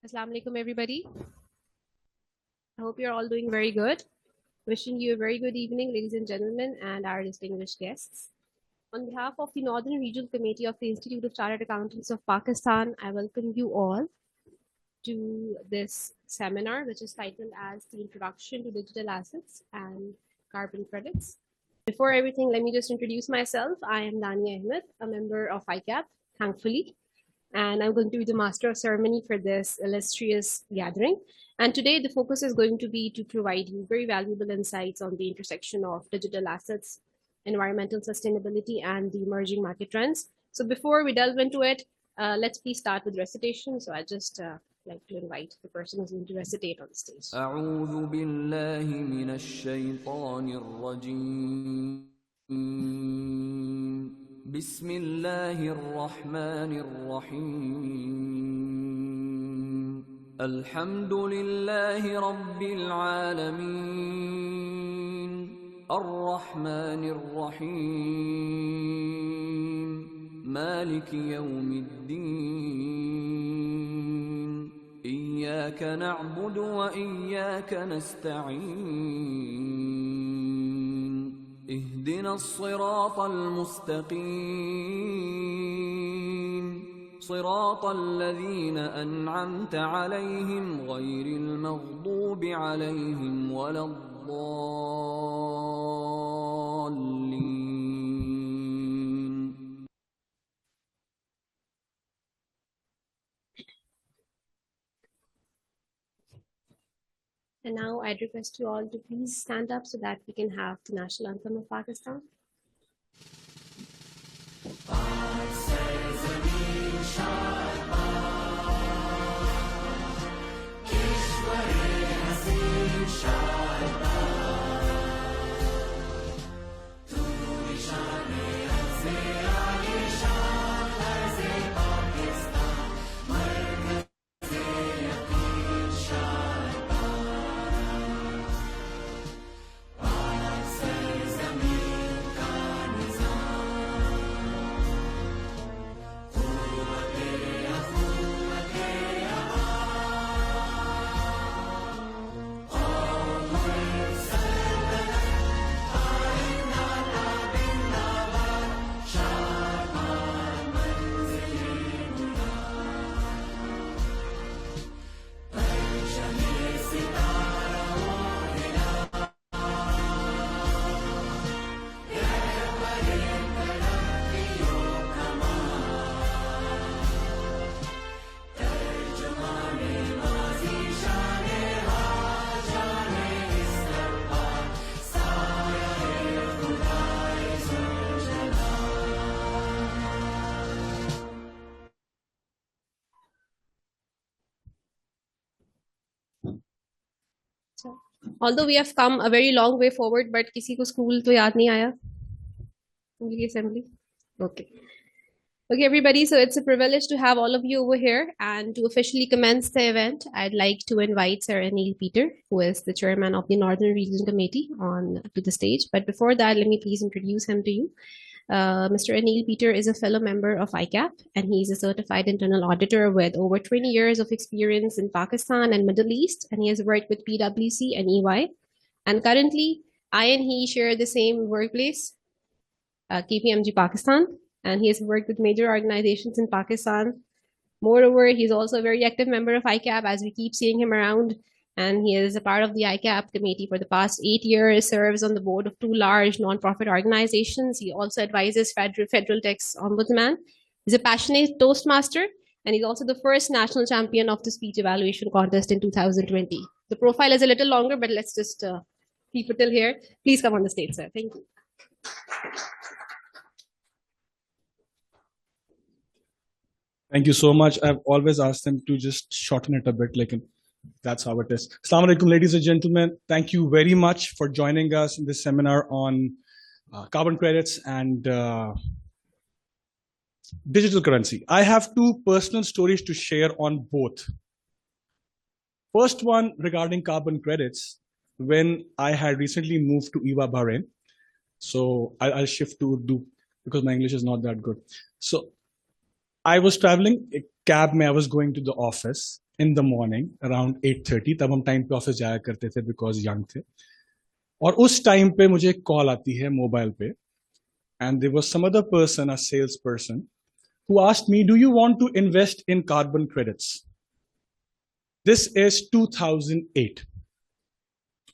Assalamu alaikum, everybody. I hope you're all doing very good. Wishing you a very good evening, ladies and gentlemen, and our distinguished guests. On behalf of the Northern Regional Committee of the Institute of Chartered Accountants of Pakistan, I welcome you all to this seminar, which is titled as The Introduction to Digital Assets and Carbon Credits. Before everything, let me just introduce myself. I am Dania Ahmed, a member of ICAP, thankfully, and I'm going to be the master of ceremony for this illustrious gathering. And today the focus is going to be to provide you very valuable insights on the intersection of digital assets, environmental sustainability, and the emerging market trends. So before we delve into it, let's please start with recitation. So I just like to invite the person who's going to recitate on the stage. أعوذ بالله من الشيطان الرجيم بسم الله الرحمن الرحيم الحمد لله رب العالمين الرحمن الرحيم مالك يوم الدين إياك نعبد وإياك نستعين اهدنا الصراط المستقيم صراط الذين أنعمت عليهم غير المغضوب عليهم ولا الضالين. And now I'd request you all to please stand up so that we can have the national anthem of Pakistan. Although we have come a very long way forward, but किसी को school तो याद नहीं आया? Only assembly? Okay. Okay, everybody, so it's a privilege to have all of you over here, and to officially commence the event, I'd like to invite Sir Anil Peter, who is the chairman of the Northern Regional Committee, on to the stage. But before that, let me please introduce him to you. Mr. Anil Peter is a fellow member of ICAP, and he's a certified internal auditor with over 20 years of experience in Pakistan and Middle East, and he has worked with PwC and EY. And currently, I and he share the same workplace, KPMG Pakistan, and he has worked with major organizations in Pakistan. Moreover, he's also a very active member of ICAP, as we keep seeing him around. And he is a part of the ICAP committee for the past 8 years, serves on the board of 2 large non-profit organizations. He also advises federal tax ombudsman. He's a passionate Toastmaster, and he's also the first national champion of the speech evaluation contest in 2020. The profile is a little longer, but let's just keep it till here. Please come on the stage, sir. Thank you. Thank you so much. I've always asked them to just shorten it a bit, like that's how it is. Assalamu alaikum, ladies and gentlemen. Thank you very much for joining us in this seminar on carbon credits and digital currency. I have 2 personal stories to share on both. First one regarding carbon credits, when I had recently moved to EVA, Bahrain. So I'll shift to Urdu because my English is not that good. So I was traveling a cab, I was going to the office, in the morning around 8:30. तब हम time पे office जाया करते थे because young थे. और उस time पे मुझे एक कॉल आती है मोबाइल पे, and there was some other person, a salesperson, who asked me, do you want to invest in carbon credits? This is 2008.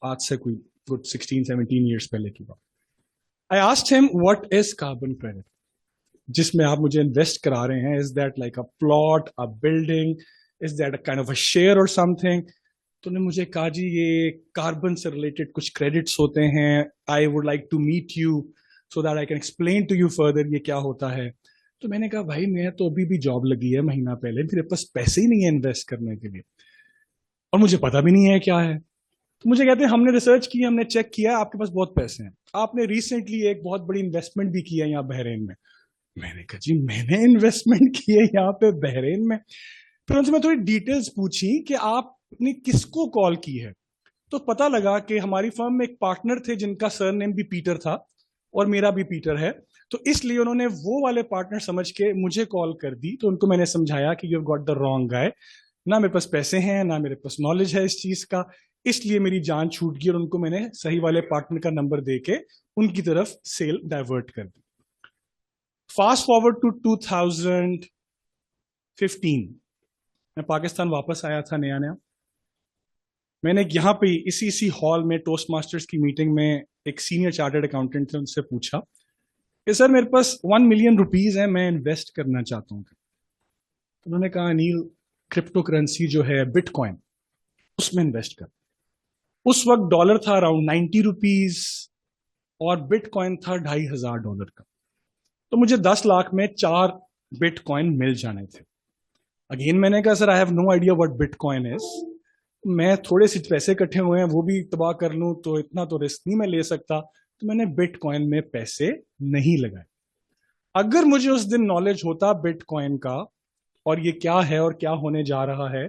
आज से कोई good 16-17 years पहले की बात. I asked him, what is carbon credit? जिसमें आप मुझे इन्वेस्ट करा रहे हैं, is that like a plot, a building, is that a kind of a share or something? तो उन्होंने मुझे कहा जी ये कार्बन से रिलेटेड कुछ क्रेडिट्स होते हैं, I would like to meet you so that I can explain to you further ये क्या होता है. तो मैंने कहा भाई मैं तो अभी भी जॉब लगी है महीना पहले, मेरे पास पैसे ही नहीं है इन्वेस्ट करने के लिए और मुझे पता भी नहीं है क्या है. तो मुझे कहते हैं हमने रिसर्च की, हमने चेक किया, आपके पास बहुत पैसे हैं, आपने रिसेंटली एक बहुत बड़ी इन्वेस्टमेंट भी किया यहाँ बहरीन में. मैंने कहा जी मैंने इन्वेस्टमेंट की है यहाँ पे बहरीन में. फिर उनसे मैं थोड़ी डिटेल्स पूछी कि आपने किसको कॉल की है. तो पता लगा कि हमारी फर्म में एक पार्टनर थे जिनका सरनेम भी पीटर था और मेरा भी पीटर है. तो इसलिए उन्होंने वो वाले पार्टनर समझ के मुझे कॉल कर दी. तो उनको मैंने समझाया कि you have got the wrong guy, ना मेरे पास पैसे हैं ना मेरे पास नॉलेज है इस चीज का, इसलिए मेरी जान छूट गई और उनको मैंने सही वाले पार्टनर का नंबर दे के उनकी तरफ सेल डाइवर्ट कर दी. फास्ट फॉरवर्ड टू 2015, मैं पाकिस्तान वापस आया था नया नया. मैंने यहाँ पे इसी हॉल में टोस्ट मास्टर्स की मीटिंग में एक सीनियर चार्टर्ड अकाउंटेंट थे, उनसे पूछा कि सर मेरे पास 1 मिलियन रुपीज है, मैं इन्वेस्ट करना चाहता हूँ. उन्होंने कहा अनिल क्रिप्टो करेंसी जो है बिटकॉइन उसमें इन्वेस्ट कर. उस वक्त डॉलर था अराउंड 90 रुपीज और बिटकॉइन था $2,500 का. तो मुझे 10 लाख में 4 बिटकॉइन मिल जाने थे. अगेन मैंने कहा sir I have no idea what bitcoin is, मैं थोड़े से पैसे इकट्ठे हुए हैं वो भी तबाह कर लूं तो इतना तो रिस्क नहीं मैं ले सकता. तो मैंने बिटकॉइन में पैसे नहीं लगाए. अगर मुझे उस दिन नॉलेज होता बिटकॉइन का और ये क्या है और क्या होने जा रहा है,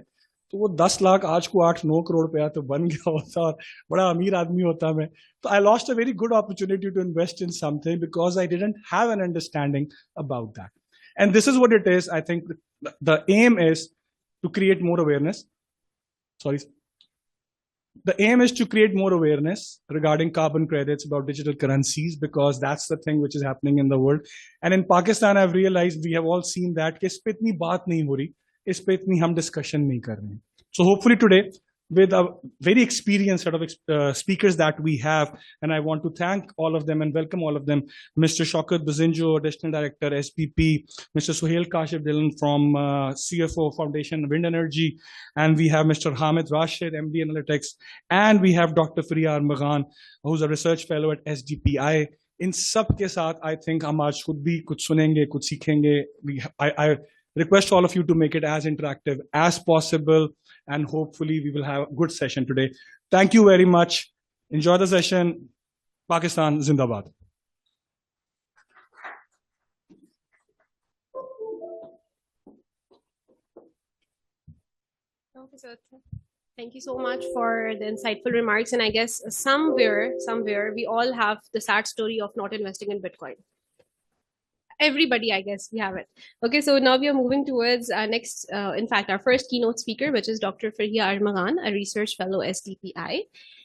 तो वो 10 लाख आज को 8-9 करोड़ रुपया तो बन गया होता और बड़ा अमीर आदमी होता मैं. तो I lost a very good opportunity to invest in something because I didn't have an understanding about that. And this is what it is. I think the aim is to create more awareness. Sorry. The aim is to create more awareness regarding carbon credits, about digital currencies, because that's the thing which is happening in the world. And in Pakistan, I've realized we have all seen that कि इस पे इतनी बात नहीं हो रही, इस पे इतनी हम discussion नहीं कर रहे हैं. So hopefully today, with a very experienced set of speakers that we have, and I want to thank all of them and welcome all of them. Mr. Shaukat Bazinjo, Additional Director, SPP, Mr. Suhail Kashif Dillon from CFO Foundation Wind Energy, and we have Mr. Hamid Rashid, MD Analytics, and we have Dr. Fariar Maghan, who's a research fellow at SDPI. इन सब के साथ I think हम आज खुद भी कुछ सुनेंगे, कुछ सीखेंगे. I request all of you to make it as interactive as possible, and hopefully we will have a good session today. Thank you very much. Enjoy the session. Pakistan Zindabad. Okay, so thank you so much for the insightful remarks. And I guess somewhere we all have the sad story of not investing in Bitcoin. Everybody, I guess we have it. Okay, so now we are moving towards our next, in fact, our first keynote speaker, which is Dr. Fariar Maghan, a research fellow SDPI.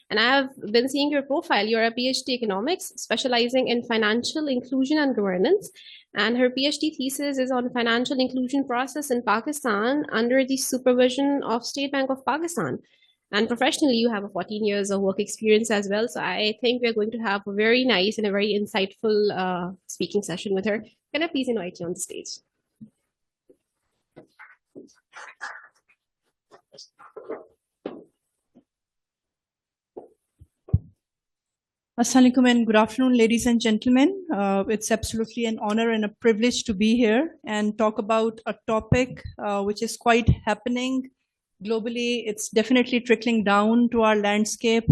And I have been seeing your profile. You're a PhD economics, specializing in financial inclusion and governance. And her PhD thesis is on financial inclusion process in Pakistan under the supervision of State Bank of Pakistan. And professionally, you have 14 years of work experience as well. So I think we're going to have a very nice and a very insightful speaking session with her. Can I please invite you on the stage? Assalamualaikum and good afternoon, ladies and gentlemen. It's absolutely an honor and a privilege to be here and talk about a topic which is quite happening globally. It's definitely trickling down to our landscape,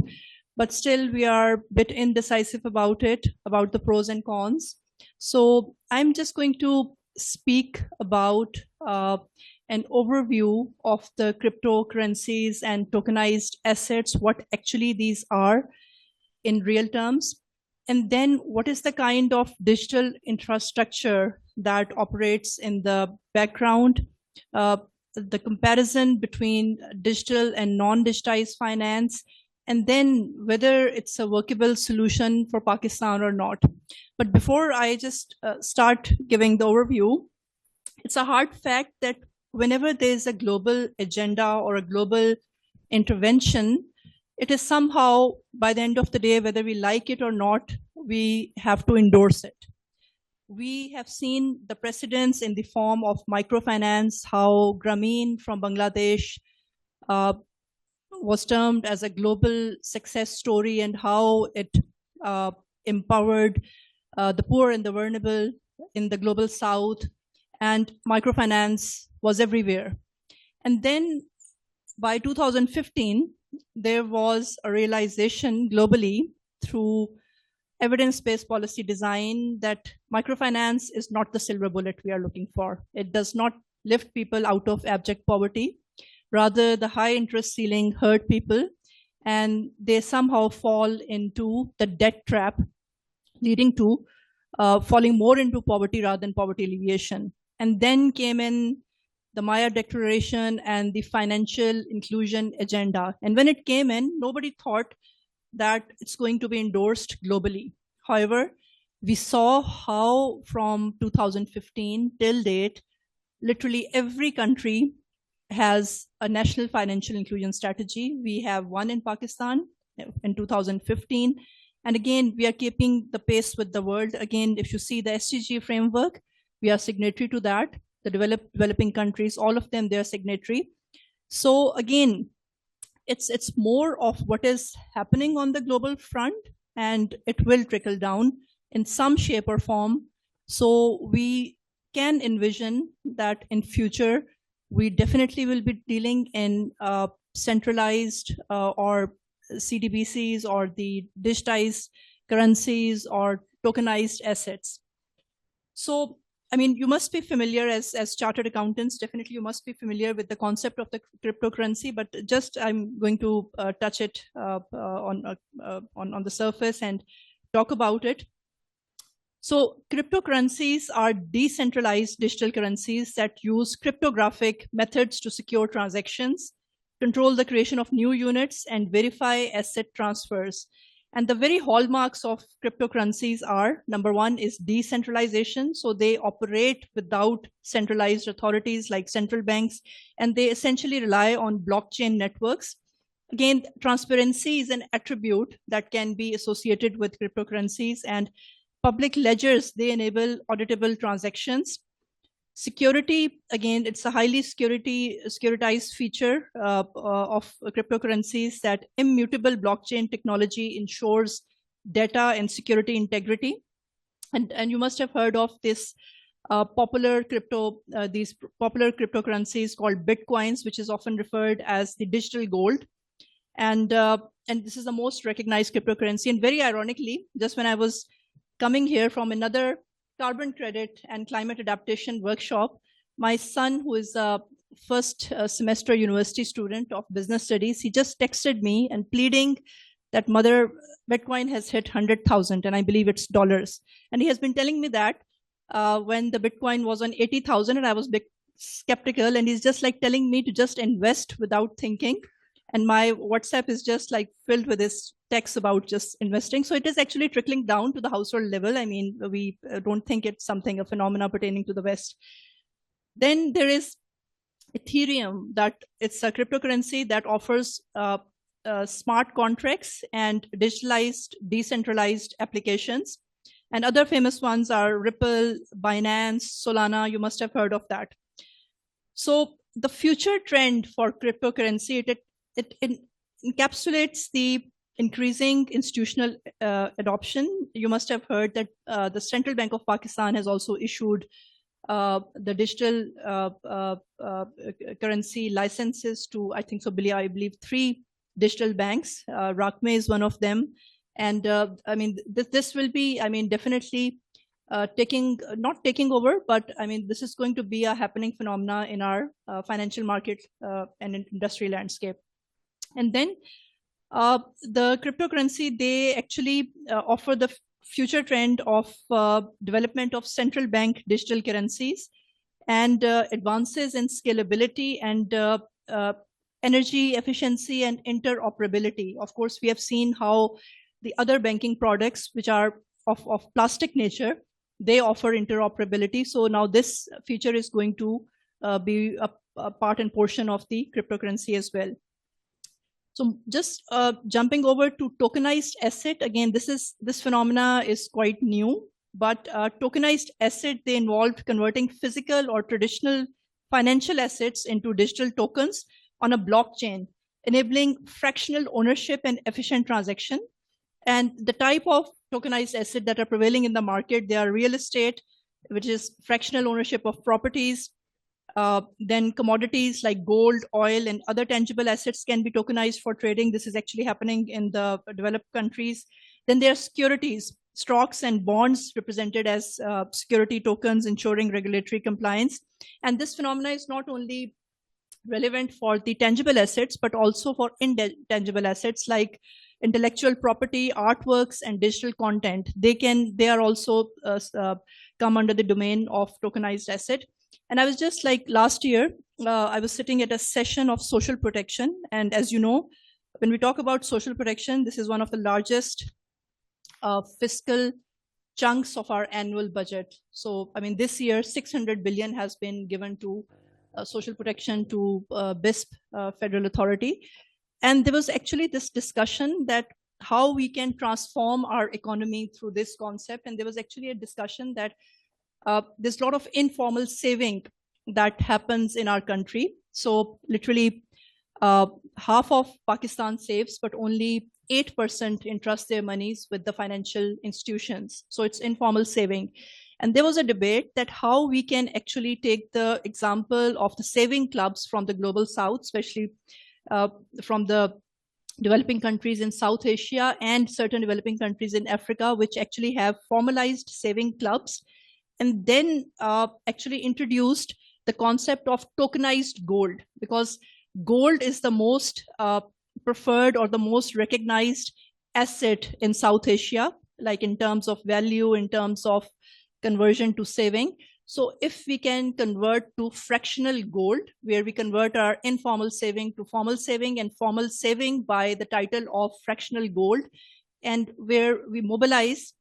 but still we are a bit indecisive about it, about the pros and cons. So I'm just going to speak about an overview of the cryptocurrencies and tokenized assets, what actually these are in real terms, and then what is the kind of digital infrastructure that operates in the background. the comparison between digital and non-digitized finance, and then whether it's a workable solution for Pakistan or not. But before I just start giving the overview, it's a hard fact that whenever there's a global agenda or a global intervention, it is somehow, by the end of the day, whether we like it or not, we have to endorse it. We have seen the precedents in the form of microfinance, how Grameen from Bangladesh was termed as a global success story, and how it empowered the poor and the vulnerable in the global south, and microfinance was everywhere. And then by 2015, there was a realization globally through evidence-based policy design that microfinance is not the silver bullet we are looking for. It does not lift people out of abject poverty. Rather, the high interest ceiling hurt people, and they somehow fall into the debt trap, leading to falling more into poverty rather than poverty alleviation. And then came in the Maya Declaration and the financial inclusion agenda. And when it came in, nobody thought that it's going to be endorsed globally. However, we saw how from 2015 till date, literally every country has a national financial inclusion strategy. We have one in Pakistan in 2015. And again, we are keeping the pace with the world. Again, if you see the SDG framework, we are signatory to that. The developing countries, all of them, they're signatory. So again, it's more of what is happening on the global front, and it will trickle down in some shape or form. So we can envision that in future, we definitely will be dealing in centralized or CDBCs or the digitized currencies or tokenized assets. So, I mean, you must be familiar as chartered accountants, definitely you must be familiar with the concept of the cryptocurrency, but just I'm going to touch it on the surface and talk about it. So cryptocurrencies are decentralized digital currencies that use cryptographic methods to secure transactions, control the creation of new units, and verify asset transfers. And the very hallmarks of cryptocurrencies are, number one is decentralization. So they operate without centralized authorities like central banks, and they essentially rely on blockchain networks. Again, transparency is an attribute that can be associated with cryptocurrencies, and public ledgers, they enable auditable transactions. Security, again, it's a highly securitized feature of cryptocurrencies that immutable blockchain technology ensures data and security integrity. And you must have heard of this these popular cryptocurrencies called Bitcoins, which is often referred as the digital gold. And this is the most recognized cryptocurrency. And very ironically, just when I was coming here from another carbon credit and climate adaptation workshop, my son, who is a first semester university student of business studies, he just texted me and pleading that mother, Bitcoin has hit 100,000, and I believe it's dollars. And he has been telling me that when the Bitcoin was on 80,000, and I was a bit skeptical, and he's just like telling me to just invest without thinking. And my WhatsApp is just like filled with this text about just investing. So it is actually trickling down to the household level. I mean, we don't think it's something, a phenomena pertaining to the West. Then there is Ethereum, that it's a cryptocurrency that offers smart contracts and digitalized, decentralized applications. And other famous ones are Ripple, Binance, Solana. You must have heard of that. So the future trend for cryptocurrency, it encapsulates the increasing institutional adoption. You must have heard that the Central Bank of Pakistan has also issued the digital currency licenses to, I believe 3 digital banks. Rakme is one of them. And I mean, this will be, I mean, definitely not taking over, but I mean, this is going to be a happening phenomena in our financial market and industry landscape. And then the cryptocurrency, they actually offer the future trend of development of central bank digital currencies. and advances in scalability and energy efficiency and interoperability. Of course, we have seen how the other banking products, which are of plastic nature, they offer interoperability. So now this feature is going to be a part and portion of the cryptocurrency as well. So just jumping over to tokenized asset, again, this phenomena is quite new, but tokenized asset, they involved converting physical or traditional financial assets into digital tokens on a blockchain, enabling fractional ownership and efficient transaction. And the type of tokenized asset that are prevailing in the market, they are real estate, which is fractional ownership of properties. Then commodities like gold, oil, and other tangible assets can be tokenized for trading. This is actually happening in the developed countries. Then there are securities, stocks and bonds represented as security tokens, ensuring regulatory compliance. And this phenomena is not only relevant for the tangible assets, but also for intangible assets like intellectual property, artworks, and digital content. They are also come under the domain of tokenized asset. And I was just like last year, I was sitting at a session of social protection. And as you know, when we talk about social protection, this is one of the largest fiscal chunks of our annual budget. So, I mean, this year, 600 billion has been given to social protection to BISP federal authority. And there was actually this discussion that how we can transform our economy through this concept. And there was actually a discussion that there's a lot of informal saving that happens in our country. So literally half of Pakistan saves, but only 8% entrust their monies with the financial institutions. So it's informal saving. And there was a debate that how we can actually take the example of the saving clubs from the global south, especially from the developing countries in South Asia and certain developing countries in Africa, which actually have formalized saving clubs, and then actually introduced the concept of tokenized gold, because gold is the most preferred or the most recognized asset in South Asia, like in terms of value, in terms of conversion to saving. So if we can convert to fractional gold, where we convert our informal saving to formal saving and formal saving by the title of fractional gold, and where we mobilize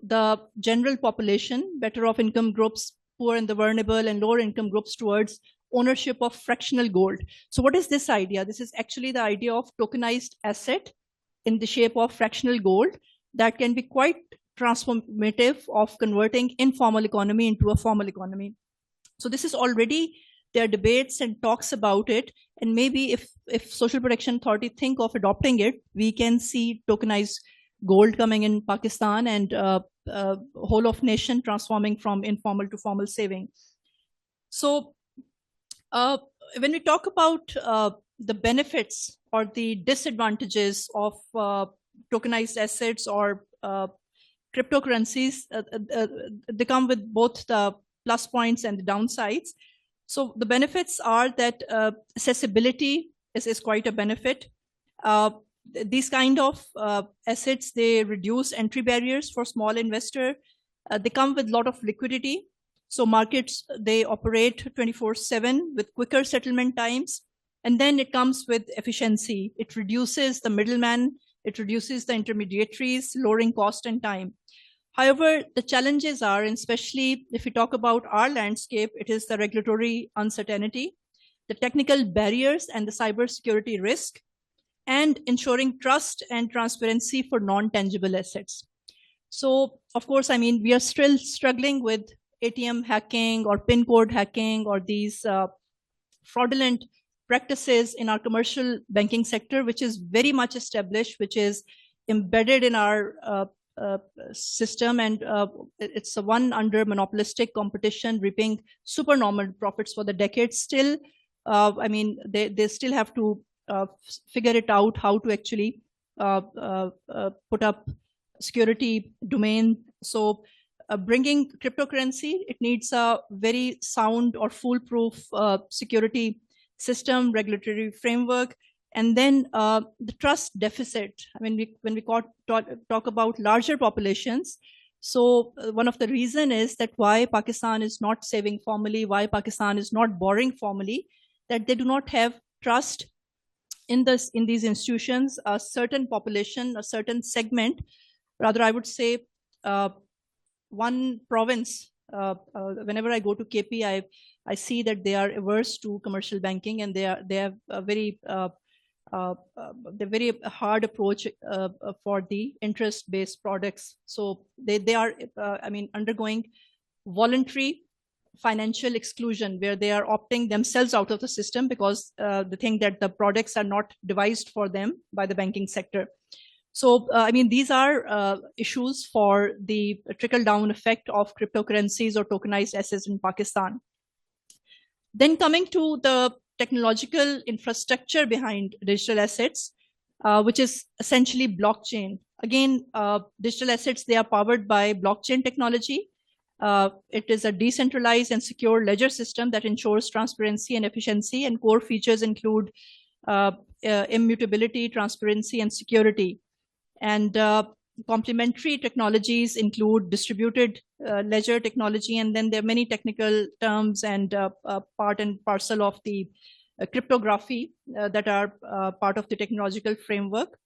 the general population, better off income groups, poor and the vulnerable, and lower income groups towards ownership of fractional gold. So what is this idea? This is actually the idea of tokenized asset in the shape of fractional gold that can be quite transformative of converting informal economy into a formal economy. So this is already, there are debates and talks about it. And maybe if Social Protection Authority think of adopting it, we can see tokenized gold coming in Pakistan and whole of nation transforming from informal to formal saving. So when we talk about the benefits or the disadvantages of tokenized assets or cryptocurrencies, they come with both the plus points and the downsides. So the benefits are that accessibility is quite a benefit. These kind of assets, they reduce entry barriers for small investor. They come with a lot of liquidity. So markets, they operate 24/7 with quicker settlement times. And then it comes with efficiency. It reduces the middleman, it reduces the intermediaries, lowering cost and time. However, the challenges are, and especially if we talk about our landscape, it is the regulatory uncertainty, the technical barriers and the cybersecurity risk, and ensuring trust and transparency for non-tangible assets. So, of course, I mean, we are still struggling with ATM hacking or PIN code hacking or these fraudulent practices in our commercial banking sector, which is very much established, which is embedded in our system, and it's a one under monopolistic competition, reaping supernormal profits for the decades. Still, I mean, they still have to figure it out how to actually put up security domain. So bringing cryptocurrency, it needs a very sound or foolproof security system, regulatory framework, and then the trust deficit. I mean, when we talk about larger populations, So one of the reason is that why Pakistan is not saving formally, why Pakistan is not borrowing formally, that they do not have trust in these institutions. A certain population, a certain segment, rather I would say one province. Whenever I go to KP, I see that they are averse to commercial banking, and they have a very the very hard approach for the interest-based products. So they are, I mean, undergoing voluntary financial exclusion, where they are opting themselves out of the system because they think that the products are not devised for them by the banking sector. So, I mean, these are issues for the trickle-down effect of cryptocurrencies or tokenized assets in Pakistan. Then coming to the technological infrastructure behind digital assets, which is essentially blockchain. Again, digital assets, they are powered by blockchain technology. It is a decentralized and secure ledger system that ensures transparency and efficiency, and core features include immutability, transparency, and security. And complementary technologies include distributed ledger technology, and then there are many technical terms and part and parcel of the cryptography that are part of the technological framework.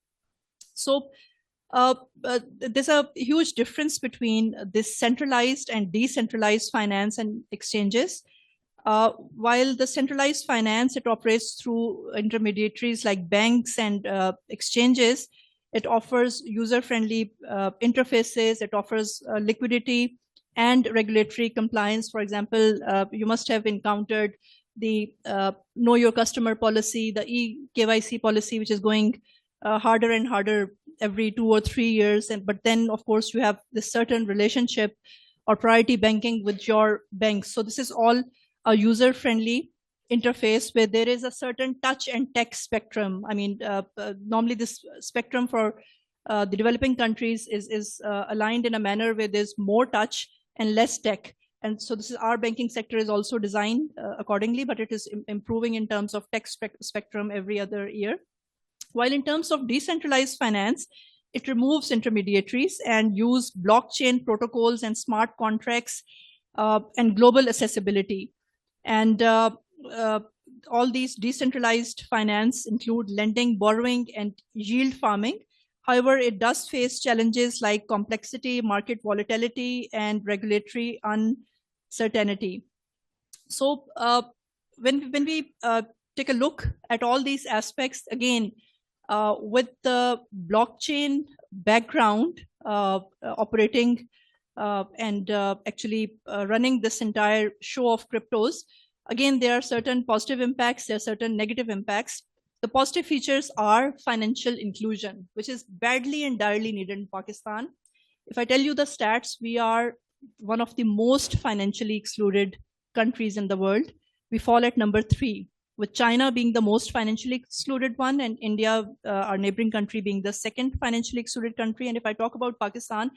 So there's a huge difference between this centralized and decentralized finance and exchanges. While the centralized finance, it operates through intermediaries like banks and exchanges, it offers user-friendly interfaces, it offers liquidity and regulatory compliance. For example, you must have encountered the know your customer policy, the e-KYC policy, which is going harder and harder every 2 or 3 years. But then, of course, you have this certain relationship or priority banking with your bank. So this is all a user-friendly interface where there is a certain touch and tech spectrum. I mean, normally this spectrum for the developing countries is aligned in a manner where there's more touch and less tech. And so this is, our banking sector is also designed accordingly, but it is improving in terms of tech spectrum every other year. While in terms of decentralized finance, it removes intermediaries and use blockchain protocols and smart contracts and global accessibility. And all these decentralized finance include lending, borrowing, and yield farming. However, it does face challenges like complexity, market volatility, and regulatory uncertainty. So when we take a look at all these aspects, again, with the blockchain background operating and actually running this entire show of cryptos, again, there are certain positive impacts, there are certain negative impacts. The positive features are financial inclusion, which is badly and direly needed in Pakistan. If I tell you the stats, we are one of the most financially excluded countries in the world. We fall at number 3, with China being the most financially excluded one, and India, our neighboring country, being the second financially excluded country. And if I talk about Pakistan,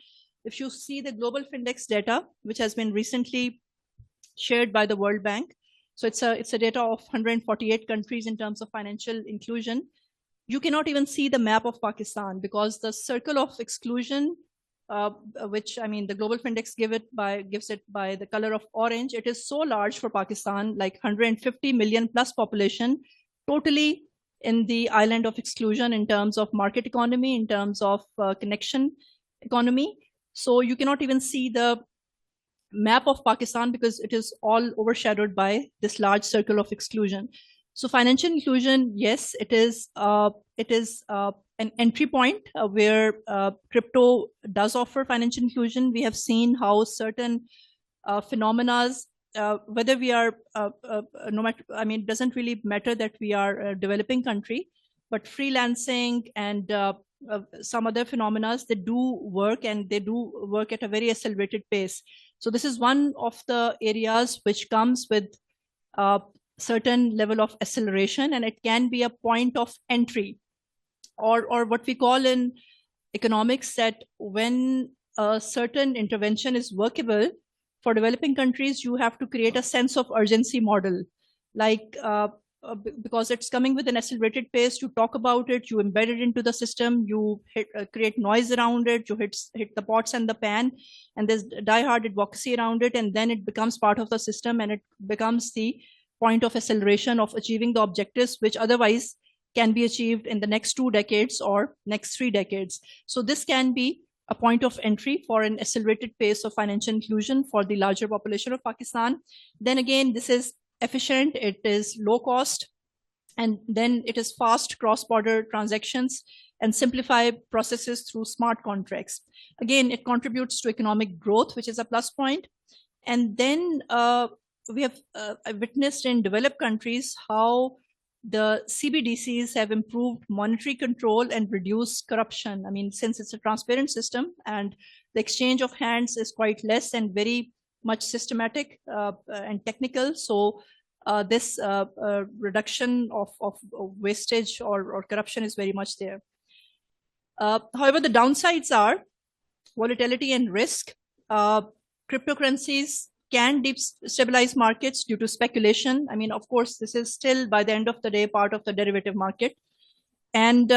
if you see the Global Findex data, which has been recently shared by the World Bank, so it's a data of 148 countries in terms of financial inclusion. You cannot even see the map of Pakistan because the circle of exclusion, which, I mean, the Global Findex gives it by the color of orange. It is so large for Pakistan, like 150 million plus population, totally in the island of exclusion in terms of market economy, in terms of connection economy. So you cannot even see the map of Pakistan because it is all overshadowed by this large circle of exclusion. So financial inclusion, yes, it is an entry point where crypto does offer financial inclusion. We have seen how certain phenomena, whether we are no matter, I mean, it doesn't really matter that we are a developing country, but freelancing and some other phenomena, they do work, and they do work at a very accelerated pace. So this is one of the areas which comes with certain level of acceleration, and it can be a point of entry, or what we call in economics that when a certain intervention is workable for developing countries, you have to create a sense of urgency model. Like because it's coming with an accelerated pace. You talk about it, you embed it into the system, you create noise around it, you hit the pots and the pan, and there's die-hard advocacy around it, and then it becomes part of the system, and it becomes the point of acceleration of achieving the objectives which otherwise can be achieved in the next 2 decades or next 3 decades. So this can be a point of entry for an accelerated pace of financial inclusion for the larger population of Pakistan. Then again, this is efficient, it is low cost, and then it is fast cross-border transactions and simplify processes through smart contracts. Again, it contributes to economic growth, which is a plus point. And then we have witnessed in developed countries how the CBDCs have improved monetary control and reduced corruption. I mean, since it's a transparent system and the exchange of hands is quite less and very much systematic and technical, so this reduction of wastage or corruption is very much there. However, the downsides are volatility and risk. Cryptocurrencies can destabilize markets due to speculation. I mean, of course, this is still, by the end of the day, part of the derivative market. And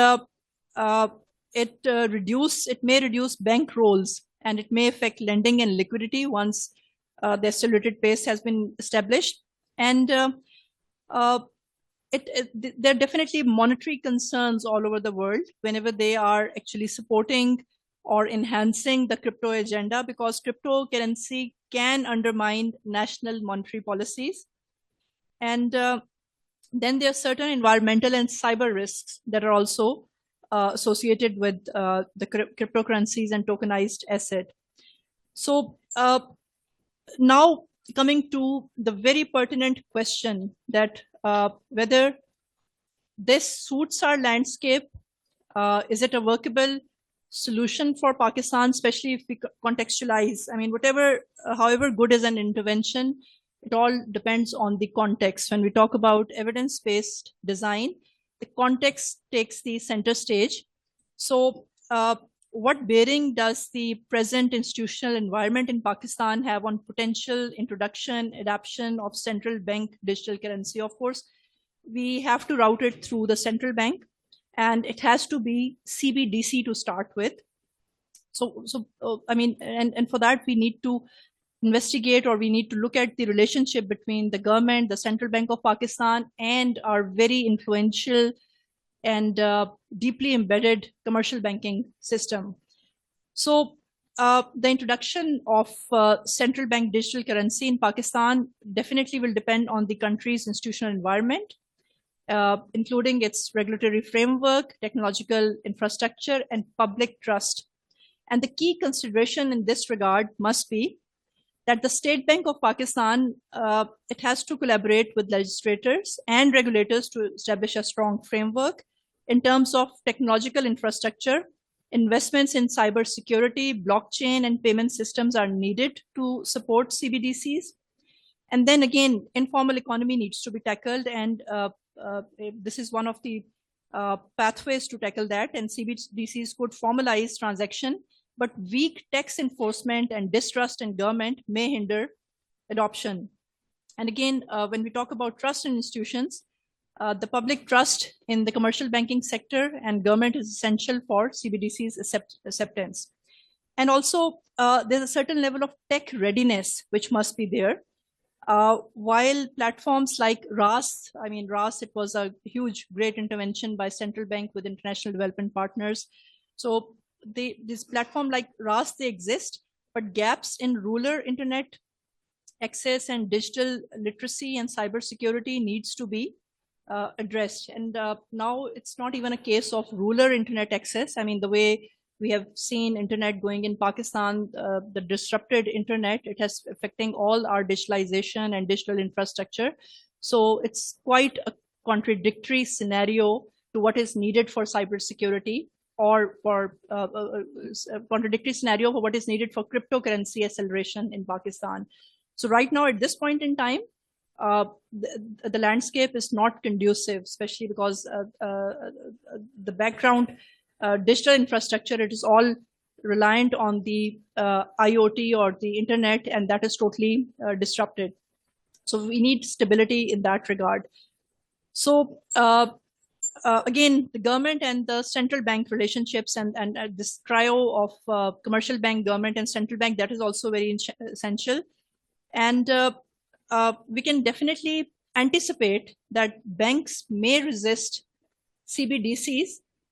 it may reduce bank rolls, and it may affect lending and liquidity once the accelerated pace has been established. And there are definitely monetary concerns all over the world whenever they are actually supporting or enhancing the crypto agenda, because cryptocurrency can undermine national monetary policies. And then there are certain environmental and cyber risks that are also associated with the cryptocurrencies and tokenized asset. So now coming to the very pertinent question that whether this suits our landscape, is it a workable solution for Pakistan, especially if we contextualize. I mean, however good is an intervention, it all depends on the context. When we talk about evidence-based design, the context takes the center stage. So what bearing does the present institutional environment in Pakistan have on potential introduction, adoption of central bank digital currency? Of course, we have to route it through the central bank, and it has to be CBDC to start with. So I mean, and for that we need to investigate, or we need to look at the relationship between the government, the Central Bank of Pakistan, and our very influential and deeply embedded commercial banking system. So the introduction of central bank digital currency in Pakistan definitely will depend on the country's institutional environment, including its regulatory framework, technological infrastructure, and public trust. And the key consideration in this regard must be that the State Bank of Pakistan, it has to collaborate with legislators and regulators to establish a strong framework in terms of technological infrastructure. Investments in cybersecurity, blockchain, and payment systems are needed to support CBDCs. And then again, informal economy needs to be tackled, and this is one of the pathways to tackle that. And CBDCs could formalize transaction, but weak tax enforcement and distrust in government may hinder adoption. And again, when we talk about trust in institutions, the public trust in the commercial banking sector and government is essential for CBDC's acceptance. And also, there's a certain level of tech readiness which must be there. While platforms like RAS, I mean, RAS, it was a huge, great intervention by central bank with international development partners. So this platform like RAS, they exist, but gaps in rural internet access and digital literacy and cybersecurity needs to be addressed. And now it's not even a case of rural internet access. I mean, the way we have seen internet going in Pakistan, the disrupted internet, it has affecting all our digitalization and digital infrastructure. So it's quite a contradictory scenario to what is needed for cybersecurity, or for a contradictory scenario for what is needed for cryptocurrency acceleration in Pakistan. So right now, at this point in time, the landscape is not conducive, especially because the background digital infrastructure, it is all reliant on the IoT or the internet, and that is totally disrupted. So we need stability in that regard. So again, the government and the central bank relationships and this trio of commercial bank, government, and central bank, that is also very essential. And we can definitely anticipate that banks may resist CBDCs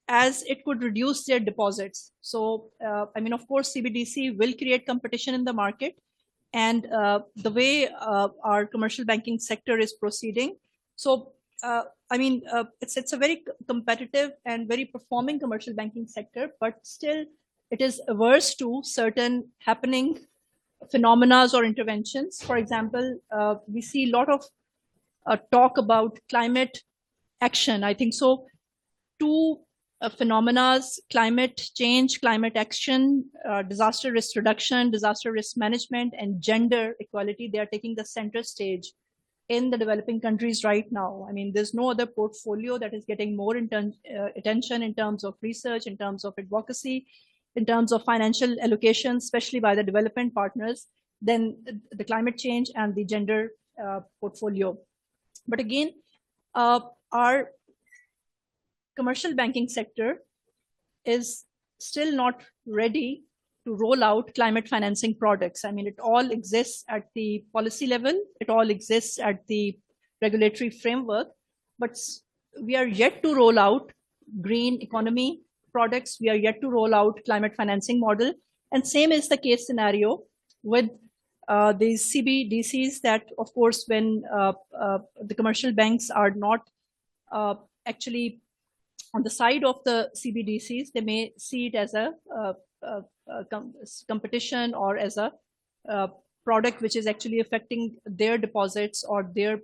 as it could reduce their deposits. So, I mean, of course, CBDC will create competition in the market. And the way our commercial banking sector is proceeding. So, I mean, it's a very competitive and very performing commercial banking sector, but still it is averse to certain happening phenomena or interventions. For example, we see a lot of talk about climate action. I think so. Two phenomena: climate change, climate action, disaster risk reduction, disaster risk management, and gender equality. They are taking the center stage in the developing countries right now. I mean, there's no other portfolio that is getting more attention in terms of research, in terms of advocacy, in terms of financial allocation, especially by the development partners, than the climate change and the gender portfolio. But again, our commercial banking sector is still not ready to roll out climate financing products. I mean, it all exists at the policy level, it all exists at the regulatory framework, but we are yet to roll out green economy products. We are yet to roll out climate financing model. And same is the case scenario with these CBDCs that, of course, when the commercial banks are not actually on the side of the CBDCs, they may see it as a competition or as a product which is actually affecting their deposits or their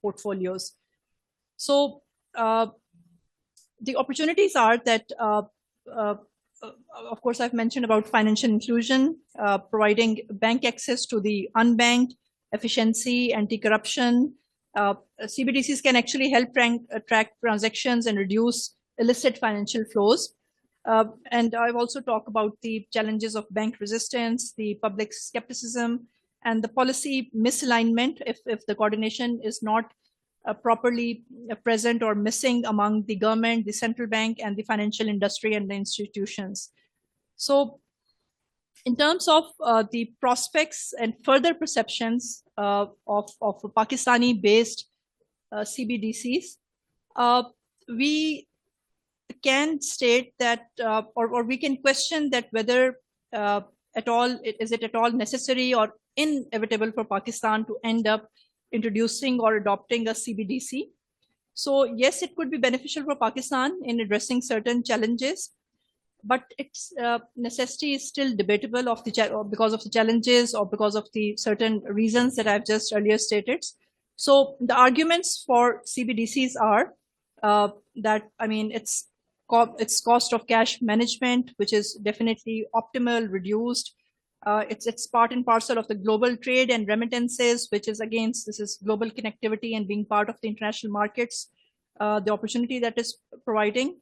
portfolios. So the opportunities are that, of course, I've mentioned about financial inclusion, providing bank access to the unbanked, efficiency, anti-corruption. CBDCs can actually help track transactions and reduce illicit financial flows. And I've also talked about the challenges of bank resistance, the public skepticism, and the policy misalignment if the coordination is not properly present or missing among the government, the central bank, and the financial industry and the institutions. So in terms of the prospects and further perceptions of Pakistani-based CBDCs, we can state that, or we can question that whether at all, is it at all necessary or inevitable for Pakistan to end up introducing or adopting a CBDC. So yes, it could be beneficial for Pakistan in addressing certain challenges, but its necessity is still debatable because of the challenges or because of the certain reasons that I've just earlier stated. So the arguments for CBDCs are that, I mean, its cost of cash management, which is definitely optimal, reduced. It's part and parcel of the global trade and remittances, which is, again, this is global connectivity and being part of the international markets, the opportunity that is providing.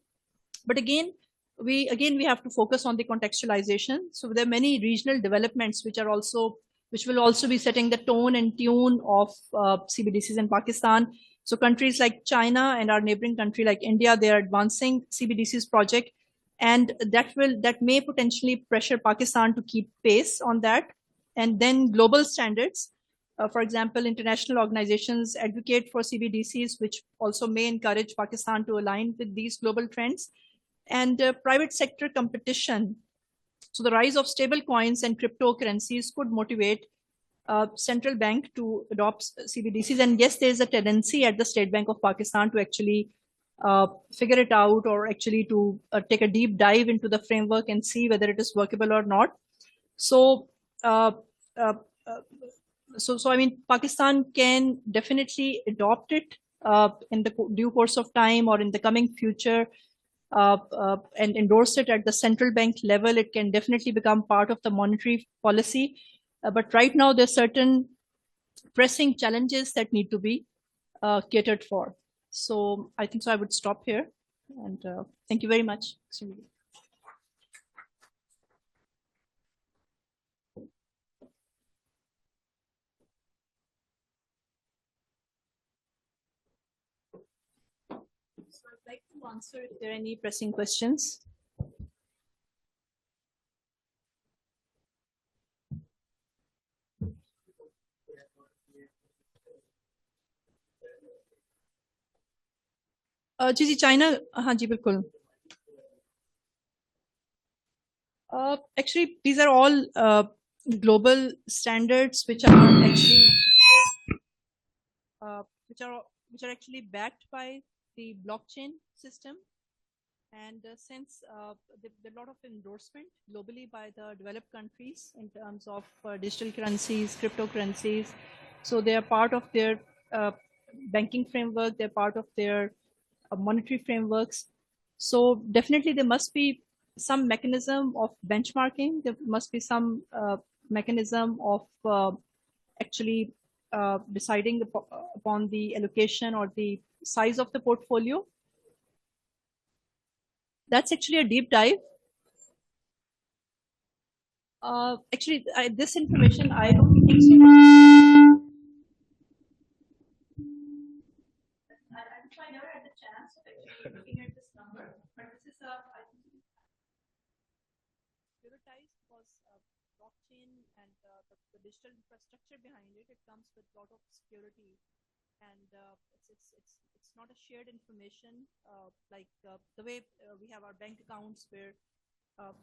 But again, we have to focus on the contextualization. So there are many regional developments which will also be setting the tone and tune of CBDCs in Pakistan. So countries like China and our neighboring country like India, they are advancing CBDCs project, and that may potentially pressure Pakistan to keep pace on that. And then global standards, for example, international organizations advocate for CBDCs, which also may encourage Pakistan to align with these global trends. And private sector competition. So the rise of stable coins and cryptocurrencies could motivate central bank to adopt CBDCs. And yes, there's a tendency at the State Bank of Pakistan to actually figure it out, or actually to take a deep dive into the framework and see whether it is workable or not. So, so I mean, Pakistan can definitely adopt it in the due course of time or in the coming future, and endorse it at the central bank level. It can definitely become part of the monetary policy. But right now, there's certain pressing challenges that need to be catered for. So I think so I would stop here, and thank you very much. I'd like to answer if there are any pressing questions. जी जी China हाँ जी बिल्कुल. Actually, these are all global standards which are actually which are actually backed by the blockchain system. And since there are a lot of endorsement globally by the developed countries in terms of digital currencies, cryptocurrencies, so they are part of their banking framework, they're part of their monetary frameworks. So definitely there must be some mechanism of benchmarking. There must be some mechanism of actually deciding upon the allocation or the size of the portfolio. That's actually a deep dive. Actually, this information, I don't think so. I never had the chance of actually looking at this number, but this is I think, securitized because blockchain and the digital infrastructure behind it, it comes with a lot of security, and it's not a shared information like the way we have our bank accounts where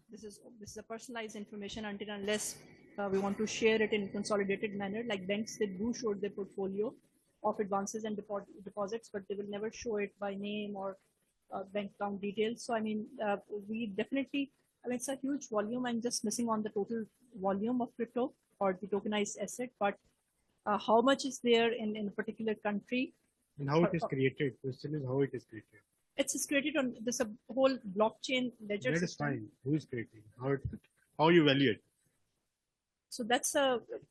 this is a personalized information until unless we want to share it in consolidated manner. Like banks, they do show their portfolio of advances and deposits, but they will never show it by name or bank account details. So I mean, we definitely, I mean, it's a huge volume. I'm just missing on the total volume of crypto or the tokenized asset, but how much is there in a particular country? And how it is created? Question is how it is created. It's created on this whole blockchain ledger. That is system. fine. Who is creating? How you value it? So that's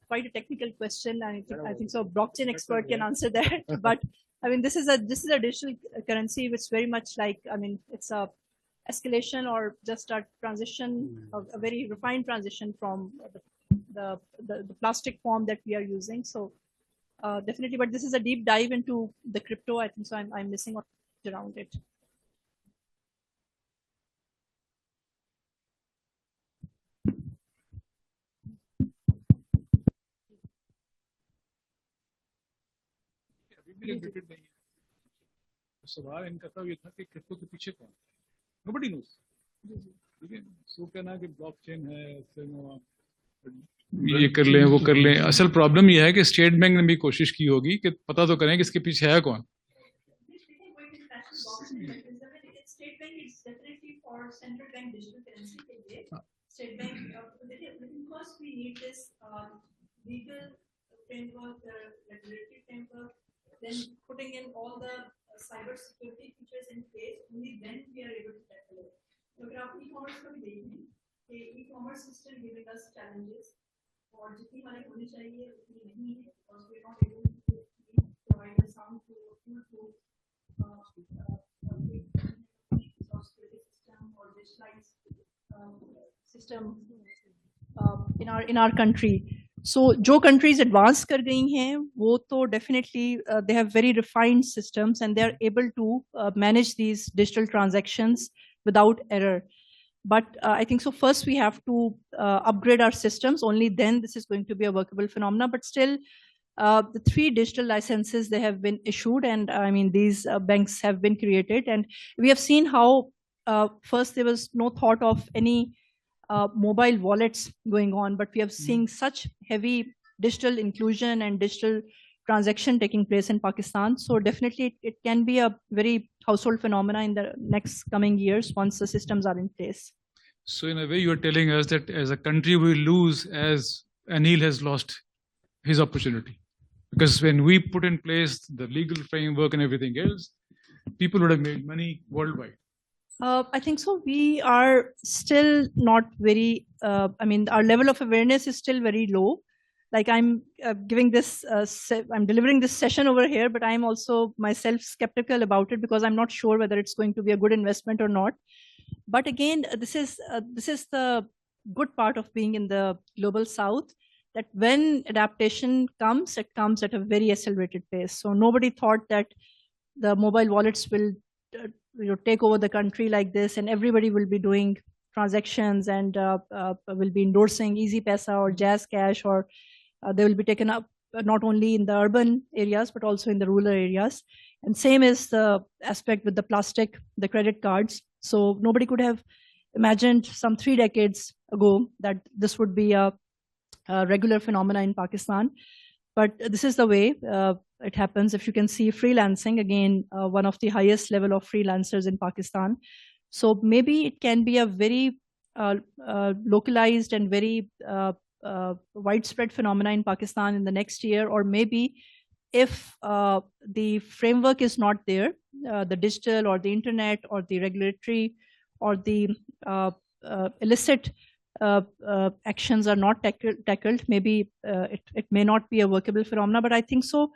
quite a technical question. I think so. Blockchain expert can answer that. But I mean, this is a digital currency, which very much like, I mean, it's a escalation or just a transition, a very refined transition from the plastic form that we are using. So definitely, but this is a deep dive into the crypto. I think so. I'm missing around it. सवाल इनका तब ये था कि crypto के पीछे कौन? Nobody knows. ठीक है, सो कहना कि ब्लॉकचेन है, ये कर लें वो कर लें. असल प्रॉब्लम ये है कि स्टेट बैंक ने भी कोशिश की होगी कि पता तो करें कि इसके पीछे है कौन. State bank is definitely for central bank digital currency. State bank, first we need this legal framework, the regulatory framework, then putting in all the cyber security features in place. Only then we are able to tackle it. So, e-commerce को भी देखें, e-commerce is still giving us challenges. और जितनी हमारे होनी चाहिए उतनी नहीं है, because we are not able to provide the sound to full system in our country. So जो countries advance कर गई हैं वो तो definitely they have very refined systems and they are able to manage these digital transactions without error. But I think so first we have to upgrade our systems, only then this is going to be a workable phenomena. But still the 3 digital licenses, they have been issued, and I mean these banks have been created, and we have seen how first there was no thought of any mobile wallets going on, but we have seen such heavy digital inclusion and digital transaction taking place in Pakistan. So definitely it can be a very household phenomena in the next coming years once the systems are in place. So in a way, you're telling us that as a country, we lose as Anil has lost his opportunity. Because when we put in place the legal framework and everything else, people would have made money worldwide. I think so. We are still not very, I mean, our level of awareness is still very low. Like I'm giving this, I'm delivering this session over here, but I'm also myself skeptical about it because I'm not sure whether it's going to be a good investment or not. But again, this is the good part of being in the global south, that when adaptation comes, it comes at a very accelerated pace. So nobody thought that the mobile wallets will take over the country like this, and everybody will be doing transactions and will be endorsing Easy Paisa or Jazz Cash, or they will be taken up not only in the urban areas but also in the rural areas. And same is the aspect with the plastic, the credit cards. So nobody could have imagined some 3 decades ago that this would be a regular phenomena in Pakistan. But this is the way it happens. If you can see freelancing, again, one of the highest level of freelancers in Pakistan. So maybe it can be a very localized and very widespread phenomena in Pakistan in the next year, or maybe if the framework is not there, the digital or the internet or the regulatory or the illicit actions are not tackled, maybe it may not be a workable phenomena. But I think so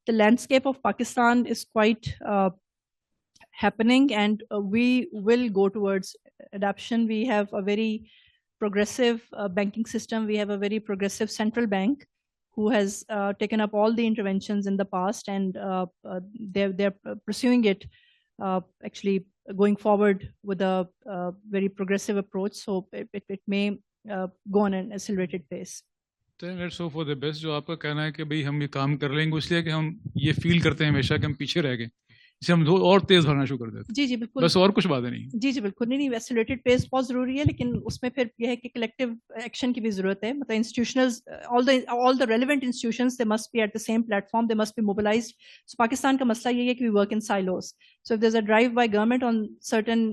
the landscape of Pakistan is quite happening, and we will go towards adoption. We have a very progressive banking system. We have a very progressive central bank who has taken up all the interventions in the past, and they're pursuing it, actually going forward with a very progressive approach. So it may go on an accelerated pace. Let's hope for the best. जो आपका कहना है कि भाई हम ये काम कर लेंगे, इसलिए कि हम ये फील करते हैं हमेशा कि हम पीछे रह गए, इसे हम और तेज भरना शुरू कर देते. जी बिल्कुल, बस और कुछ बातें नहीं. जी बिल्कुल नहीं, एक्सेलरेटेड पेस बहुत जरूरी है, लेकिन उसमें फिर यह है कि कलेक्टिव एक्शन की भी जरूरत है. मतलब institutionals, all the relevant institutions, they must be at the same platform, they must be mobilised. So Pakistan का मसला ये है कि we work in silos. So if there's a drive by government on certain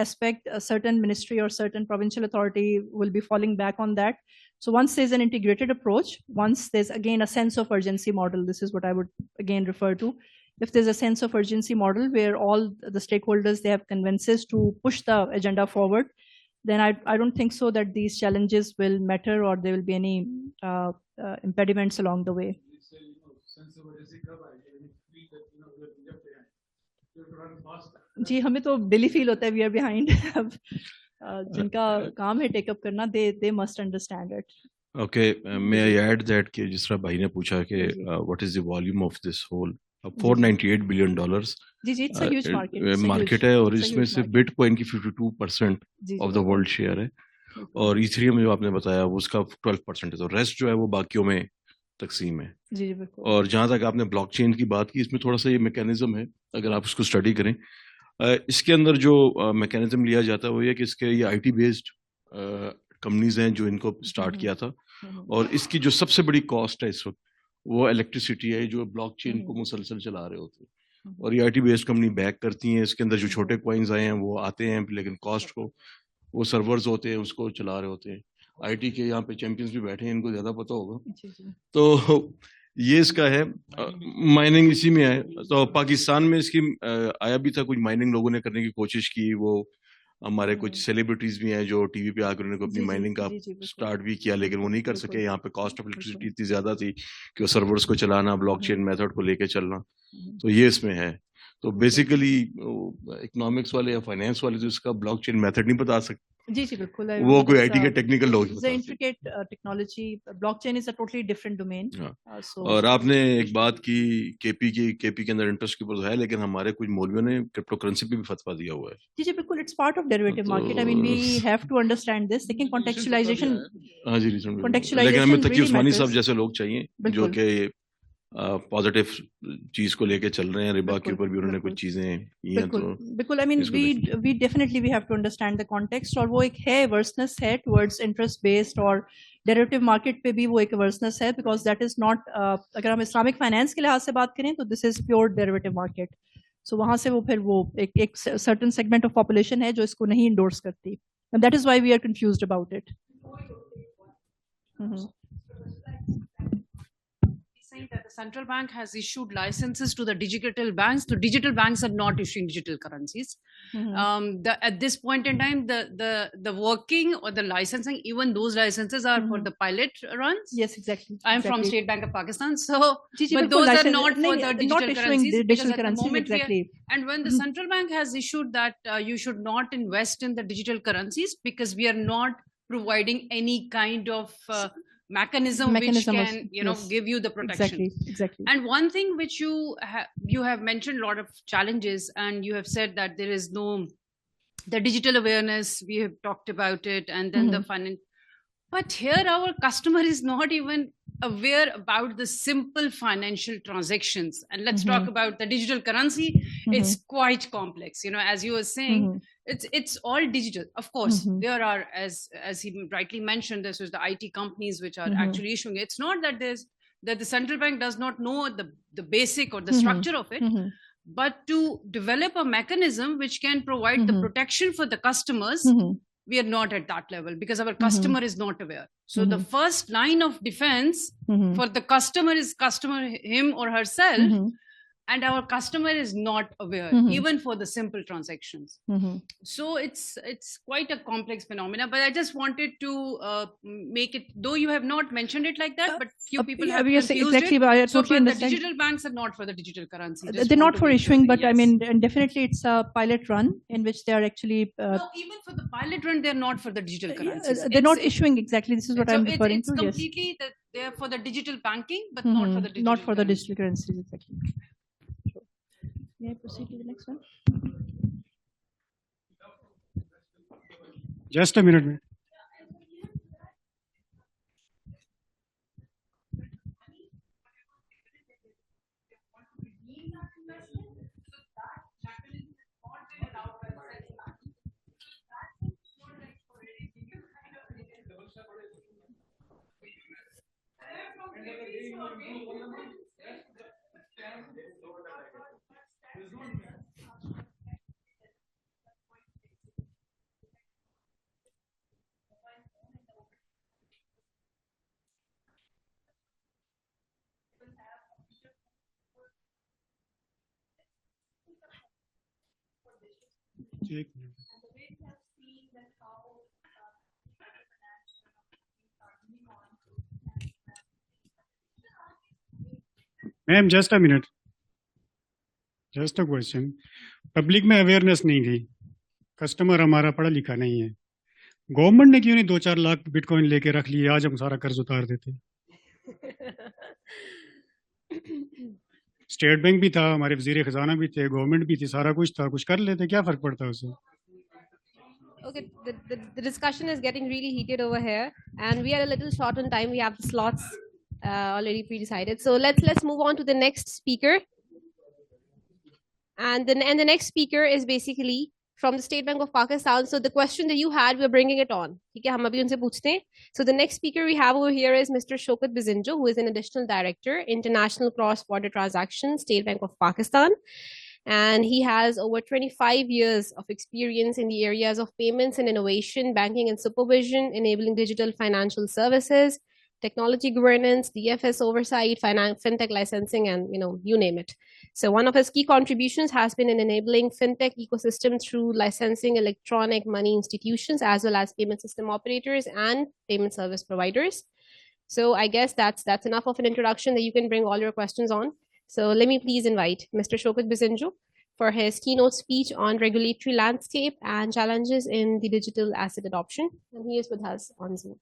aspect, a certain ministry or certain provincial authority will be falling back on that. So once there's an integrated approach, once there's again a sense of urgency model, this is what I would again refer to. If there's a sense of urgency model where all the stakeholders, they have consensus to push the agenda forward, then I don't think so that these challenges will matter or there will be any impediments along the way. जी हमें तो daily feel होता है we are behind. जिनका काम है take up करना, they must understand it. Okay, may I add that कि जिस तरह भाई ने पूछा कि what is the volume of this whole $498 billion जी it's a huge market. Market है, और इसमें से बिटकॉइन की 52% ऑफ द वर्ल्ड शेयर है, और इथेरियम जो आपने बताया वो उसका 12% है, तो रेस्ट जो है वो बाकियों में तकसीम है. जी बिल्कुल. और जहाँ तक आपने ब्लॉकचेन की बात की, इसमें थोड़ा सा ये मैकेनिज्म है, अगर आप उसको स्टडी करें, इसके अंदर जो मैकेनिज्म लिया जाता है वो ये कि इसके ये आईटी बेस्ड कंपनीज हैं जो इनको स्टार्ट किया था, और इसकी जो सबसे बड़ी कॉस्ट है इस वक्त वो इलेक्ट्रिसिटी है जो ब्लॉकचेन को मुसलसल चला रहे होते हैं, और ये आईटी बेस्ड कंपनी बैक करती हैं. इसके अंदर जो छोटे कॉइन्स आए हैं वो आते हैं, लेकिन कॉस्ट को वो सर्वर्स होते हैं उसको चला रहे होते हैं. आईटी के यहाँ पे चैंपियंस भी बैठे हैं, इनको ज्यादा पता होगा. तो ये इसका है, माइनिंग इसी में है. तो पाकिस्तान में इसकी आया भी था, कुछ माइनिंग लोगों ने करने की कोशिश की. वो हमारे कुछ सेलिब्रिटीज भी हैं जो टीवी पे आकर उन्होंने अपनी माइनिंग का स्टार्ट भी किया, लेकिन वो नहीं कर सके. यहाँ पे कॉस्ट ऑफ इलेक्ट्रिसिटी इतनी ज्यादा थी कि वो सर्वर्स को चलाना, ब्लॉकचेन मेथड को लेके चलना, तो ये इसमें है. तो बेसिकली इकोनॉमिक्स वाले या फाइनेंस वाले जो इसका ब्लॉकचेन मेथड नहीं बता सकते, जी बिल्कुल, वो कोई आईटी के टेक्निकल लोग the intricate technology. Blockchain is a totally different domain. So और आपने एक बात की केपी के अंदर इंटरेस्ट के ऊपर है, लेकिन हमारे कुछ मौलवियों ने क्रिप्टो करेंसी पे भी फतवा दिया हुआ है. जी बिल्कुल, it's part of derivative market. I mean we have to understand this. लेकिन contextualization, हाँ जी, contextualization, लेकिन हमें तकी really उस्मानी साहब matters. जैसे लोग चाहिए जो कि पॉजिटिव चीज को लेके चल रहे हैं. रिबा के ऊपर भी उन्होंने कुछ चीजें की हैं, तो बिल्कुल. I mean we definitely we have to understand the context. और वो एक है averseness है towards interest based, और derivative market पे भी वो एक averseness है, because that is not अगर हम इस्लामिक फाइनेंस के लिहाज से बात करें तो this is pure derivative market. So वहाँ से वो फिर वो एक certain segment of population है जो इसको नहीं endorse करती, and that is why we are confused about it. Saying that the central bank has issued licenses to the digital banks. The digital banks are not issuing digital currencies. At this point in time, the working or the licensing, even those licenses are for the pilot runs. Yes, exactly. I am from State Bank of Pakistan, so but those are not for the digital currencies. Digital currencies, exactly. And when the central bank has issued that you should not invest in the digital currencies because we are not providing any kind of mechanism which Mechanism of- can, yes. give you the protection. Exactly. And one thing which you have mentioned a lot of challenges, and you have said that there is no the digital awareness. We have talked about it, and then the finance. But here, our customer is not even aware about the simple financial transactions. And let's talk about the digital currency. It's quite complex. As you were saying, it's all digital. Of course, there are, as he rightly mentioned, this is the IT companies which are actually issuing it. It's not that the central bank does not know the basic or the structure of it, but to develop a mechanism which can provide the protection for the customers, we are not at that level because our customer is not aware. So the first line of defense for the customer is him or herself, and our customer is not aware, even for the simple transactions. So it's quite a complex phenomena. But I just wanted to make it, though you have not mentioned it like that, but few people have yes, confused exactly, it. but I So, totally but the understand. digital banks are not for the digital currency. Just They're want not to for make sure issuing, that, but I yes. mean, and definitely it's a pilot run in which they are actually. No, even for the pilot run, they're not for the digital currencies. They're not issuing exactly. This is what I'm referring it's to. Yes. completely that they're for the digital banking, but not for the digital. Not for the currency. digital currencies, exactly. Sure. May I proceed to the next one? Just a minute. एक minute. Ma'am, just a minute. Just a question. Public में awareness नहीं थी, customer हमारा पढ़ा लिखा नहीं है, government ने क्यों नहीं 2-4 लाख बिटकॉइन लेके रख लिए, आज हम सारा कर्ज उतार देते। स्टेट बैंक भी था, हमारे वजीर खजाना भी थे, गवर्नमेंट भी थी, सारा कुछ था, कुछ कर लेते, क्या फर्क पड़ता है उससे? Okay, the discussion is getting really heated over here, and we are a little short on time. We have the slots already pre-decided. So let's move on to the next speaker. And the next speaker is basically from the State Bank of Pakistan. So the question that you had, we're bringing it on. ठीक है, हम अभी उनसे पूछते हैं. So the next speaker we have over here is Mr. Shaukat Bizinjo, who is an additional director, International Cross-Border Transactions, State Bank of Pakistan. And he has over 25 years of experience in the areas of payments and innovation, banking and supervision, enabling digital financial services, technology governance, DFS oversight, fintech licensing, and you name it. So one of his key contributions has been in enabling fintech ecosystem through licensing electronic money institutions, as well as payment system operators and payment service providers. So I guess that's enough of an introduction that you can bring all your questions on. So let me please invite Mr. Shaukat Bizinjo for his keynote speech on regulatory landscape and challenges in the digital asset adoption. And he is with us on Zoom.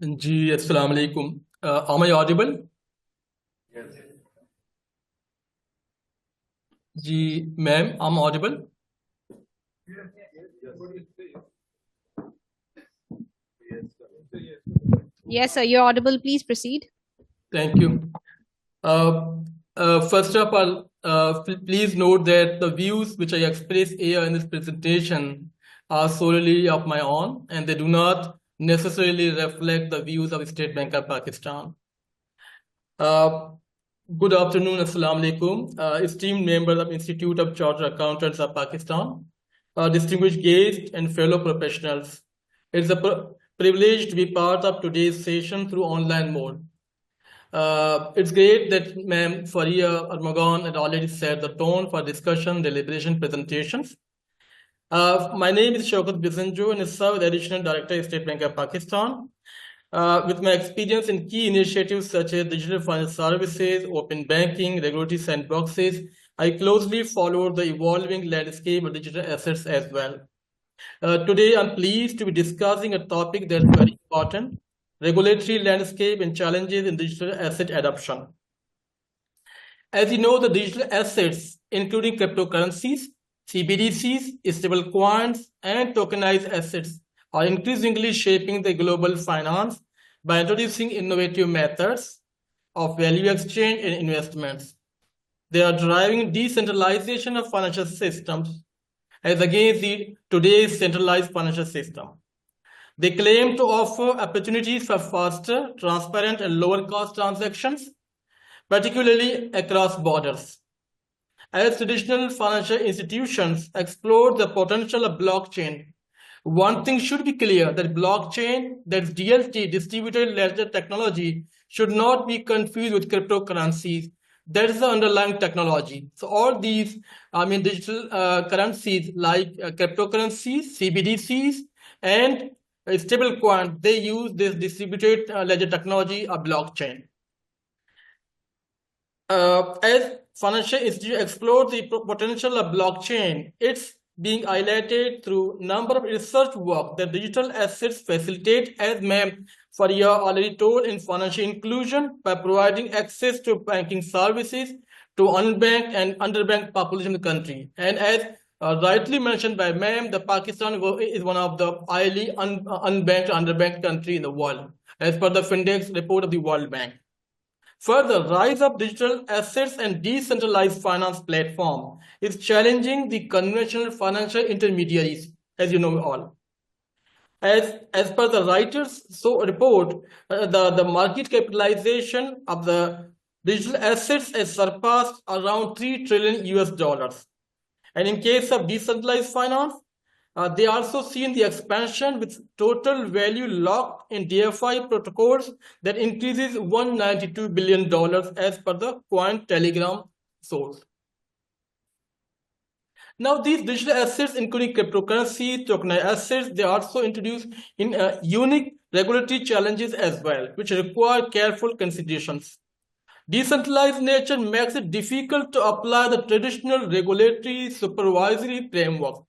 जी अस्सलाम वालेकुम. Am I audible? Yes. Ji ma'am, I'm audible. Yes, sir, you're audible. Please proceed. Thank you. First of all, please note that the views which I express here in this presentation are solely of my own, and they do not necessarily reflect the views of State Bank of Pakistan. Good afternoon, Assalamu alaikum, esteemed members of Institute of Chartered Accountants of Pakistan, distinguished guests and fellow professionals. It's a privilege to be part of today's session through online mode. It's great that Ma'am Faria Armagan had already set the tone for discussion, deliberation, presentations. My name is Shaukat Bizinjo, and I serve as Additional Director of State Bank of Pakistan. With my experience in key initiatives such as digital financial services, open banking, regulatory sandboxes, I closely followed the evolving landscape of digital assets as well. Today, I'm pleased to be discussing a topic that's very important: regulatory landscape and challenges in digital asset adoption. As you know, the digital assets, including cryptocurrencies, CBDCs, stablecoins, and tokenized assets, are increasingly shaping the global finance by introducing innovative methods of value exchange and investments. They are driving decentralization of financial systems as against today's centralized financial system. They claim to offer opportunities for faster, transparent, and lower cost transactions, particularly across borders. As traditional financial institutions explore the potential of blockchain, one thing should be clear: that blockchain, that's DLT, distributed ledger technology, should not be confused with cryptocurrencies. That is the underlying technology. So all these, digital currencies like cryptocurrencies, CBDCs, and stablecoin, they use this distributed ledger technology of blockchain. As financial institutions explore the potential of blockchain, it's being highlighted through number of research work that digital assets facilitate, as ma'am Faria already told, in financial inclusion by providing access to banking services to unbanked and underbanked population in the country. And as rightly mentioned by ma'am, the Pakistan is one of the highly unbanked, underbanked country in the world, as per the Findex report of the World Bank. Further, rise of digital assets and decentralized finance platform is challenging the conventional financial intermediaries, as you know all. As per the writers report, the market capitalization of the digital assets has surpassed around $3 trillion. And in case of decentralized finance, they also seen the expansion with total value locked in DeFi protocols that increases $192 billion as per the Cointelegraph source. Now, these digital assets, including cryptocurrency, tokenized assets, they also introduce in unique regulatory challenges as well, which require careful considerations. Decentralized nature makes it difficult to apply the traditional regulatory supervisory framework.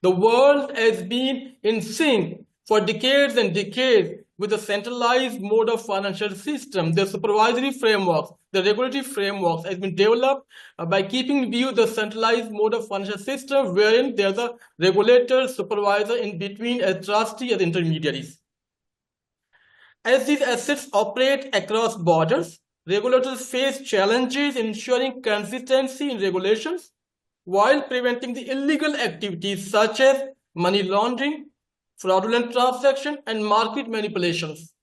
The world has been in sync for decades and decades with the centralized mode of financial system. The supervisory frameworks, the regulatory frameworks has been developed by keeping in view the centralized mode of financial system, wherein there's a regulator, supervisor in between, as trustee, as intermediaries. As these assets operate across borders, regulators face challenges in ensuring consistency in regulations while preventing the illegal activities such as money laundering, fraudulent transaction, and market manipulations.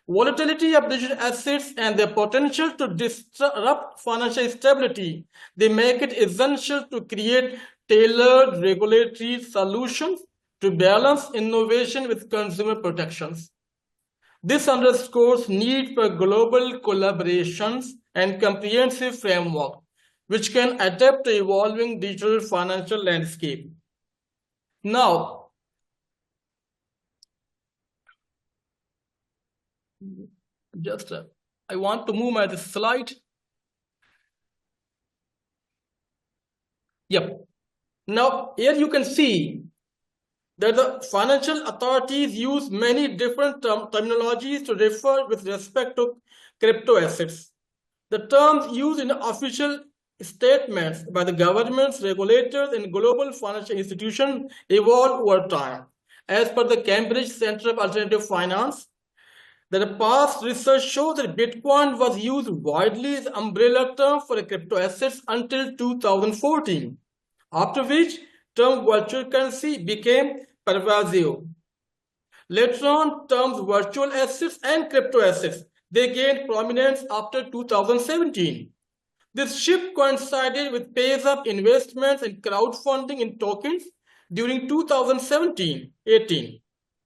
Volatility of digital assets and their potential to disrupt financial stability, they make it essential to create tailored regulatory solutions to balance innovation with consumer protections. This underscores need for global collaborations and comprehensive framework which can adapt to evolving digital financial landscape. Now, I want to move my slide. Yep. Now, here you can see that the financial authorities use many different terminologies to refer with respect to crypto assets. The terms used in official statements by the governments, regulators, and global financial institutions evolve over time. As per the Cambridge Center of Alternative Finance, that past research shows that Bitcoin was used widely as an umbrella term for crypto assets until 2014, after which term virtual currency became pervasive. Later on, terms virtual assets and crypto assets, they gained prominence after 2017. This shift coincided with pace of investments and crowdfunding in tokens during 2017-18,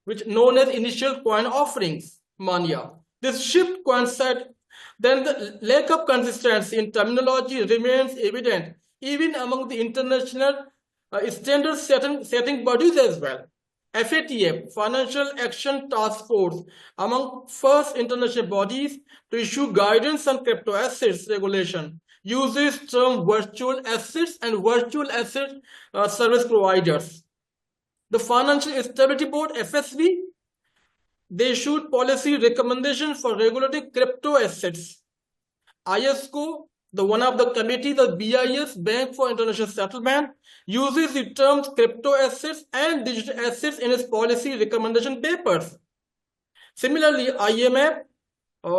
which known as initial coin offerings mania. This shift coincided. Then the lack of consistency in terminology remains evident even among the international standard setting bodies as well. FATF, Financial Action Task Force, among first international bodies to issue guidance on crypto assets regulation, uses term virtual assets and virtual asset service providers. The Financial Stability Board, FSB, they issued policy recommendations for regulating crypto assets. ISCO, the one of the committee, the BIS, Bank for International Settlement, uses the terms crypto assets and digital assets in its policy recommendation papers. Similarly, IMF,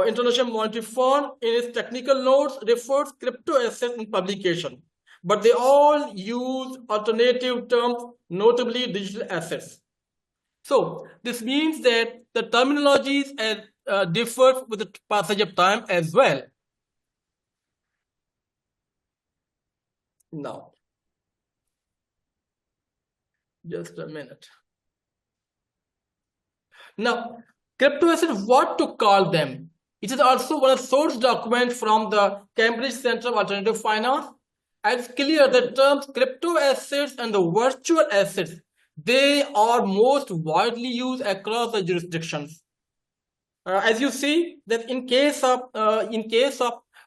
International Monetary Fund, in its technical notes, refers crypto assets in publication, but they all use alternative terms, notably digital assets. So this means that the terminologies differ with the passage of time as well. Now, just a minute. Now, crypto assets, what to call them? It is also one of the source documents from the Cambridge Center of Alternative Finance. And it's clear that terms crypto assets and the virtual assets, they are most widely used across the jurisdictions. As you see, that in case of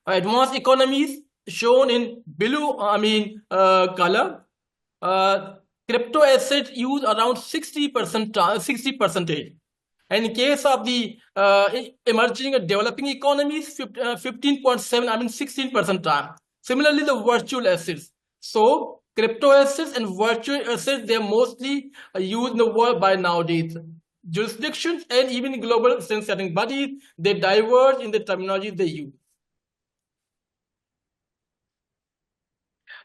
advanced economies shown in blue, color, crypto assets use around 60%. And in case of the emerging and developing economies, 15.7, 16% time. Similarly, the virtual assets. So crypto assets and virtual assets, they're mostly used in the world by nowadays. Jurisdictions and even global setting bodies, they diverge in the terminology they use.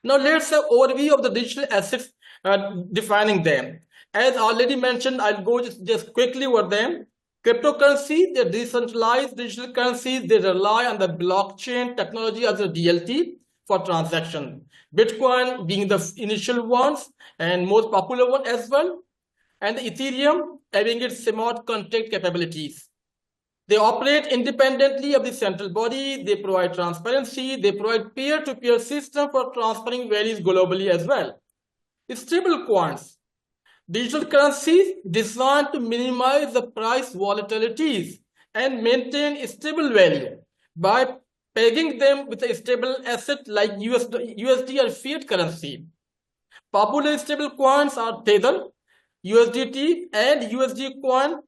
Now let's have overview of the digital assets, defining them. As already mentioned, I'll go just quickly over them. Cryptocurrency, they're decentralized digital currencies. They rely on the blockchain technology as a DLT for transaction. Bitcoin being the initial ones and most popular one as well. And the Ethereum having its smart contract capabilities. They operate independently of the central body. They provide transparency. They provide peer-to-peer system for transferring values globally as well. Stable coins, digital currencies designed to minimize the price volatilities and maintain stable value by pegging them with a stable asset like USD or fiat currency. Popular stable coins are Tether, USDT, and USD coin,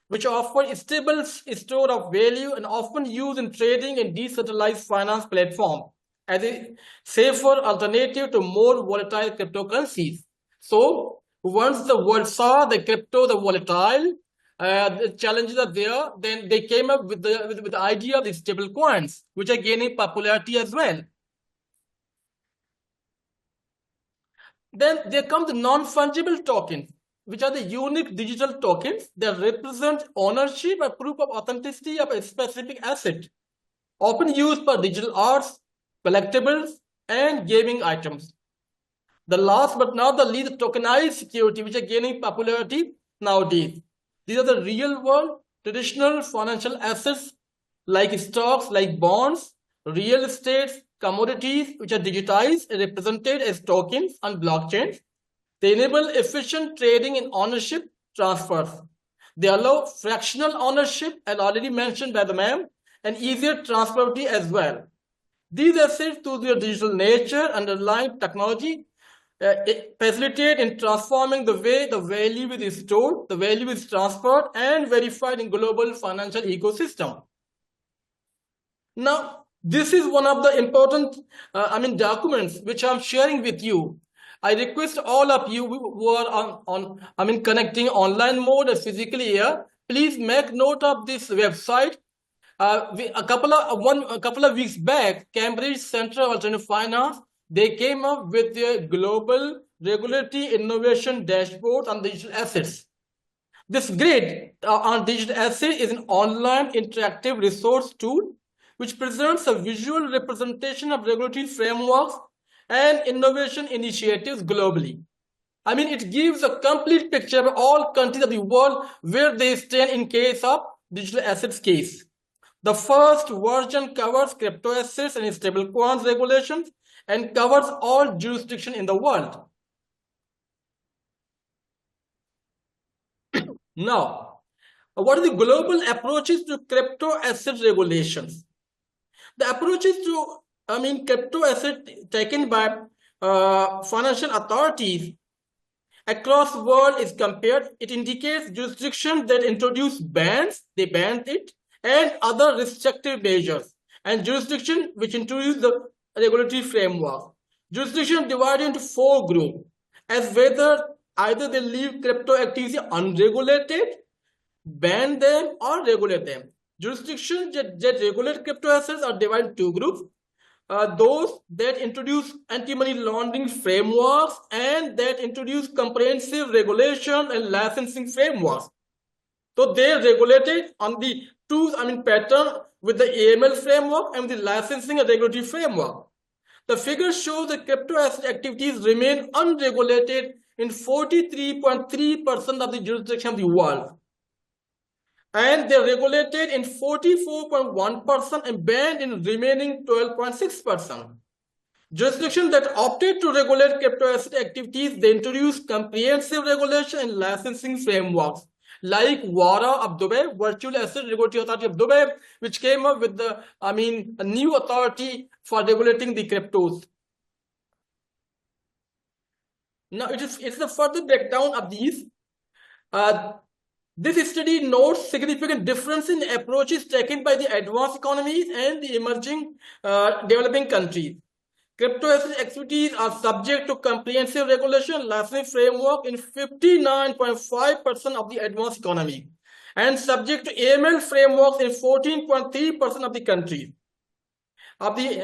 which offer a stable store of value and often used in trading and decentralized finance platform as a safer alternative to more volatile cryptocurrencies. So once the world saw the crypto, the volatile, the challenges are there, then they came up with the idea of the stable coins, which are gaining popularity as well. Then there come the non-fungible tokens, which are the unique digital tokens that represent ownership or proof of authenticity of a specific asset, often used for digital arts, collectibles, and gaming items. The last but not the least, tokenized security, which are gaining popularity nowadays. These are the real world traditional financial assets like stocks, like bonds, real estate, commodities, which are digitized and represented as tokens on blockchains. They enable efficient trading and ownership transfers. They allow fractional ownership, as already mentioned by the ma'am, and easier transferability as well. These assets, through their digital nature, underlying technology, facilitate in transforming the way the value is stored, the value is transferred, and verified in global financial ecosystem. Now, this is one of the important, documents which I'm sharing with you. I request all of you who are connecting online mode or physically here, please make note of this website. A couple of weeks back, Cambridge Center of Alternative Finance, they came up with their global regulatory innovation dashboard on digital assets. This grid on digital assets is an online interactive resource tool which presents a visual representation of regulatory frameworks and innovation initiatives globally. It gives a complete picture of all countries of the world where they stand in case of digital assets case. The first version covers crypto assets and stablecoins regulations and covers all jurisdictions in the world. Now, what are the global approaches to crypto asset regulations? The approaches to, crypto asset taken by financial authorities across the world is compared. It indicates jurisdictions that introduce bans, they banned it, and other restrictive measures, and jurisdictions which introduce the regulatory framework. Jurisdictions divided into 4 groups, as whether either they leave crypto activity unregulated, ban them, or regulate them. Jurisdictions that regulate crypto assets are divided into 2 groups. Those that introduce anti-money laundering frameworks and that introduce comprehensive regulation and licensing frameworks. So they regulated on the pattern with the AML framework and the licensing and regulatory framework. The figures show that crypto asset activities remain unregulated in 43.3% of the jurisdictions of the world. And they're regulated in 44.1% and banned in remaining 12.6%. Jurisdictions that opted to regulate crypto asset activities, they introduced comprehensive regulation and licensing frameworks, like WARA of Dubai, Virtual Asset Regulatory Authority of Dubai, which came up with a new authority for regulating the cryptos. Now, it's a further breakdown of these. This study notes significant difference in approaches taken by the advanced economies and the emerging developing countries. Crypto asset activities are subject to comprehensive regulation licensing framework in 59.5% of the advanced economy and subject to AML frameworks in 14.3% of the countries of the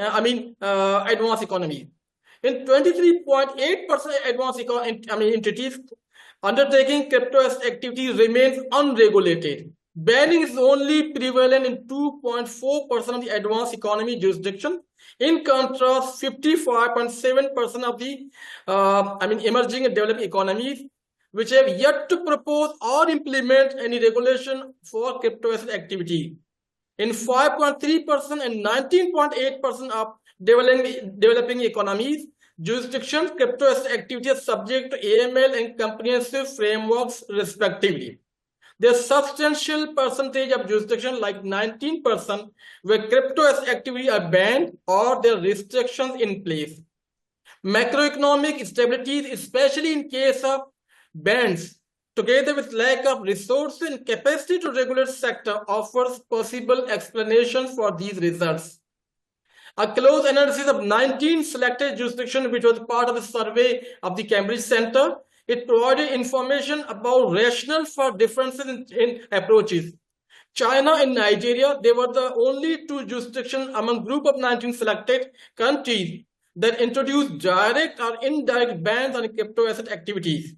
advanced economy. In 23.8% advanced entities, undertaking crypto asset activities remains unregulated. Banning is only prevalent in 2.4% of the advanced economy jurisdiction. In contrast, 55.7% of the emerging and developing economies, which have yet to propose or implement any regulation for crypto asset activity. In 5.3% and 19.8% of developing economies, jurisdictions, crypto asset activity is subject to AML and comprehensive frameworks respectively. There's substantial percentage of jurisdictions, like 19%, where crypto asset activity are banned or there are restrictions in place. Macroeconomic stability, especially in case of bans, together with lack of resources and capacity to regulate sector, offers possible explanations for these results. A close analysis of 19 selected jurisdictions, which was part of a survey of the Cambridge Center, it provided information about rationale for differences in approaches. China and Nigeria, they were the only 2 jurisdictions among group of 19 selected countries that introduced direct or indirect bans on crypto asset activities.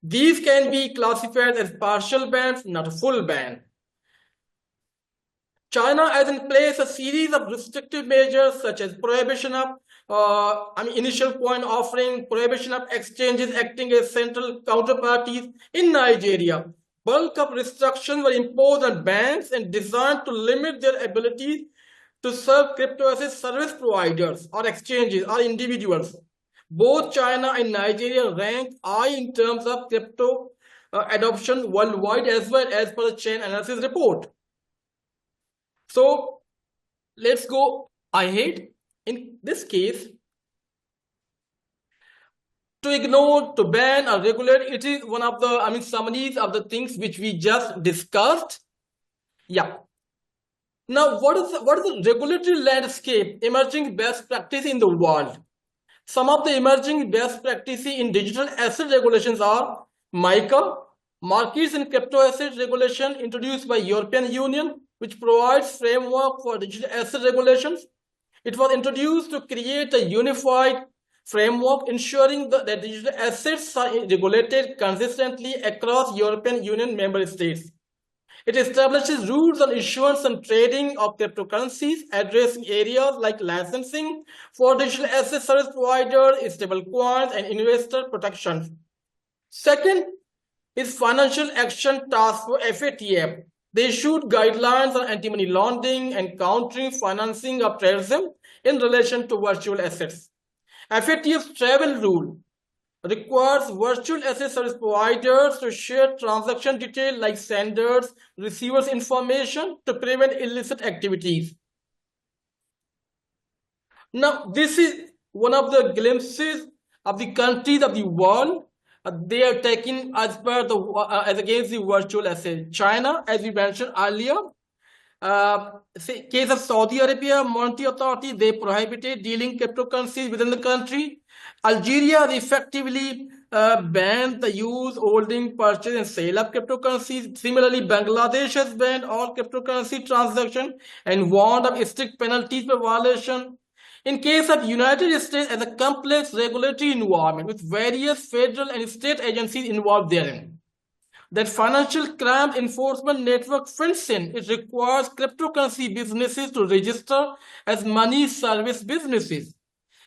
These can be classified as partial bans, not a full ban. China has in place a series of restrictive measures such as prohibition of initial coin offering, prohibition of exchanges acting as central counterparties. In Nigeria, bulk of restrictions were imposed on banks and designed to limit their ability to serve crypto asset service providers or exchanges or individuals. Both China and Nigeria rank high in terms of crypto adoption worldwide, as well as per the chain analysis report. So let's go ahead. In this case, to ignore, to ban or regulate, it is one of the summaries of the things which we just discussed. Yeah. Now, what is the regulatory landscape, emerging best practice in the world? Some of the emerging best practices in digital asset regulations are MiCA, Markets and Crypto Asset Regulation, introduced by European Union, which provides framework for digital asset regulations. It was introduced to create a unified framework ensuring that digital assets are regulated consistently across European Union member states. It establishes rules on issuance and trading of cryptocurrencies, addressing areas like licensing for digital asset service providers, stable coins, and investor protection. Second is Financial Action Task Force, FATF. They issued guidelines on anti-money laundering and countering financing of terrorism in relation to virtual assets. FATF's travel rule requires virtual asset service providers to share transaction detail like senders, receivers information to prevent illicit activities. Now, this is one of the glimpses of the countries of the world. They are taking as per the as against the virtual asset. China, as we mentioned earlier, case of Saudi Arabia, Monetary Authority, they prohibited dealing cryptocurrencies within the country. Algeria, they effectively banned the use, holding, purchase, and sale of cryptocurrencies. Similarly, Bangladesh has banned all cryptocurrency transactions and warned of strict penalties for violation. In case of United States, as a complex regulatory environment with various federal and state agencies involved therein. That financial crime enforcement network FinCEN, it requires cryptocurrency businesses to register as money service businesses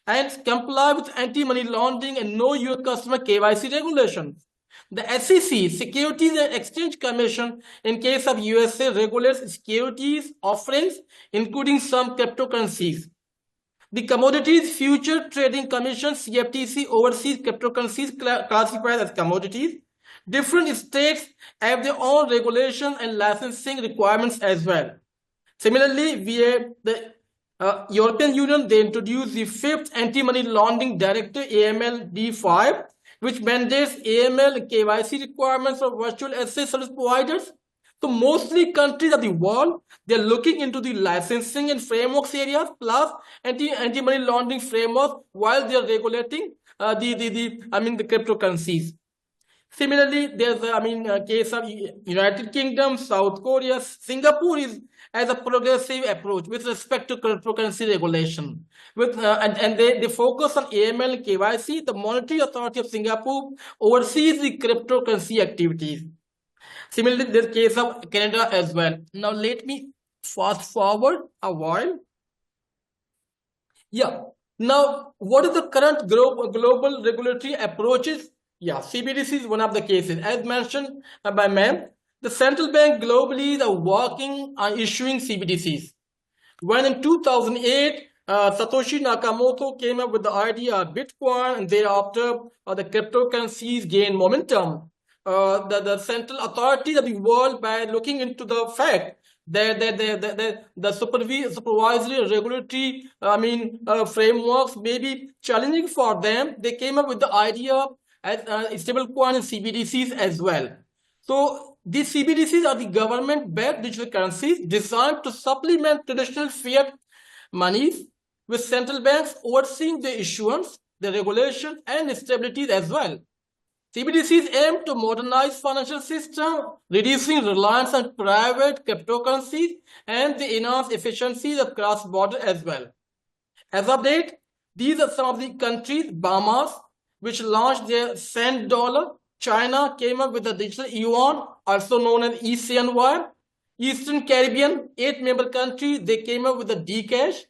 and comply with anti-money laundering and know your customer KYC regulations. The SEC, Securities and Exchange Commission, in case of USA, regulates securities offerings, including some cryptocurrencies. The Commodities Future Trading Commission, CFTC, oversees cryptocurrencies classified as commodities. Different states have their own regulation and licensing requirements as well. Similarly, we have the European Union, they introduced the 5th Anti-Money Laundering Directive, AML-D5, which mandates AML and KYC requirements for virtual asset service providers. So mostly countries of the world, they're looking into the licensing and frameworks areas plus anti-money laundering framework while they're regulating the cryptocurrencies. Similarly, there's a case of United Kingdom, South Korea, Singapore is as a progressive approach with respect to cryptocurrency regulation. And they focus on AML and KYC. The Monetary Authority of Singapore oversees the cryptocurrency activities. Similarly, there's case of Canada as well. Now let me fast forward a while. Yeah. Now, what is the current global regulatory approaches? Yeah, CBDC is one of the cases. As mentioned by ma'am, the central bank globally are working on issuing CBDCs. When in 2008, Satoshi Nakamoto came up with the idea of Bitcoin, and thereafter the cryptocurrencies gained momentum. The central authorities of the world, by looking into the fact that the supervisory regulatory frameworks may be challenging for them, they came up with the idea of stablecoin and CBDCs as well. So these CBDCs are the government-backed digital currencies designed to supplement traditional fiat monies, with central banks overseeing the issuance, the regulation, and stability as well. CBDCs aim to modernize financial system, reducing reliance on private cryptocurrencies, and the enhance efficiencies of cross-border as well. As of date, these are some of the countries: Bahamas, which launched their cent dollar; China came up with the digital yuan, also known as eCNY; Eastern Caribbean, 8-member countries, they came up with the Dcash;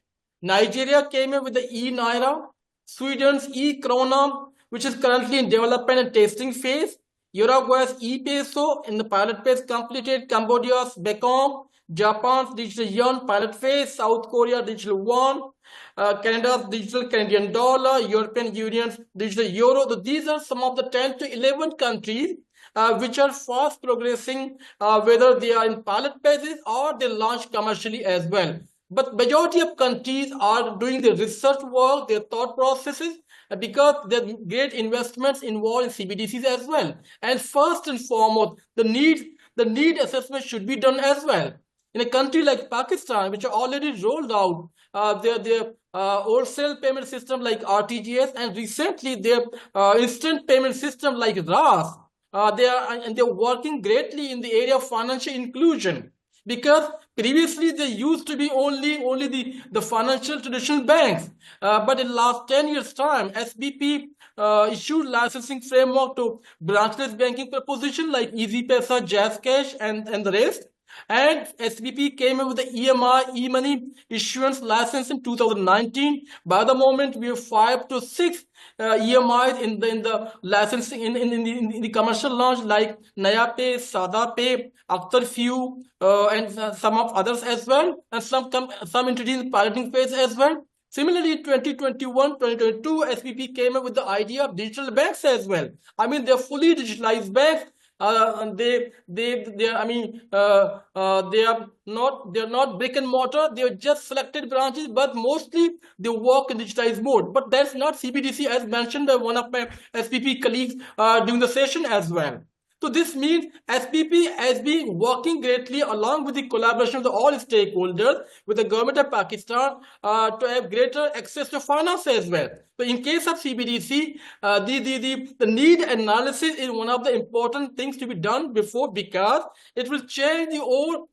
Nigeria came up with the e-Naira; Sweden's e-Krona, which is currently in development and testing phase; Uruguay's e-Peso in the pilot phase completed; Cambodia's Becom; Japan's digital yuan pilot phase; South Korea digital won; Canada's digital Canadian dollar; European Union's digital euro. So these are some of the 10 to 11 countries which are fast progressing, whether they are in pilot phases or they launch commercially as well. But majority of countries are doing the research work, their thought processes, because there are great investments involved in CBDCs as well. And first and foremost, the need assessment should be done as well. In a country like Pakistan, which are already rolled out their wholesale payment system like RTGS, and recently their instant payment system like RAS, they're working greatly in the area of financial inclusion. Because previously there used to be only the financial traditional banks, but in the last 10 years time, SBP issued licensing framework to branchless banking proposition like Easy Pesa, Jazz Cash, and the rest. And SBP came up with the EMI, e-money issuance license in 2019. By the moment, we have 5 to 6 EMIs in the licensing in the commercial launch, like Naya Pay, Sada Pay, Akhtar Few, and some of others as well, and some introduced piloting phase as well. Similarly, in 2021, 2022, SPP came up with the idea of digital banks as well. I mean, they're fully digitalized banks. And they are not brick and mortar. They are just selected branches, but mostly they work in digitized mode. But that's not CBDC, as mentioned by one of my SPP colleagues during the session as well. So this means SPP has been working greatly along with the collaboration of all stakeholders with the government of Pakistan to have greater access to finance as well. So in case of CBDC, the need analysis is one of the important things to be done before, because it will change the whole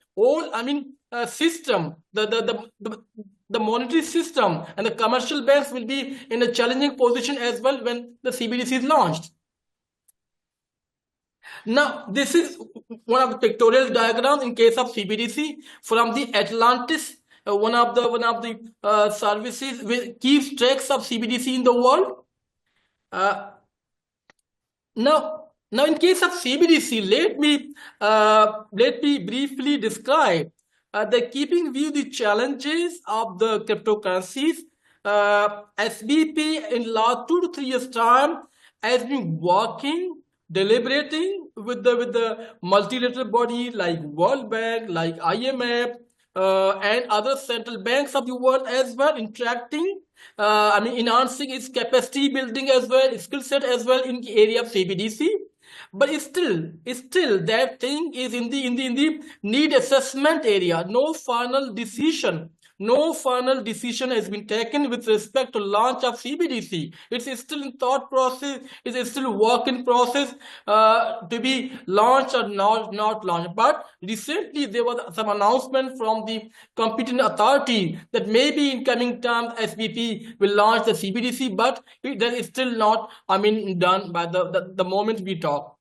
system, the monetary system, and the commercial banks will be in a challenging position as well when the CBDC is launched. Now, this is one of the pictorial diagrams in case of CBDC from the Atlantis, one of the services which keeps tracks of CBDC in the world. Now, in case of CBDC, let me briefly describe the keeping view the challenges of the cryptocurrencies. SBP in last 2 to 3 years time has been working, deliberating with the multilateral body like World Bank, like IMF, and other central banks of the world as well, interacting, enhancing its capacity building as well, skill set as well in the area of CBDC. But it's still that thing is in the need assessment area. No final decision has been taken with respect to launch of CBDC. It's still in thought process. It's still work in process to be launched or not launched. But recently there was some announcement from the competent authority that maybe in coming times SPP will launch the CBDC, but that is still not done by the moment we talk.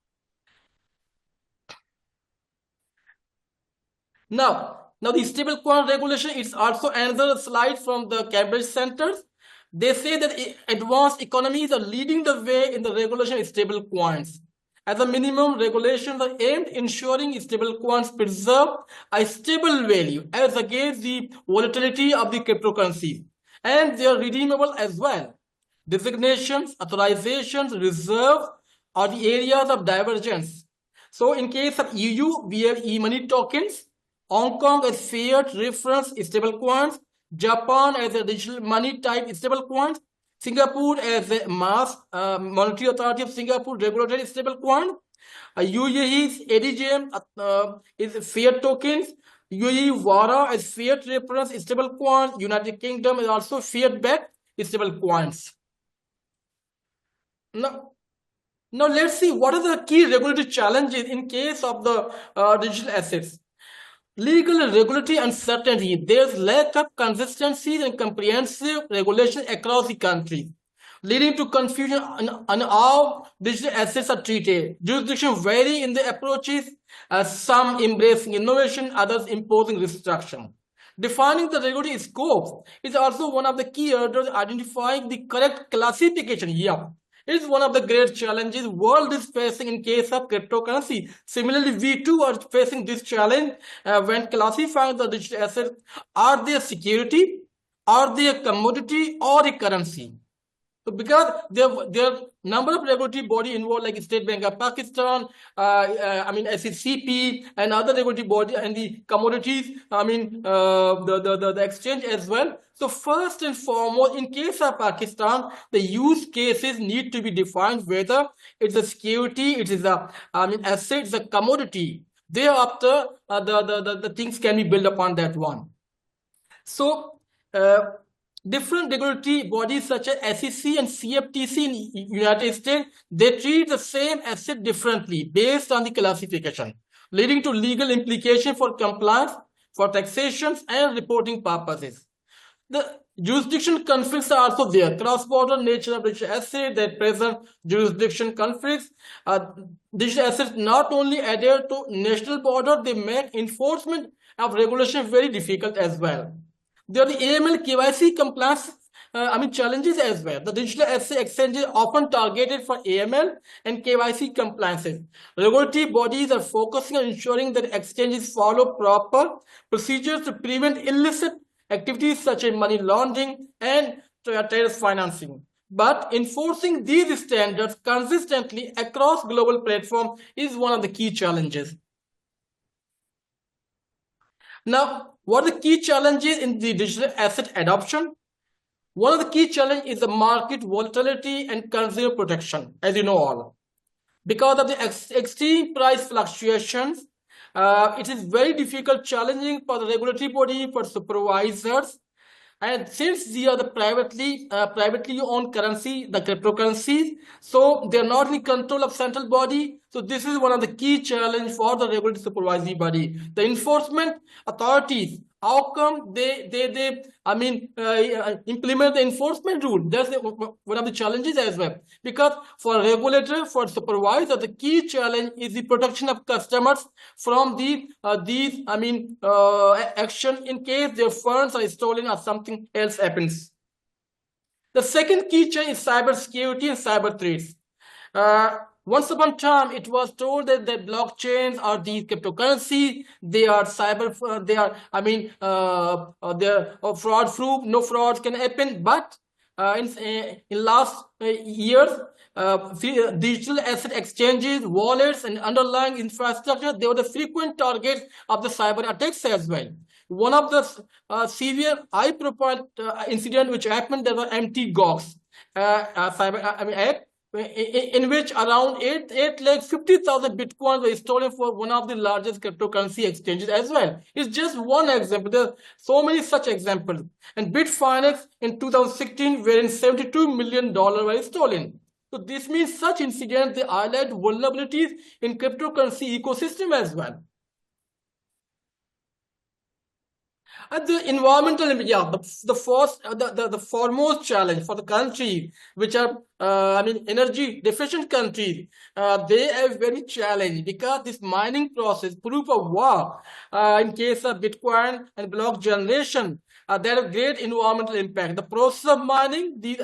Now the stablecoin regulation is also another slide from the Cambridge centers. They say that advanced economies are leading the way in the regulation of stablecoins. As a minimum, regulations are aimed at ensuring stablecoins preserve a stable value as against the volatility of the cryptocurrencies, and they are redeemable as well. Designations, authorizations, reserves are the areas of divergence. So in case of EU, we have e-money tokens, Hong Kong as fiat reference stablecoins, Japan as a digital money type stablecoins, Singapore as a mass monetary authority of Singapore regulated stablecoin, UAE's ADGM is fiat tokens, UAE Wara as fiat reference stablecoins, United Kingdom is also fiat backed stablecoins. Now let's see what are the key regulatory challenges in case of the digital assets. Legal and regulatory uncertainty. There's lack of consistency and comprehensive regulation across the country, leading to confusion on how digital assets are treated. Jurisdictions vary in their approaches, some embracing innovation, others imposing restriction. Defining the regulatory scope is also one of the key hurdles. Identifying the correct classification. It is one of the great challenges the world is facing in case of cryptocurrency. Similarly, we too are facing this challenge when classifying the digital assets. Are they a security? Are they a commodity or a currency? So because there are number of regulatory body involved like State Bank of Pakistan, SECP and other regulatory body and the commodities, the exchange as well. So first and foremost, in case of Pakistan, the use cases need to be defined whether it's a security, it is a asset, it's a commodity. Thereafter, the things can be built upon that one. So different regulatory bodies such as SEC and CFTC in United States, they treat the same asset differently based on the classification, leading to legal implications for compliance, for taxations and reporting purposes. The jurisdiction conflicts are also there. Cross-border nature of digital assets that present jurisdiction conflicts. Digital assets not only adhere to national border, they make enforcement of regulation very difficult as well. There are the AML KYC compliance challenges as well. The digital asset exchanges often targeted for AML and KYC compliances. Regulatory bodies are focusing on ensuring that exchanges follow proper procedures to prevent illicit activities such as money laundering and terrorist financing. But enforcing these standards consistently across global platforms is one of the key challenges. Now, what are the key challenges in the digital asset adoption? One of the key challenges is the market volatility and consumer protection, as you know all. Because of the extreme price fluctuations, it is very difficult, challenging for the regulatory body, for supervisors. And since these are the privately owned currency, the cryptocurrencies, so they're not in control of central body. So this is one of the key challenge for the regulatory supervisory body. The enforcement authorities, how come they implement the enforcement rule? That's one of the challenges as well. Because for regulator, for supervisor, the key challenge is the protection of customers from these action in case their funds are stolen or something else happens. The second key challenge is cyber security and cyber threats. Once upon a time, it was told that the blockchains are these cryptocurrency. They are they're fraud proof. No frauds can happen. But in last years, digital asset exchanges, wallets, and underlying infrastructure, they were the frequent targets of the cyber attacks as well. One of the severe high-profile incident which happened, there were MT-GOX app, in which around 850,000 bitcoins were stolen for one of the largest cryptocurrency exchanges as well. It's just one example. There are so many such examples. And Bitfinex in 2016, wherein $72 million were stolen. So this means such incidents, they highlight vulnerabilities in cryptocurrency ecosystem as well. And the environmental, the foremost challenge for the country, which are energy deficient countries, they have very challenge because this mining process, proof of work, in case of Bitcoin and block generation, there are great environmental impact. The process of mining, the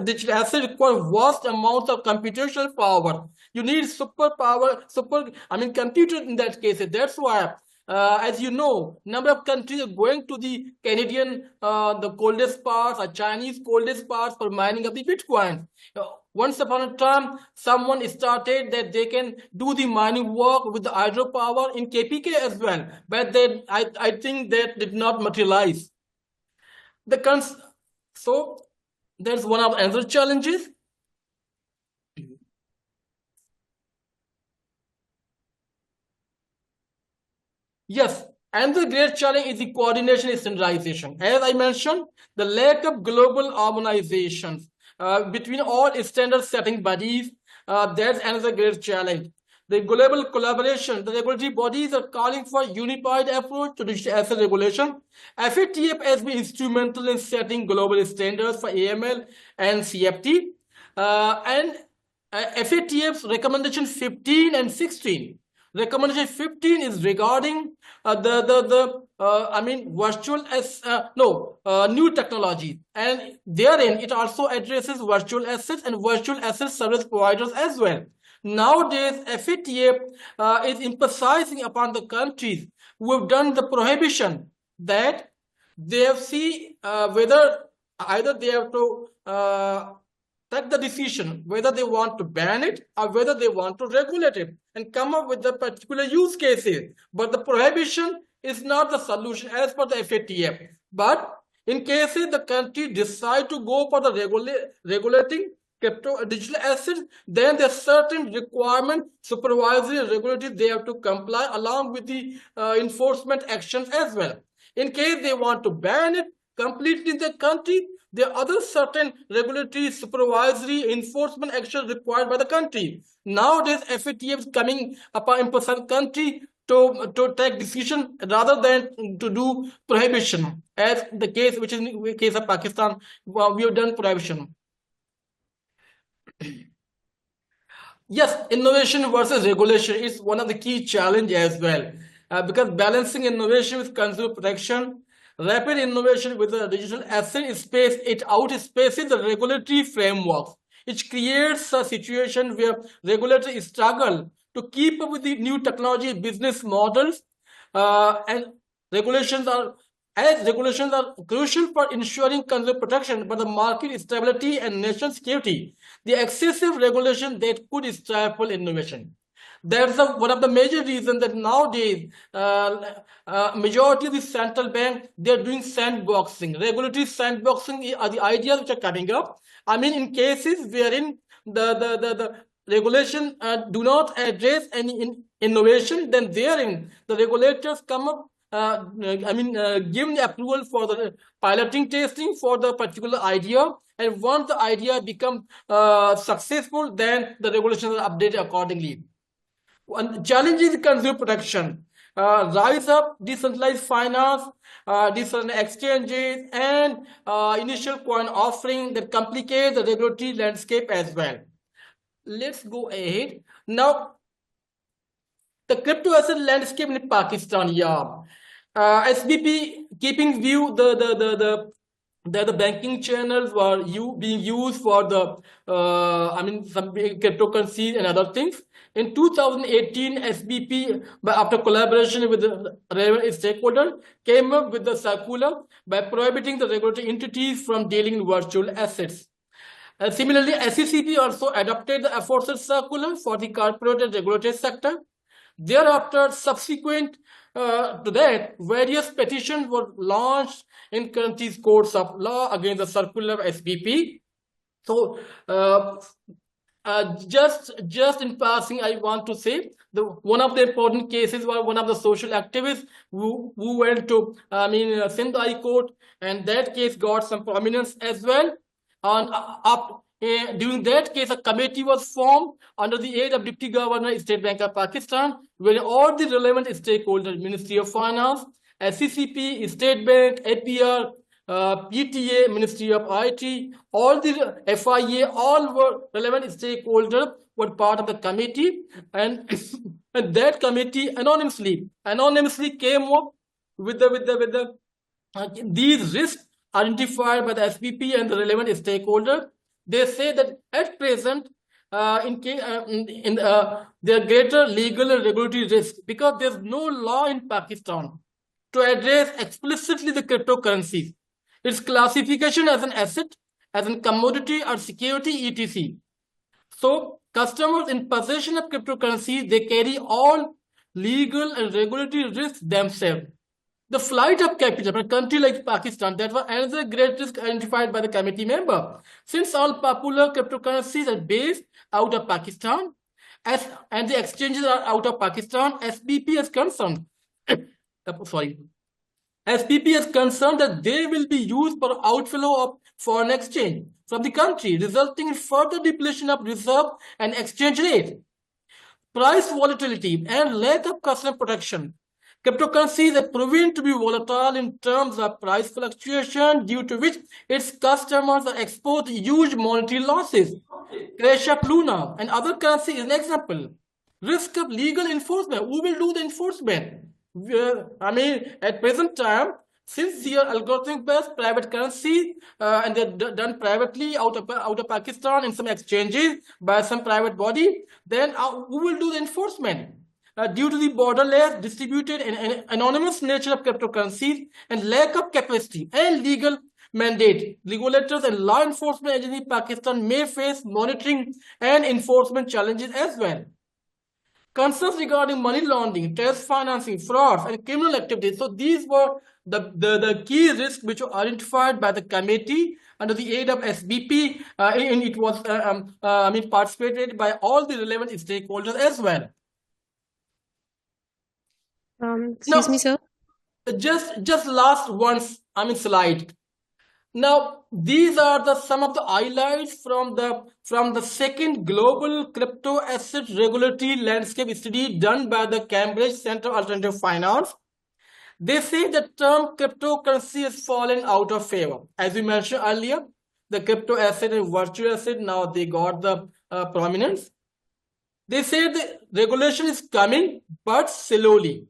digital asset require vast amounts of computational power. You need computer in that case. That's why. As you know, number of countries are going to the Canadian, the coldest parts, or Chinese coldest parts for mining of the Bitcoin. Once upon a time, someone started that they can do the mining work with the hydropower in KPK as well, but then I think that did not materialize. So there's one of the other challenges. Yes, and the great challenge is the coordination and standardization. As I mentioned, the lack of global harmonization between all standard setting bodies, that's another great challenge. The global collaboration, the regulatory bodies are calling for a unified approach to digital asset regulation. FATF has been instrumental in setting global standards for AML and CFT. And FATF's recommendation 15 and 16. Recommendation 15 is regarding new technology, and therein it also addresses virtual assets and virtual asset service providers as well. Nowadays, FATF is emphasizing upon the countries who have done the prohibition that they have see whether either they have to take the decision whether they want to ban it or whether they want to regulate it and come up with the particular use cases. But the prohibition is not the solution as per the FATF. But in cases the country decide to go for the regulating digital assets, then there are certain requirement, supervisory and regulatory, they have to comply along with the enforcement actions as well. In case they want to ban it completely in the country, there are other certain regulatory, supervisory, enforcement actions required by the country. Nowadays, FATF is coming upon a country to take decision rather than to do prohibition, as the case which is in the case of Pakistan, we have done prohibition. Yes, innovation versus regulation is one of the key challenges as well, because balancing innovation with consumer protection, rapid innovation with the digital asset space, it outspaces the regulatory framework. It creates a situation where regulators struggle to keep up with the new technology business models, and regulations are as regulations are crucial for ensuring consumer protection, but the market stability and national security, the excessive regulation that could stifle innovation. That's one of the major reasons that nowadays majority of the central bank, they're doing sandboxing. Regulatory sandboxing are the ideas which are coming up. I mean, in cases wherein the regulation do not address any innovation, then therein the regulators come up, give the approval for the piloting testing for the particular idea. And once the idea becomes successful, then the regulations are updated accordingly. One challenge is consumer protection. Rise of decentralized finance, decentralized exchanges, and initial coin offering that complicate the regulatory landscape as well. Let's go ahead. Now, the crypto asset landscape in Pakistan, SBP keeping view the banking channels were being used for the some cryptocurrencies and other things. In 2018, SBP, after collaboration with the relevant stakeholder, came up with the circular by prohibiting the regulatory entities from dealing in virtual assets. Similarly, SECP also adopted the aforesaid circular for the corporate and regulatory sector. Thereafter, subsequent to that, various petitions were launched in countries' courts of law against the circular of SBP. So, just in passing, I want to say one of the important cases was one of the social activists who went to Sindh High Court, and that case got some prominence as well. And during that case, a committee was formed under the aid of Deputy Governor, State Bank of Pakistan, where all the relevant stakeholders, Ministry of Finance, SCCP, State Bank, APR, PTA, Ministry of IT, all the FIA, all were relevant stakeholders were part of the committee, and that committee anonymously came up with these risks identified by the SPP and the relevant stakeholders. They say that at present, there are greater legal and regulatory risks because there's no law in Pakistan to address explicitly the cryptocurrencies, its classification as an asset, as a commodity or security, etc. So customers in possession of cryptocurrencies, they carry all legal and regulatory risks themselves. The flight of capital from a country like Pakistan, that was another great risk identified by the committee member. Since all popular cryptocurrencies are based out of Pakistan, and the exchanges are out of Pakistan, SPP is concerned. SPP is concerned that they will be used for outflow of foreign exchange from the country, resulting in further depletion of reserve and exchange rate. Price volatility and lack of customer protection. Cryptocurrencies are proven to be volatile in terms of price fluctuation, due to which its customers are exposed to huge monetary losses. Crash of Luna and other currency is an example. Risk of legal enforcement. Who will do the enforcement? At present time, since they are algorithmic-based private currency and they're done privately out of Pakistan in some exchanges by some private body, then who will do the enforcement? Due to the borderless, distributed, and anonymous nature of cryptocurrencies and lack of capacity and legal mandate, regulators and law enforcement agencies in Pakistan may face monitoring and enforcement challenges as well. Concerns regarding money laundering, terrorist financing, frauds, and criminal activities. So these were the key risks which were identified by the committee under the aid of SBP, and it was participated by all the relevant stakeholders as well. Excuse me, sir. Just last one slide. Now, these are some of the highlights from the second global crypto asset regulatory landscape study done by the Cambridge Center for Alternative Finance. They say the term cryptocurrency has fallen out of favor. As we mentioned earlier, the crypto asset and virtual asset, now they got the prominence. They say the regulation is coming, but slowly.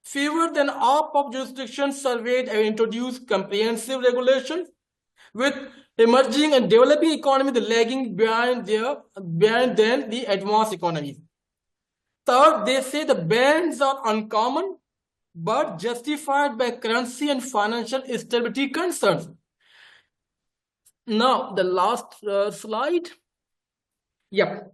Fewer than half of jurisdictions surveyed have introduced comprehensive regulations, with emerging and developing economies lagging behind than the advanced economies. Third, they say the bans are uncommon, but justified by currency and financial stability concerns. Now, the last slide. Yep.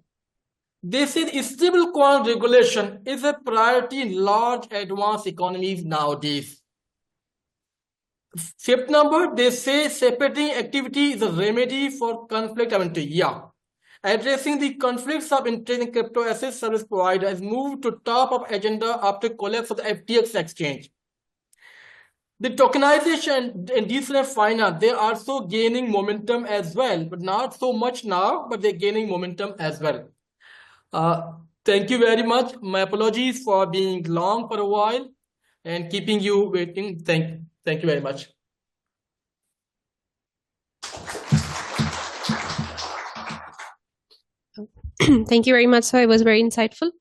They said stablecoin regulation is a priority in large advanced economies nowadays. Fifth number, they say separating activity is a remedy for conflict of interest. Yeah. Addressing the conflicts of interest in crypto asset service provider has moved to top of agenda after collapse of the FTX exchange. The tokenization and decentralized finance, they're also gaining momentum as well, but not so much now, but they're gaining momentum as well. Thank you very much. My apologies for being long for a while and keeping you waiting. Thank you very much. Thank you very much, sir. It was very insightful.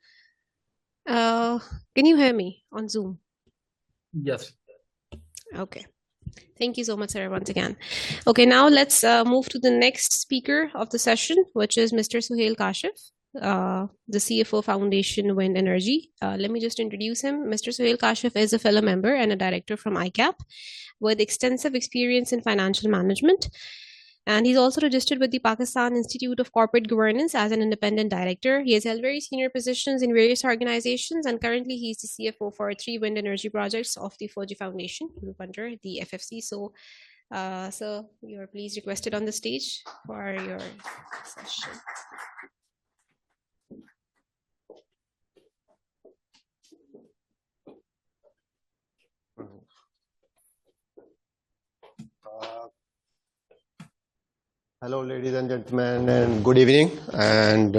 Can you hear me on Zoom? Yes. Okay. Thank you so much, sir, once again. Okay, now let's move to the next speaker of the session, which is Mr. Suhail Kashif, the CFO Foundation Wind Energy. Let me just introduce him. Mr. Suhail Kashif is a fellow member and a director from ICAP with extensive experience in financial management. And he's also registered with the Pakistan Institute of Corporate Governance as an independent director. He has held very senior positions in various organizations, and currently he's the CFO for 3 wind energy projects of the Fuji Foundation Group under the FFC. So, sir, you're please requested on the stage for your session. Hello, ladies and gentlemen, and good evening. And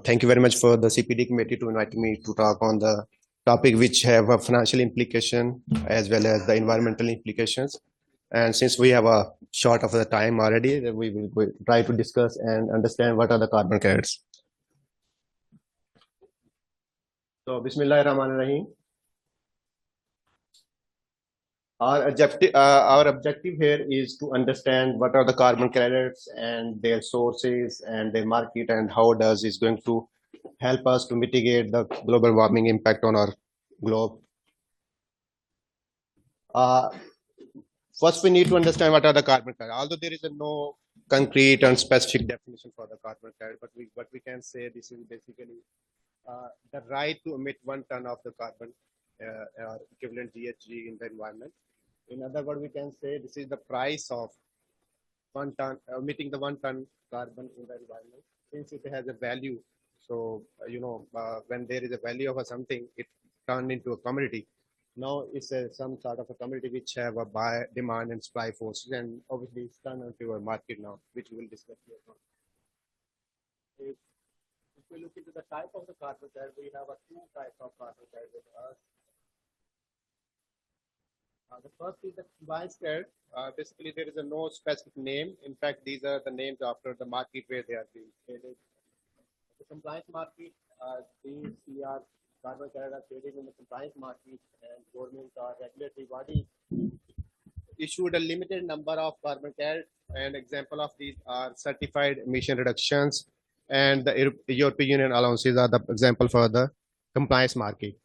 thank you very much for the CPD committee to invite me to talk on the topic which have a financial implication as well as the environmental implications. And since we have a short of the time already, we will try to discuss and understand what are the carbon credits. So, Bismillahirrahmanirrahim. Our objective here is to understand what are the carbon credits and their sources and their market, and how does is going to help us to mitigate the global warming impact on our globe. First, we need to understand what are the carbon credits. Although there is no concrete and specific definition for the carbon credit, but what we can say, this is basically the right to emit 1 ton of the carbon equivalent GHG in the environment. In other words, we can say this is the price of 1 ton, emitting the 1 ton carbon in the environment, since it has a value. So, when there is a value of something, it turned into a commodity. Now it's some sort of a commodity which have a buy, demand and supply forces, and obviously it's turned into a market now, which we will discuss later on. If we look into the type of the carbon credit, we have 2 types of carbon credit with us. The first is the compliance credit. Basically, there is no specific name. In fact, these are the names after the market where they are being traded. The compliance market, these are carbon credits are traded in the compliance market, and government or regulatory body issued a limited number of carbon credits. An example of these are certified emission reductions, and the European Union allowances are the example for the compliance market.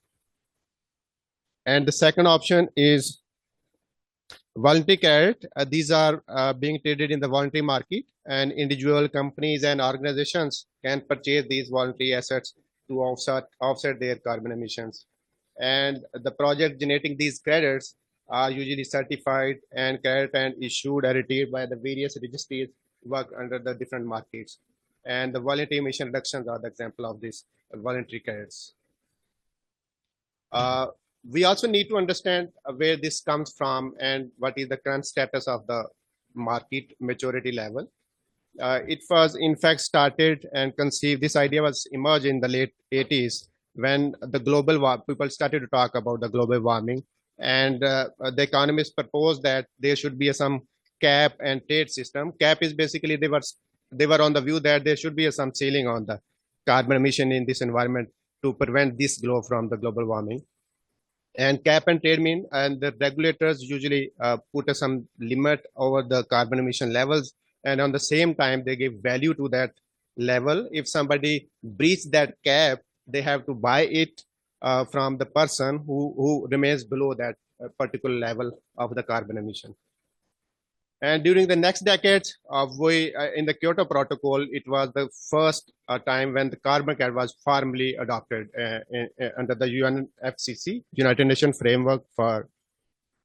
And the second option is voluntary credit. These are being traded in the voluntary market, and individual companies and organizations can purchase these voluntary assets to offset their carbon emissions. And the project generating these credits are usually certified and credit and issued and retained by the various registries work under the different markets. And the voluntary emission reductions are the example of these voluntary credits. We also need to understand where this comes from and what is the current status of the market maturity level. It was in fact started and conceived, this idea was emerged in the late 80s when the people started to talk about the global warming, and the economists proposed that there should be some cap and trade system. Cap is basically they were on the view that there should be some ceiling on the carbon emission in this environment to prevent this glow from the global warming. And cap and trade mean, and the regulators usually put some limit over the carbon emission levels, and on the same time they give value to that level. If somebody breaches that cap, they have to buy it from the person who remains below that particular level of the carbon emission. And during the next decades, in the Kyoto Protocol, it was the first time when the carbon credit was formally adopted under the UNFCCC, United Nations Framework for.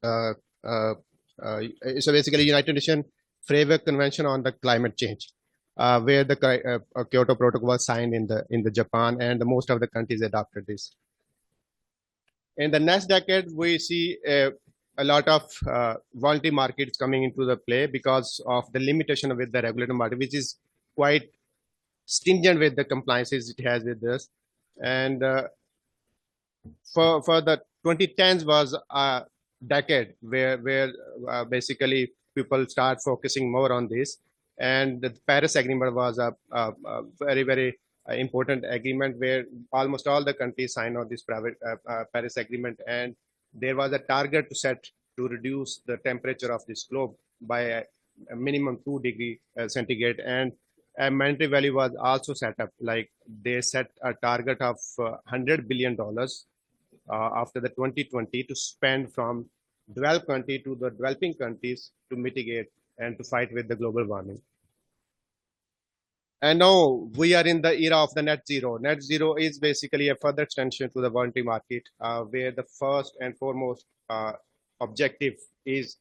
So basically, United Nations Framework Convention on the Climate Change, where the Kyoto Protocol was signed in the Japan, and most of the countries adopted this. In the next decade, we see a lot of voluntary markets coming into the play because of the limitation with the regulated market, which is quite stringent with the compliances it has with this. And for the 2010s was a decade where basically people start focusing more on this. And the Paris Agreement was a very, very important agreement where almost all the countries signed on this Paris Agreement, and there was a target to set to reduce the temperature of this globe by a minimum 2 degrees centigrade, and a monetary value was also set up. Like they set a target of $100 billion after the 2020 to spend from developed country to the developing countries to mitigate and to fight with the global warming. And now we are in the era of the net zero. Net zero is basically a further extension to the voluntary market, where the first and foremost objective is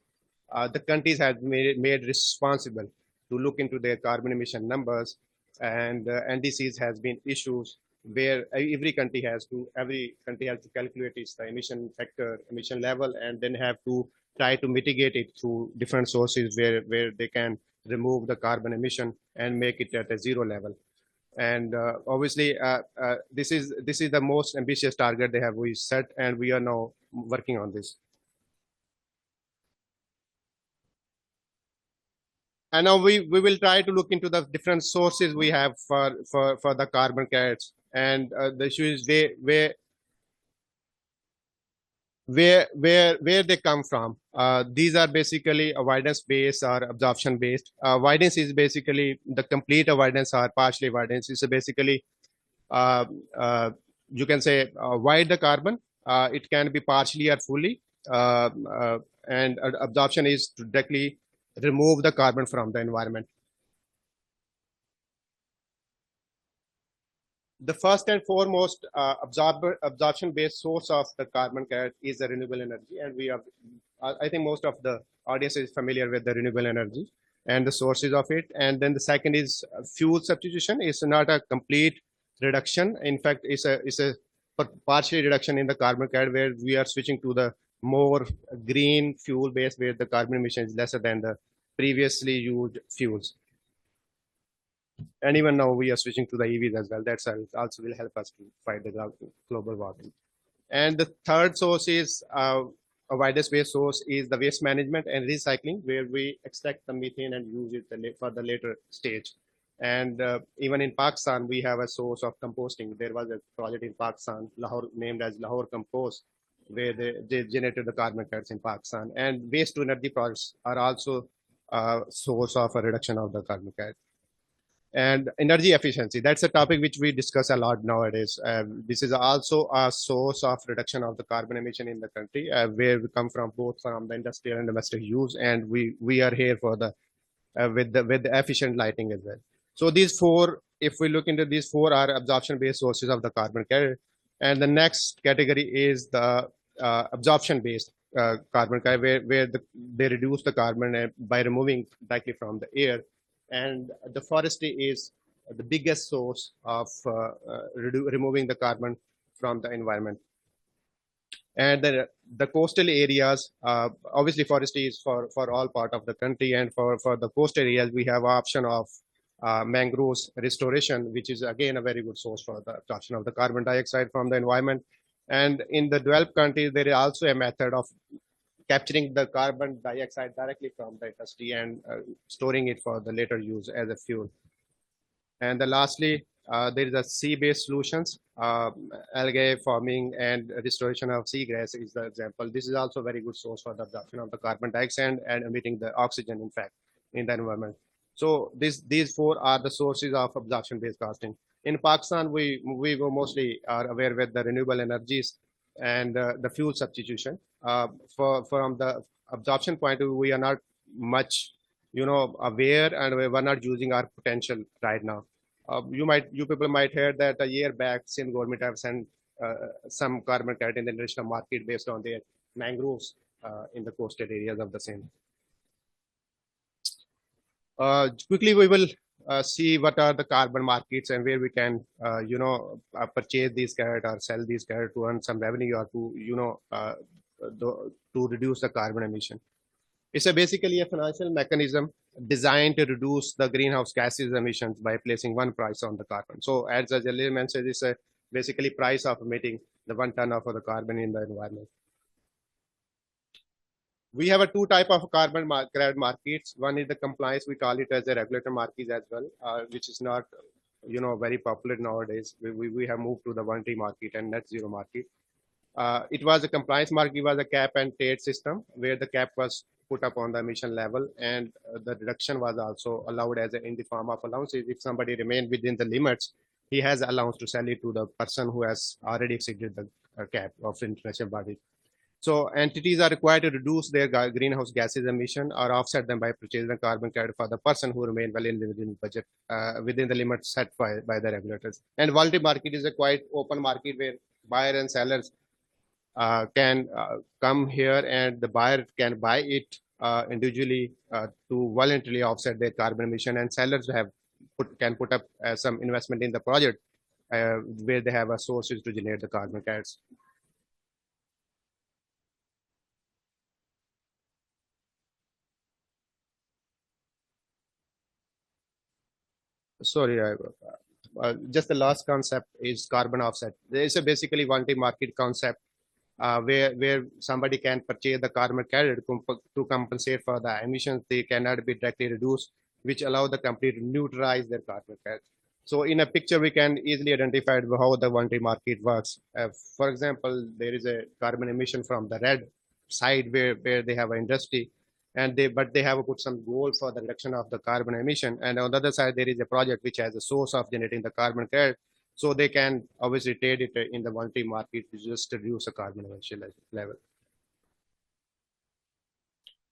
the countries have made responsible to look into their carbon emission numbers, and NDCs has been issues where every country has to calculate its emission factor, emission level, and then have to try to mitigate it through different sources where they can remove the carbon emission and make it at a zero level. And obviously, this is the most ambitious target they have set, and we are now working on this. And now we will try to look into the different sources we have for the carbon credits, and the issue is where they come from. These are basically avoidance based or absorption based. Avoidance is basically the complete avoidance or partial avoidance. It's basically you can say avoid the carbon. It can be partially or fully, and absorption is to directly remove the carbon from the environment. The first and foremost absorption-based source of the carbon credit is the renewable energy, and I think most of the audience is familiar with the renewable energy and the sources of it. And then the second is fuel substitution. It's not a complete reduction. In fact, it's a partial reduction in the carbon credit, where we are switching to the more green fuel base, where the carbon emission is lesser than the previously used fuels. And even now we are switching to the EVs as well. That's also will help us to fight the global warming. And the third source is avoidance-based source is the waste management and recycling, where we extract the methane and use it for the later stage. And even in Pakistan, we have a source of composting. There was a project in Pakistan, Lahore, named as Lahore Compost, where they generated the carbon credits in Pakistan. And waste to energy products are also a source of a reduction of the carbon credit. And energy efficiency, that's a topic which we discuss a lot nowadays. This is also a source of reduction of the carbon emission in the country, where we come from both from the industrial and domestic use, and we are here for the with the efficient lighting as well. So these four, if we look into these four, are absorption-based sources of the carbon credit. And the next category is the absorption-based carbon credit, where they reduce the carbon by removing directly from the air. And the forestry is the biggest source of removing the carbon from the environment. And the coastal areas, obviously forestry is for all part of the country, and for the coastal areas, we have option of mangroves restoration, which is again a very good source for the absorption of the carbon dioxide from the environment. And in the developed countries, there is also a method of capturing the carbon dioxide directly from the industry and storing it for the later use as a fuel. And then lastly, there is a sea-based solutions, algae farming and restoration of seagrass is the example. This is also a very good source for the absorption of the carbon dioxide and emitting the oxygen, in fact, in the environment. So these four are the sources of absorption-based costing. In Pakistan, we were mostly are aware with the renewable energies and the fuel substitution. From the absorption point of view, we are not much, aware, and we're not using our potential right now. You people might hear that a year back, Sindh government have sent some carbon credit in the international market based on their mangroves in the coastal areas of the Sindh. Quickly, we will see what are the carbon markets and where we can, purchase these carrot or sell these carrot to earn some revenue or to reduce the carbon emission. It's basically a financial mechanism designed to reduce the greenhouse gases emissions by placing one price on the carbon. So as the earlier mentioned, it's a basically price of emitting the 1 ton of the carbon in the environment. We have two type of carbon credit markets. One is the compliance. We call it as a regulator market as well, which is not, very popular nowadays. We have moved to the voluntary market and net zero market. It was a compliance market, was a cap and trade system where the cap was put up on the emission level, and the reduction was also allowed as in the form of allowances. If somebody remained within the limits, he has allowance to sell it to the person who has already exceeded the cap of international body. So entities are required to reduce their greenhouse gases emission or offset them by purchasing a carbon credit for the person who remain well within budget, within the limits set by the regulators. And voluntary market is a quite open market where buyer and sellers can come here, and the buyer can buy it individually to voluntarily offset their carbon emission, and sellers can put up some investment in the project where they have a sources to generate the carbon credits. Sorry, just the last concept is carbon offset. There is a basically voluntary market concept where somebody can purchase the carbon credit to compensate for the emissions they cannot be directly reduced, which allow the company to neutralize their carbon credit. So in a picture, we can easily identify how the voluntary market works. For example, there is a carbon emission from the red side where they have an industry, and they have put some goal for the reduction of the carbon emission. And on the other side, there is a project which has a source of generating the carbon credit. So they can obviously trade it in the voluntary market to just reduce the carbon emission level.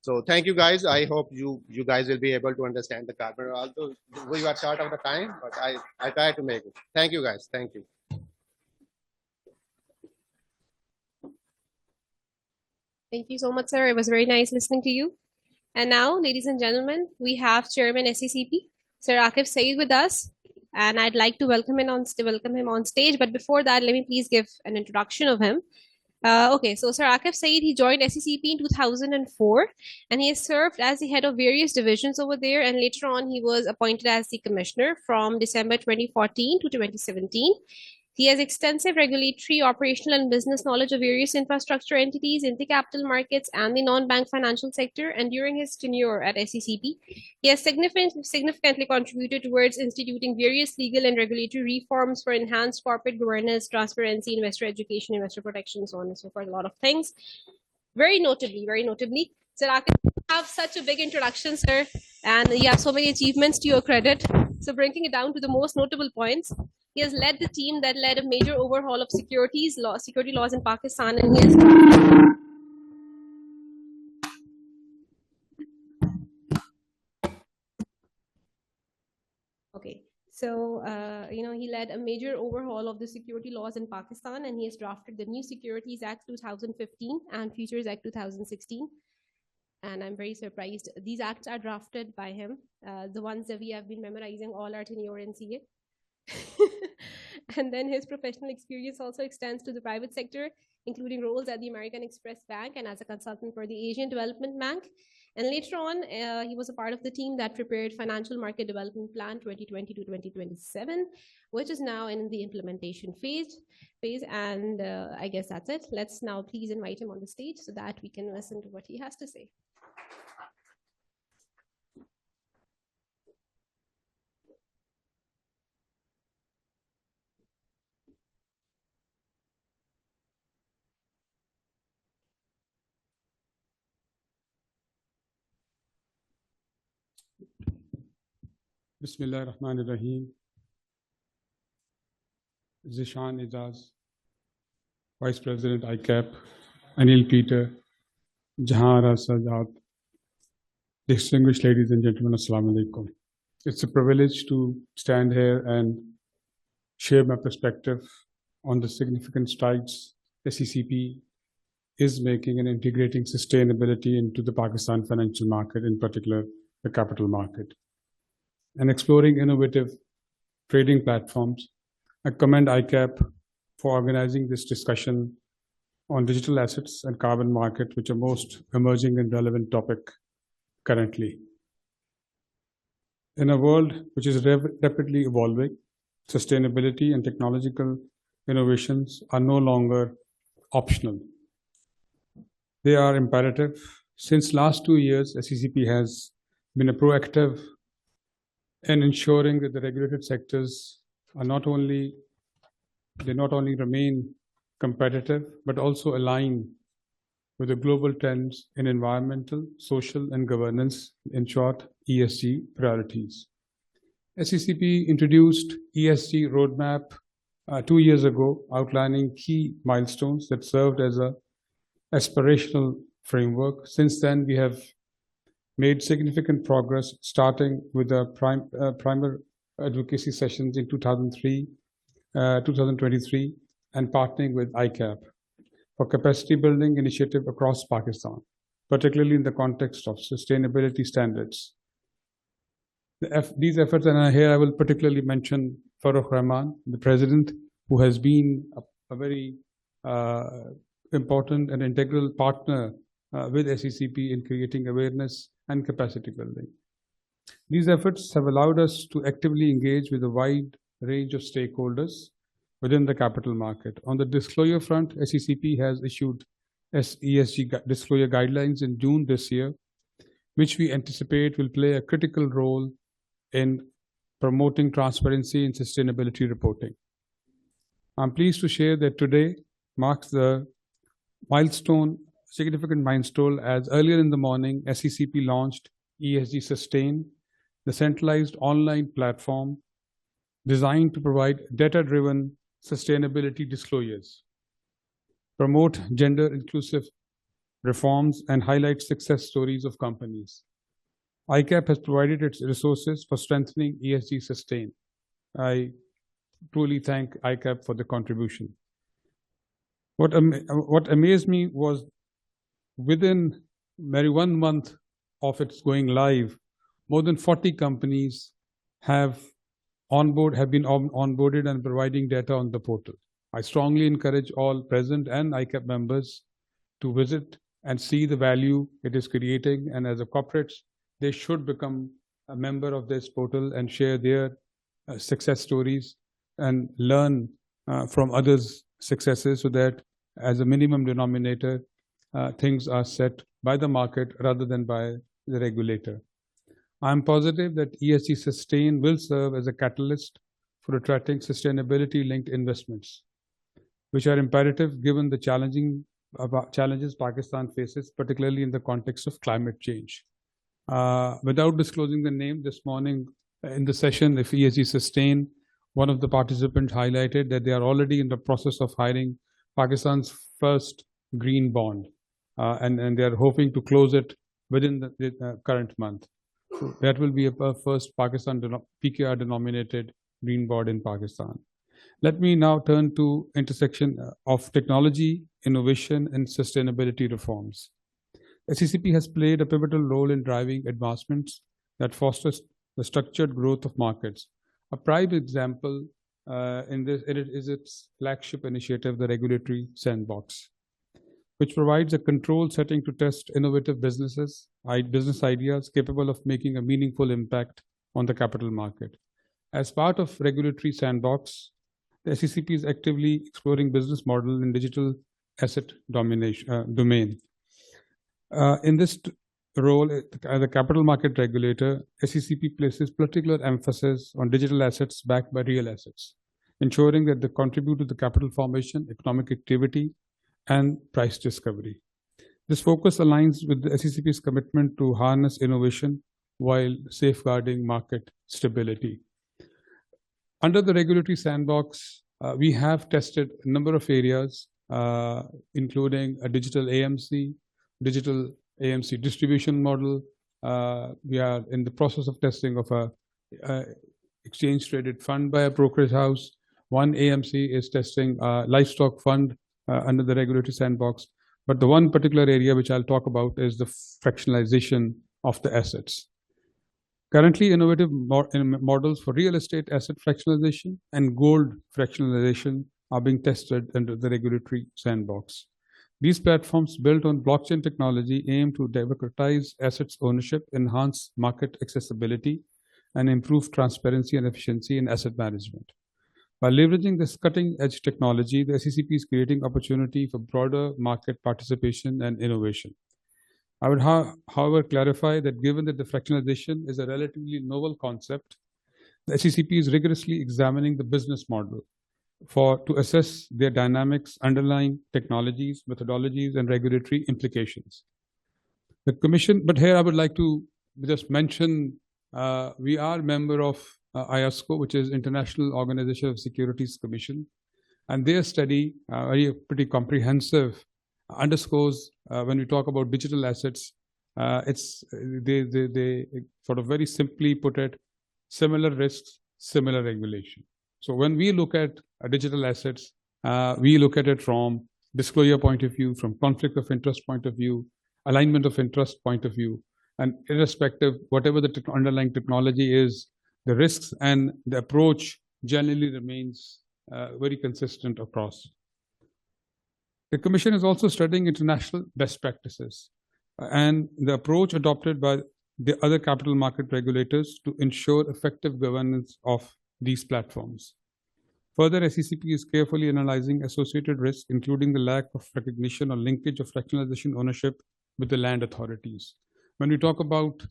So thank you guys. I hope you guys will be able to understand the carbon. Although we are short of the time, but I try to make it. Thank you guys. Thank you. Thank you so much, sir. It was very nice listening to you. And now, ladies and gentlemen, we have Chairman SECP, Sir Akif Saeed, with us. And I'd like to welcome him on stage. But before that, let me please give an introduction of him. Okay, so Sir Akif Saeed, he joined SECP in 2004, and he has served as the head of various divisions over there. And later on, he was appointed as the commissioner from December 2014 to 2017. He has extensive regulatory, operational, and business knowledge of various infrastructure entities in the capital markets and the non-bank financial sector. And during his tenure at SECP, he has significantly contributed towards instituting various legal and regulatory reforms for enhanced corporate governance, transparency, investor education, investor protection, so on and so forth, a lot of things. Very notably, Sir Akif, you have such a big introduction, sir, and you have so many achievements to your credit. So breaking it down to the most notable points, he has led the team that led a major overhaul of security laws in Pakistan, and he has okay. So, he led a major overhaul of the security laws in Pakistan, and he has drafted the New Securities Act 2015 and Futures Act 2016. And I'm very surprised. These acts are drafted by him. The ones that we have been memorizing all our tenure in CA. And then his professional experience also extends to the private sector, including roles at the American Express Bank and as a consultant for the Asian Development Bank. And later on, he was a part of the team that prepared Financial Market Development Plan 2020 to 2027, which is now in the implementation phase. And I guess that's it. Let's now please invite him on the stage so that we can listen to what he has to say. Bismillah ar-Rahman ar-Rahim. Zishan Ijaz, Vice President ICAP, Anil Peter, Jahara Sajad, distinguished ladies and gentlemen, Assalamu alaikum. It's a privilege to stand here and share my perspective on the significant strides SECP is making in integrating sustainability into the Pakistan financial market, in particular the capital market, and exploring innovative trading platforms. I commend ICAP for organizing this discussion on digital assets and carbon market, which are most emerging and relevant topic currently. In a world which is rapidly evolving, sustainability and technological innovations are no longer optional. They are imperative. Since last 2 years, SECP has been a proactive in ensuring that the regulated sectors are not only remain competitive, but also align with the global trends in environmental, social, and governance, in short, ESG priorities. SECP introduced ESG roadmap 2 years ago, outlining key milestones that served as a aspirational framework. Since then, we have made significant progress, starting with the primer advocacy sessions in 2023, and partnering with ICAP for capacity building initiative across Pakistan, particularly in the context of sustainability standards. These efforts, and here I will particularly mention Farooq Rahman, the president, who has been a very important and integral partner with SECP in creating awareness and capacity building. These efforts have allowed us to actively engage with a wide range of stakeholders within the capital market. On the disclosure front, SECP has issued ESG disclosure guidelines in June this year, which we anticipate will play a critical role in promoting transparency and sustainability reporting. I'm pleased to share that today marks the significant milestone, as earlier in the morning, SECP launched ESG Sustain, the centralized online platform designed to provide data-driven sustainability disclosures, promote gender-inclusive reforms, and highlight success stories of companies. ICAP has provided its resources for strengthening ESG Sustain. I truly thank ICAP for the contribution. What amazed me was within maybe 1 month of its going live, more than 40 companies have been onboarded and providing data on the portal. I strongly encourage all present and ICAP members to visit and see the value it is creating, and as a corporates, they should become a member of this portal and share their success stories and learn from others' successes, so that as a minimum denominator, things are set by the market rather than by the regulator. I'm positive that ESG Sustain will serve as a catalyst for attracting sustainability-linked investments, which are imperative given the challenges Pakistan faces, particularly in the context of climate change. Without disclosing the name, this morning in the session, if ESG Sustain, one of the participants highlighted that they are already in the process of hiring Pakistan's first green bond, and they are hoping to close it within the current month. So that will be a first PKR denominated green bond in Pakistan. Let me now turn to intersection of technology, innovation, and sustainability reforms. SECP has played a pivotal role in driving advancements that fosters the structured growth of markets. A prime example in this is its flagship initiative, the Regulatory Sandbox, which provides a control setting to test innovative business ideas capable of making a meaningful impact on the capital market. As part of Regulatory Sandbox, the SECP is actively exploring business model in digital asset domain. In this role, as a capital market regulator, SECP places particular emphasis on digital assets backed by real assets, ensuring that they contribute to the capital formation, economic activity, and price discovery. This focus aligns with the SECP's commitment to harness innovation while safeguarding market stability. Under the Regulatory Sandbox, We have tested a number of areas, including a digital AMC distribution model. We are in the process of testing of a exchange traded fund by a brokerage house. One AMC is testing a livestock fund under the regulatory sandbox. But the one particular area which I'll talk about is the fractionalization of the assets. Currently, innovative models for real estate asset fractionalization and gold fractionalization are being tested under the regulatory sandbox. These platforms built on blockchain technology aim to democratize assets ownership, enhance market accessibility, and improve transparency and efficiency in asset management. By leveraging this cutting-edge technology, the SECP is creating opportunity for broader market participation and innovation. I would, however, clarify that given that the fractionalization is a relatively novel concept, the SECP is rigorously examining the business model to assess their dynamics, underlying technologies, methodologies, and regulatory implications. The Commission, but here I would like to just mention, we are a member of IOSCO, which is International Organization of Securities Commission, and their study, pretty comprehensive, underscores when we talk about digital assets, they sort of very simply put it, similar risks, similar regulation. So when we look at digital assets, we look at it from disclosure point of view, from conflict of interest point of view, alignment of interest point of view, and irrespective, whatever the underlying technology is, the risks and the approach generally remains very consistent across. The Commission is also studying international best practices and the approach adopted by the other capital market regulators to ensure effective governance of these platforms. Further, SECP is carefully analyzing associated risks, including the lack of recognition or linkage of fractionalization ownership with the land authorities. When we talk about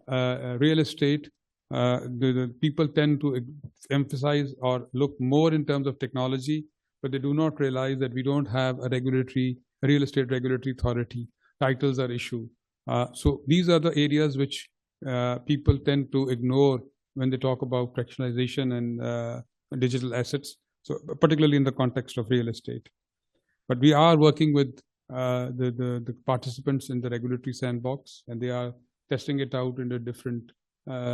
real estate, the people tend to emphasize or look more in terms of technology, but they do not realize that we don't have a real estate regulatory authority. Titles are issued. So these are the areas which people tend to ignore when they talk about fractionalization and digital assets, so particularly in the context of real estate. But we are working with the participants in the regulatory sandbox, and they are testing it out in the different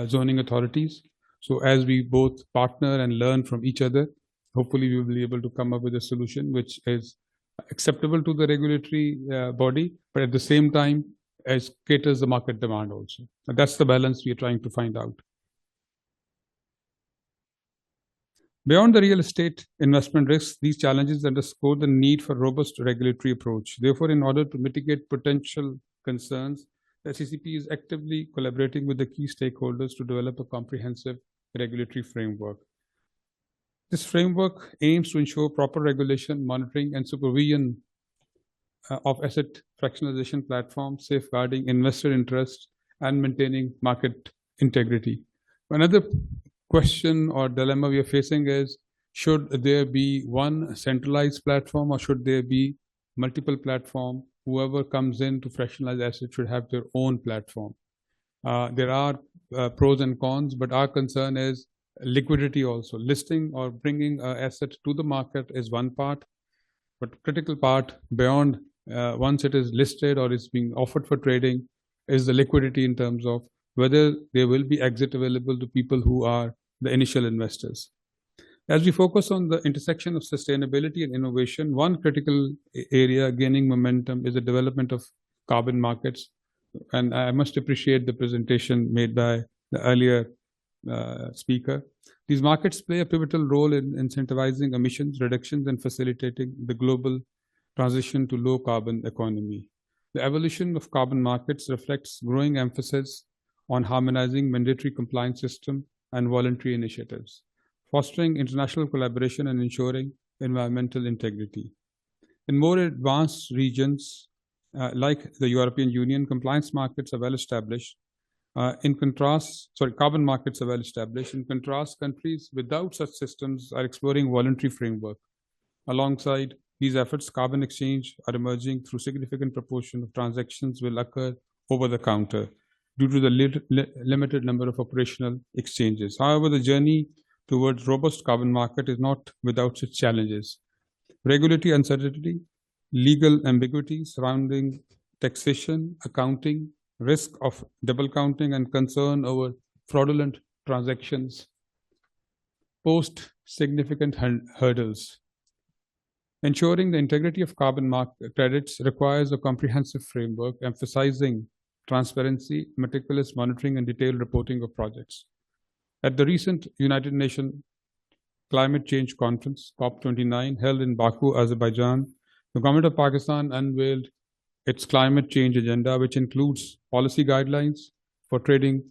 zoning authorities. So as we both partner and learn from each other, hopefully we will be able to come up with a solution which is acceptable to the regulatory body, but at the same time as caters the market demand also. And that's the balance we are trying to find out. Beyond the real estate investment risks, these challenges underscore the need for robust regulatory approach. Therefore, in order to mitigate potential concerns, the SECP is actively collaborating with the key stakeholders to develop a comprehensive regulatory framework. This framework aims to ensure proper regulation, monitoring, and supervision of asset fractionalization platforms, safeguarding investor interest, and maintaining market integrity. Another question or dilemma we are facing is, should there be one centralized platform or should there be multiple platforms? Whoever comes in to fractionalize assets should have their own platform. There are pros and cons, but our concern is liquidity also. Listing or bringing an asset to the market is one part, but critical part beyond once it is listed or is being offered for trading is the liquidity in terms of whether there will be exit available to people who are the initial investors. As we focus on the intersection of sustainability and innovation, one critical area gaining momentum is the development of carbon markets. And I must appreciate the presentation made by the earlier speaker. These markets play a pivotal role in incentivizing emissions reductions and facilitating the global transition to low carbon economy. The evolution of carbon markets reflects growing emphasis on harmonizing mandatory compliance system and voluntary initiatives, fostering international collaboration and ensuring environmental integrity. In more advanced regions, like the European Union, compliance markets are well established. Carbon markets are well established. In contrast, countries without such systems are exploring voluntary framework. Alongside these efforts, carbon exchange are emerging through significant proportion of transactions will occur over the counter due to the limited number of operational exchanges. However, the journey towards robust carbon market is not without its challenges. Regulatory uncertainty, legal ambiguity surrounding taxation, accounting, risk of double counting, and concern over fraudulent transactions post significant hurdles. Ensuring the integrity of carbon market credits requires a comprehensive framework emphasizing transparency, meticulous monitoring, and detailed reporting of projects. At the recent United Nations Climate Change Conference, COP29, held in Baku, Azerbaijan, the government of Pakistan unveiled its climate change agenda, which includes policy guidelines for trading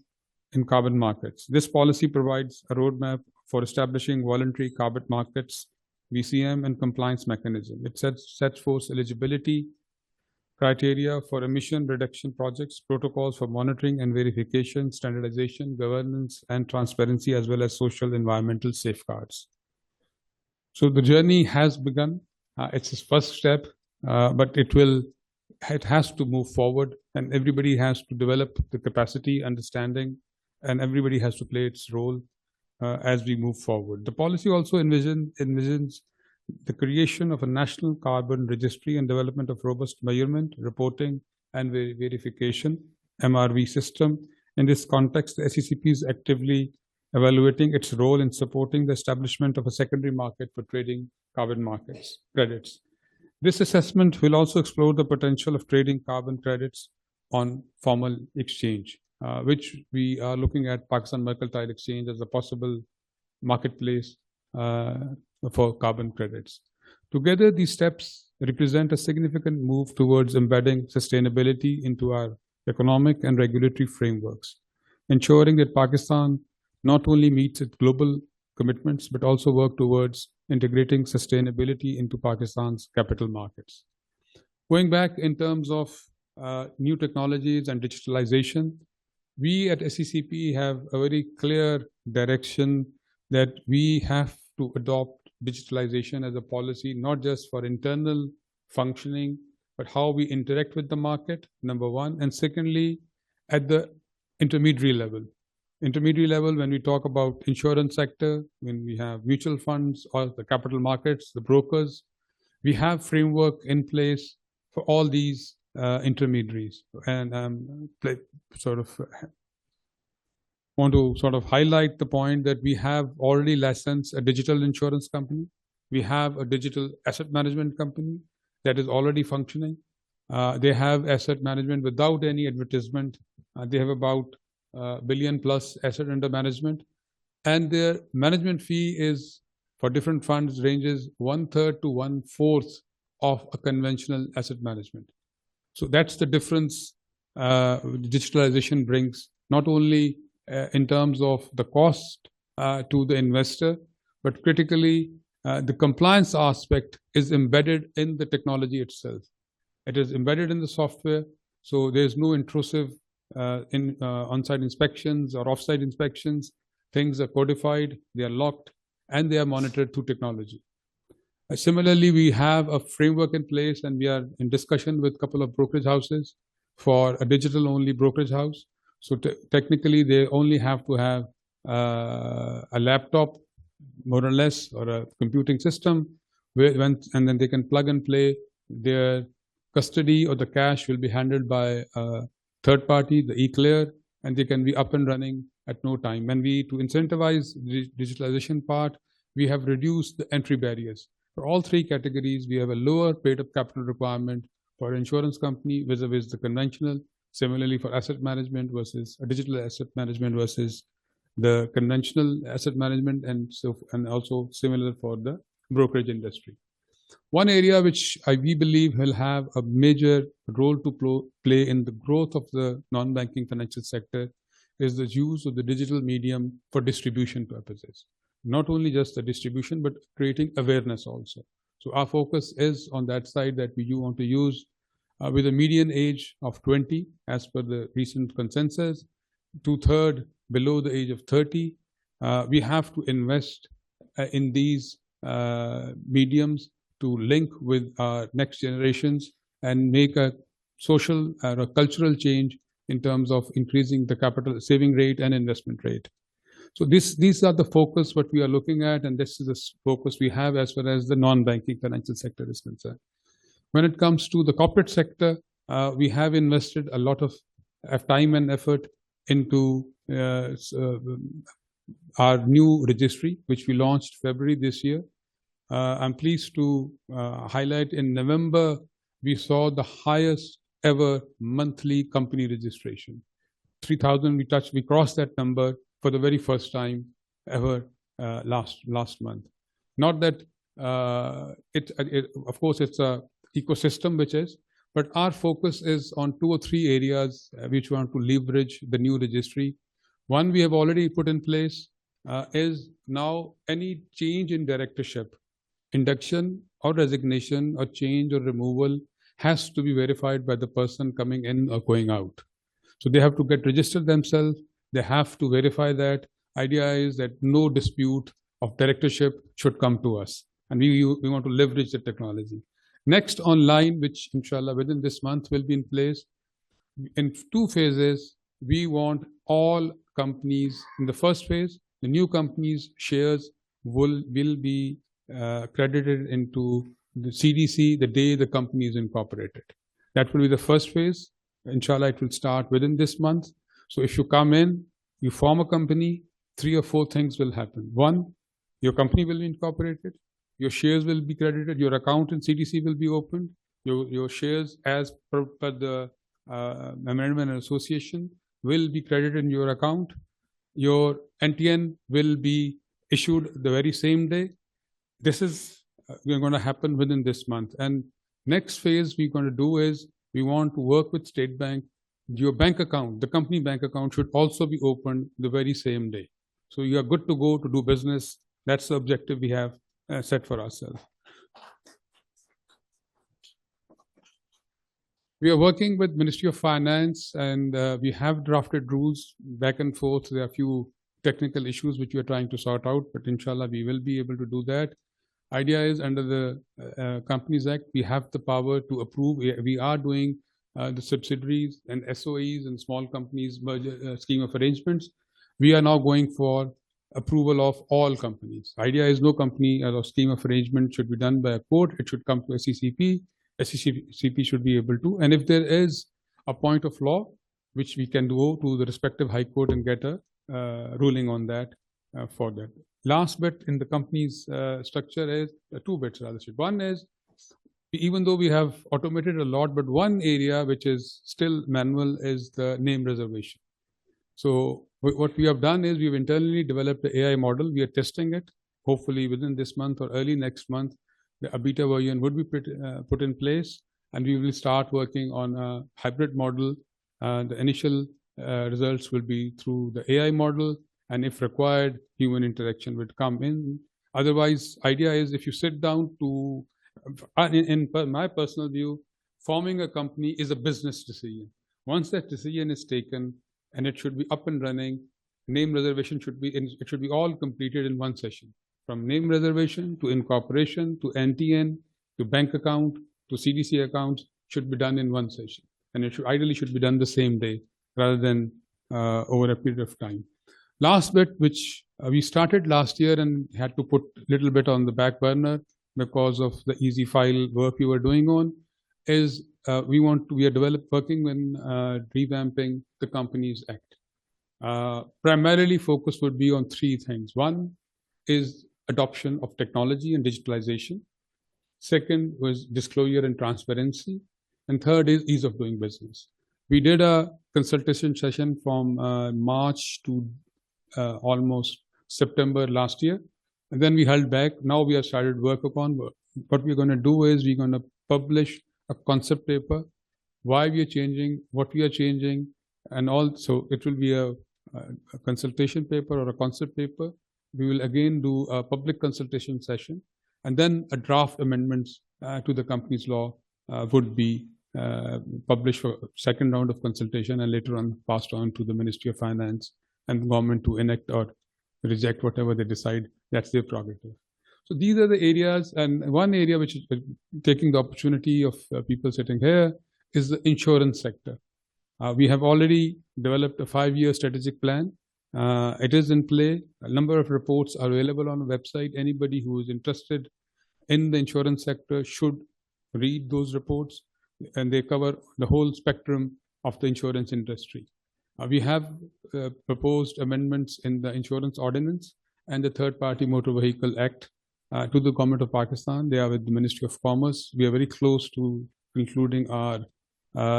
in carbon markets. This policy provides a roadmap for establishing voluntary carbon markets, VCM, and compliance mechanism. It sets forth eligibility criteria for emission reduction projects, protocols for monitoring and verification, standardization, governance, and transparency, as well as social environmental safeguards. So the journey has begun. It's its first step, but it has to move forward, and everybody has to develop the capacity, understanding, and everybody has to play its role as we move forward. The policy also envisions the creation of a national carbon registry and development of robust measurement, reporting, and verification MRV system. In this context, the SECP is actively evaluating its role in supporting the establishment of a secondary market for trading carbon markets credits. This assessment will also explore the potential of trading carbon credits on formal exchange, which we are looking at Pakistan Mercantile Exchange as a possible marketplace for carbon credits. Together, these steps represent a significant move towards embedding sustainability into our economic and regulatory frameworks, ensuring that Pakistan not only meets its global commitments, but also work towards integrating sustainability into Pakistan's capital markets. Going back in terms of new technologies and digitalization, we at SECP have a very clear direction that we have to adopt digitalization as a policy, not just for internal functioning, but how we interact with the market, number one. And secondly, at the intermediary level. Intermediary level, when we talk about insurance sector, when we have mutual funds or the capital markets, the brokers, we have framework in place for all these intermediaries. And want to highlight the point that we have already licensed a digital insurance company. We have a digital asset management company that is already functioning. They have asset management without any advertisement. They have about $1 billion plus asset under management. And their management fee is, for different funds, ranges 1/3 to 1/4 of a conventional asset management. So that's the difference digitalization brings, not only in terms of the cost to the investor, but critically, the compliance aspect is embedded in the technology itself. It is embedded in the software, so there's no intrusive on-site inspections or off-site inspections. Things are codified, they are locked, and they are monitored through technology. Similarly, we have a framework in place, and we are in discussion with a couple of brokerage houses for a digital-only brokerage house. So technically, they only have to have a laptop, more or less, or a computing system, and then they can plug and play. Their custody or the cash will be handled by a third party, the eClear, and they can be up and running at no time. And to incentivize the digitalization part, we have reduced the entry barriers. For all three categories, we have a lower paid-up capital requirement for insurance company vis-a-vis the conventional. Similarly, for asset management versus a digital asset management versus the conventional asset management, and also similar for the brokerage industry. One area which we believe will have a major role to play in the growth of the non-banking financial sector is the use of the digital medium for distribution purposes. Not only just the distribution, but creating awareness also. So our focus is on that side, that we do want to use with a median age of 20, as per the recent consensus, 2/3 below the age of 30. We have to invest in these mediums to link with our next generations and make a social or a cultural change in terms of increasing the capital saving rate and investment rate. So these are the focus what we are looking at, and this is the focus we have as far as the non-banking financial sector is concerned. When it comes to the corporate sector, we have invested a lot of time and effort into our new registry, which we launched February this year. I'm pleased to highlight in November, we saw the highest ever monthly company registration. 3,000 we crossed that number for the very first time ever last month. Not that of course it's a ecosystem which is, but our focus is on 2 or 3 areas which we want to leverage the new registry. One we have already put in place is now any change in directorship, induction or resignation or change or removal has to be verified by the person coming in or going out. So they have to get registered themselves. They have to verify that. Idea is that no dispute of directorship should come to us. And we want to leverage the technology. Next online, which inshallah within this month will be in place, in 2 phases, we want all companies, in the first phase, the new companies' shares will be credited into the CDC the day the company is incorporated. That will be the first phase. Inshallah, it will start within this month. So if you come in, you form a company, 3 or 4 things will happen. 1, your company will be incorporated, your shares will be credited, your account in CDC will be opened, your shares as per the amendment and association will be credited in your account, your NTN will be issued the very same day. This is going to happen within this month. And next phase we're going to do is we want to work with State Bank. Your bank account, the company bank account should also be opened the very same day. So you are good to go to do business. That's the objective we have set for ourselves. We are working with Ministry of Finance, and we have drafted rules back and forth. There are a few technical issues which we are trying to sort out, but inshallah we will be able to do that. Idea is under the Companies Act, we have the power to approve. We are doing the subsidiaries and SOEs and small companies merger scheme of arrangements. We are now going for approval of all companies. Idea is no company or scheme of arrangement should be done by a court. It should come to SECP. SECP should be able to. And if there is a point of law, which we can go to the respective high court and get a ruling on that for that. Last bit in the company's structure is 2 bits rather. One is, even though we have automated a lot, but one area which is still manual is the name reservation. So what we have done is we've internally developed the AI model. We are testing it. Hopefully within this month or early next month, a beta version would be put in place, and we will start working on a hybrid model. The initial results will be through the AI model, and if required, human interaction would come in. Otherwise, idea is if you sit down to, in my personal view, forming a company is a business decision. Once that decision is taken and it should be up and running, name reservation should be all completed in one session. From name reservation to incorporation to NTN to bank account to CDC accounts should be done in one session, and it ideally should be done the same day rather than over a period of time. Last bit, which we started last year and had to put a little bit on the back burner because of the easy file work we were doing on, is we are working on revamping the Companies Act. Primarily focus would be on 3 things. One is adoption of technology and digitalization. Second was disclosure and transparency. And third is ease of doing business. We did a consultation session from March to almost September last year. And then we held back. Now we have started work upon what we're going to do is we're going to publish a concept paper, why we are changing, what we are changing, and also it will be a consultation paper or a concept paper. We will again do a public consultation session, and then a draft amendments to the company's law would be published for second round of consultation, and later on passed on to the Ministry of Finance and government to enact or reject whatever they decide. That's their prerogative. So these are the areas, and one area which is taking the opportunity of people sitting here is the insurance sector. We have already developed a 5-year strategic plan, It is in play. A number of reports are available on the website. Anybody who is interested in the insurance sector should read those reports, and they cover the whole spectrum of the insurance industry. We have proposed amendments in the insurance ordinance and the Third Party Motor Vehicle Act to the Government of Pakistan. They are with the Ministry of Commerce. We are very close to concluding our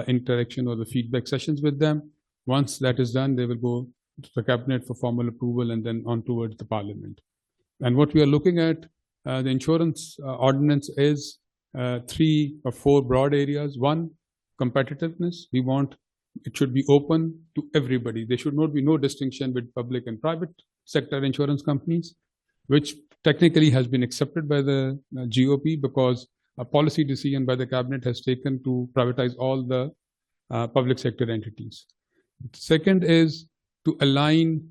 interaction or the feedback sessions with them. Once that is done, they will go to the Cabinet for formal approval and then on towards the Parliament. And what we are looking at, the insurance ordinance is 3 or 4 broad areas. One, competitiveness. We want it should be open to everybody. There should not be no distinction with public and private sector insurance companies, which technically has been accepted by the GOP because a policy decision by the cabinet has taken to privatize all the public sector entities. Second is to align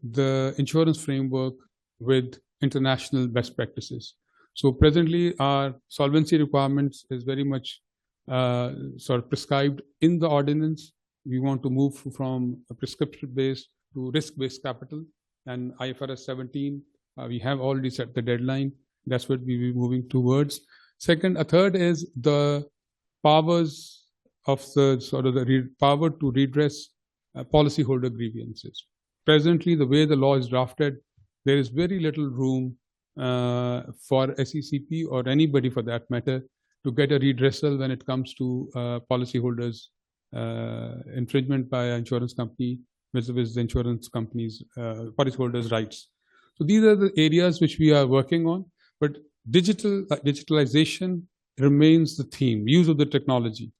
the insurance framework with international best practices. So presently our solvency requirements is very much sort of prescribed in the ordinance. We want to move from a prescription-based to risk-based capital, and IFRS 17, we have already set the deadline. That's what we will be moving towards. A third is the powers of the sort of the power to redress policyholder grievances. Presently, the way the law is drafted, there is very little room for SECP or anybody for that matter to get a redressal when it comes to policyholders' infringement by an insurance company vis-a-vis the insurance company's policyholders' rights. So these are the areas which we are working on, but digitalization remains the theme, use of the technology.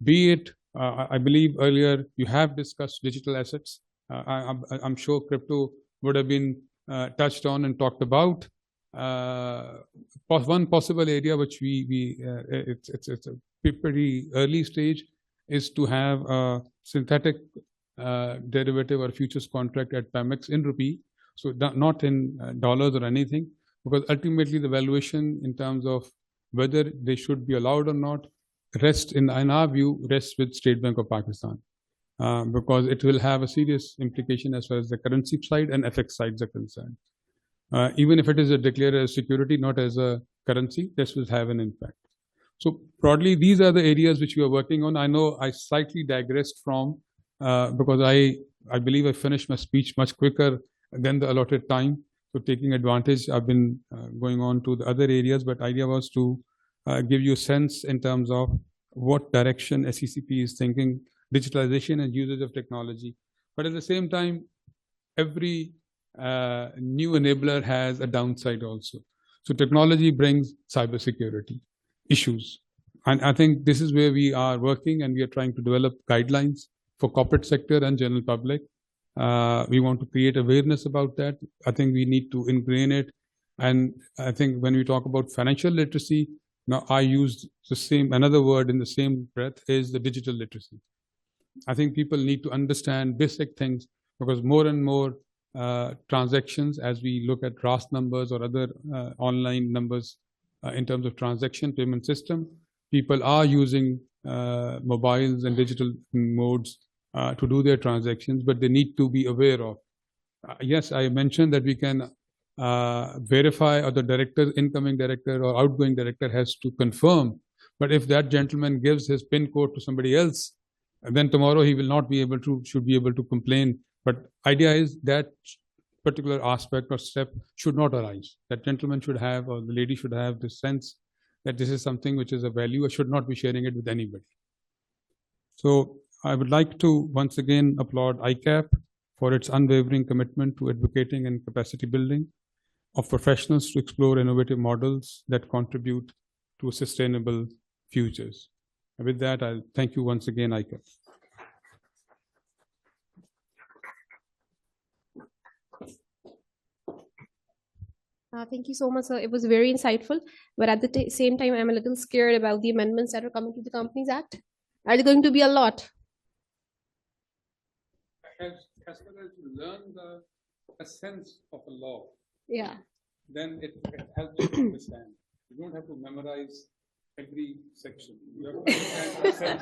Be it, I believe earlier you have discussed digital assets. I'm sure crypto would have been touched on and talked about. One possible area which it's a pretty early stage is to have a synthetic derivative or futures contract at Pemex in rupee, so not in dollars or anything, because ultimately the valuation in terms of whether they should be allowed or not rests in our view rests with State Bank of Pakistan, because it will have a serious implication as far as the currency side and FX sides are concerned. Even if it is declared as security, not as a currency, this will have an impact. So broadly, these are the areas which we are working on. I know I slightly digressed from, because I believe I finished my speech much quicker than the allotted time. So taking advantage, I've been going on to the other areas, but idea was to give you a sense in terms of what direction SECP is thinking, digitalization and usage of technology. But at the same time, every new enabler has a downside also. So technology brings cybersecurity issues. And I think this is where we are working, and we are trying to develop guidelines for corporate sector and general public. We want to create awareness about that. I think we need to ingrain it. And I think when we talk about financial literacy, now I use another word in the same breath is the digital literacy. I think people need to understand basic things, because more and more transactions, as we look at RAS numbers or other online numbers in terms of transaction payment system, people are using mobiles and digital modes to do their transactions, but they need to be aware of. Yes, I mentioned that we can verify, or the director, incoming director or outgoing director has to confirm. But if that gentleman gives his PIN code to somebody else, then tomorrow he will not be able to, should be able to complain. But idea is that particular aspect or step should not arise. That gentleman should have, or the lady should have, the sense that this is something which is a value. I should not be sharing it with anybody. So I would like to once again applaud ICAP for its unwavering commitment to advocating and capacity building of professionals to explore innovative models that contribute to sustainable futures. And with that, I'll thank you once again, ICAP. Thank you so much, sir. It was very insightful. But at the same time, I'm a little scared about the amendments that are coming to the Companies Act. Are there going to be a lot? As far as you learn the essence of a law, yeah, then it helps you to understand. You don't have to memorize every section. You have to understand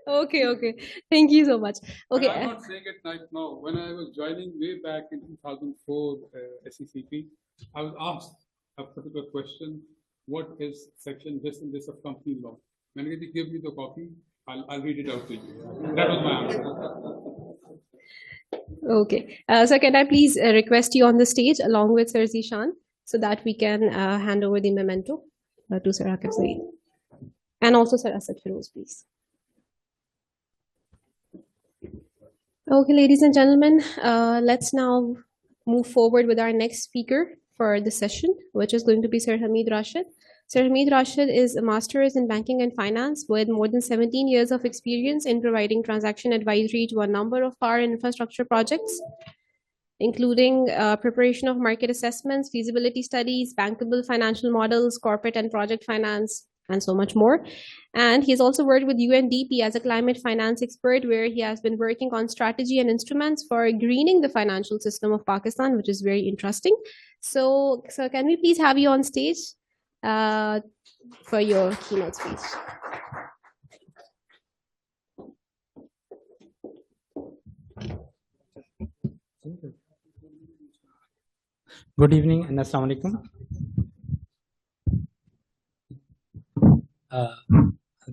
Okay, okay. Thank you so much. But Okay. I'm not saying it right now. When I was joining way back in 2004 SECP, I was asked a particular question: what is section this and this of company law? When you give me the copy, I'll read it out to you. That was my answer. Okay. So can I please request you on the stage along with Sir Zishan so that we can hand over the memento to Sir Akif Saeed. And also Sir Asad Firoz, please. Okay, ladies and gentlemen, let's now move forward with our next speaker for the session, which is going to be Sir Hamid Rashid. Sir Hamid Rashid is a master's in banking and finance with more than 17 years of experience in providing transaction advisory to a number of power and infrastructure projects, including preparation of market assessments, feasibility studies, bankable financial models, corporate and project finance, and so much more. And he's also worked with UNDP as a climate finance expert, where he has been working on strategy and instruments for greening the financial system of Pakistan, which is very interesting. So can we please have you on stage for your keynote speech? Good evening and Assalamu alaikum.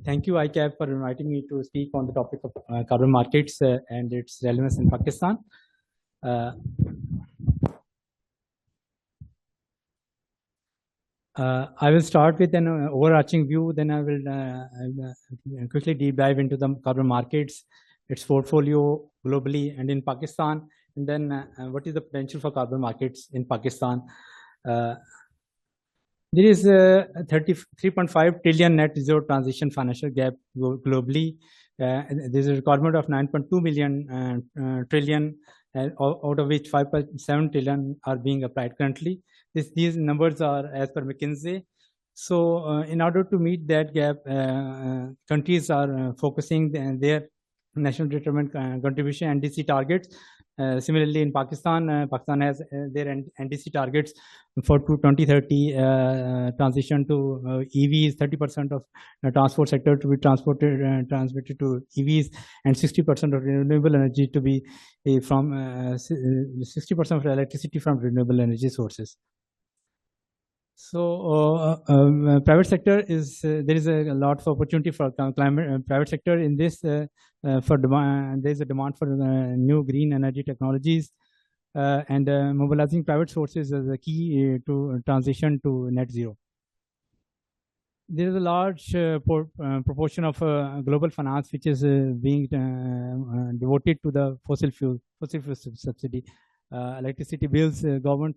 Thank you, ICAP, for inviting me to speak on the topic of carbon markets and its relevance in Pakistan. I will start with an overarching view, then I will quickly deep dive into the carbon markets, its portfolio globally and in Pakistan, and then what is the potential for carbon markets in Pakistan. There is a 33.5 trillion net zero transition financial gap globally. There's a requirement of 9.2 million trillion, out of which 5.7 trillion are being applied currently. These numbers are as per McKinsey. So in order to meet that gap, countries are focusing their national determined contribution NDC targets. Similarly, in Pakistan, Pakistan has their NDC targets for 2030 transition to EVs, 30% of the transport sector to be transmitted to EVs, and 60% of renewable energy to be from 60% of electricity from renewable energy sources. So private sector is there is a lot of opportunity for climate private sector in this for demand. There is a demand for new green energy technologies and mobilizing private sources as a key to transition to net zero. There is a large proportion of global finance which is being devoted to the fossil fuel subsidy. Electricity bills, government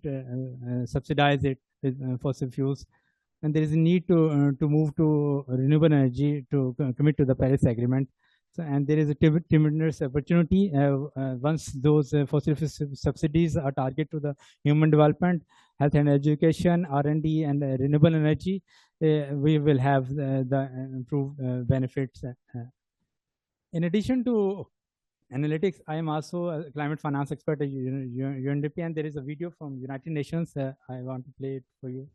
subsidize it with fossil fuels, and there is a need to move to renewable energy to commit to the Paris Agreement. So, and there is a tremendous opportunity once those fossil fuel subsidies are targeted to the human development, health and education, R&D, and renewable energy. We will have the improved benefits. In addition to analytics, I am also a climate finance expert at UNDP, and there is a video from United Nations. I want to play it for you.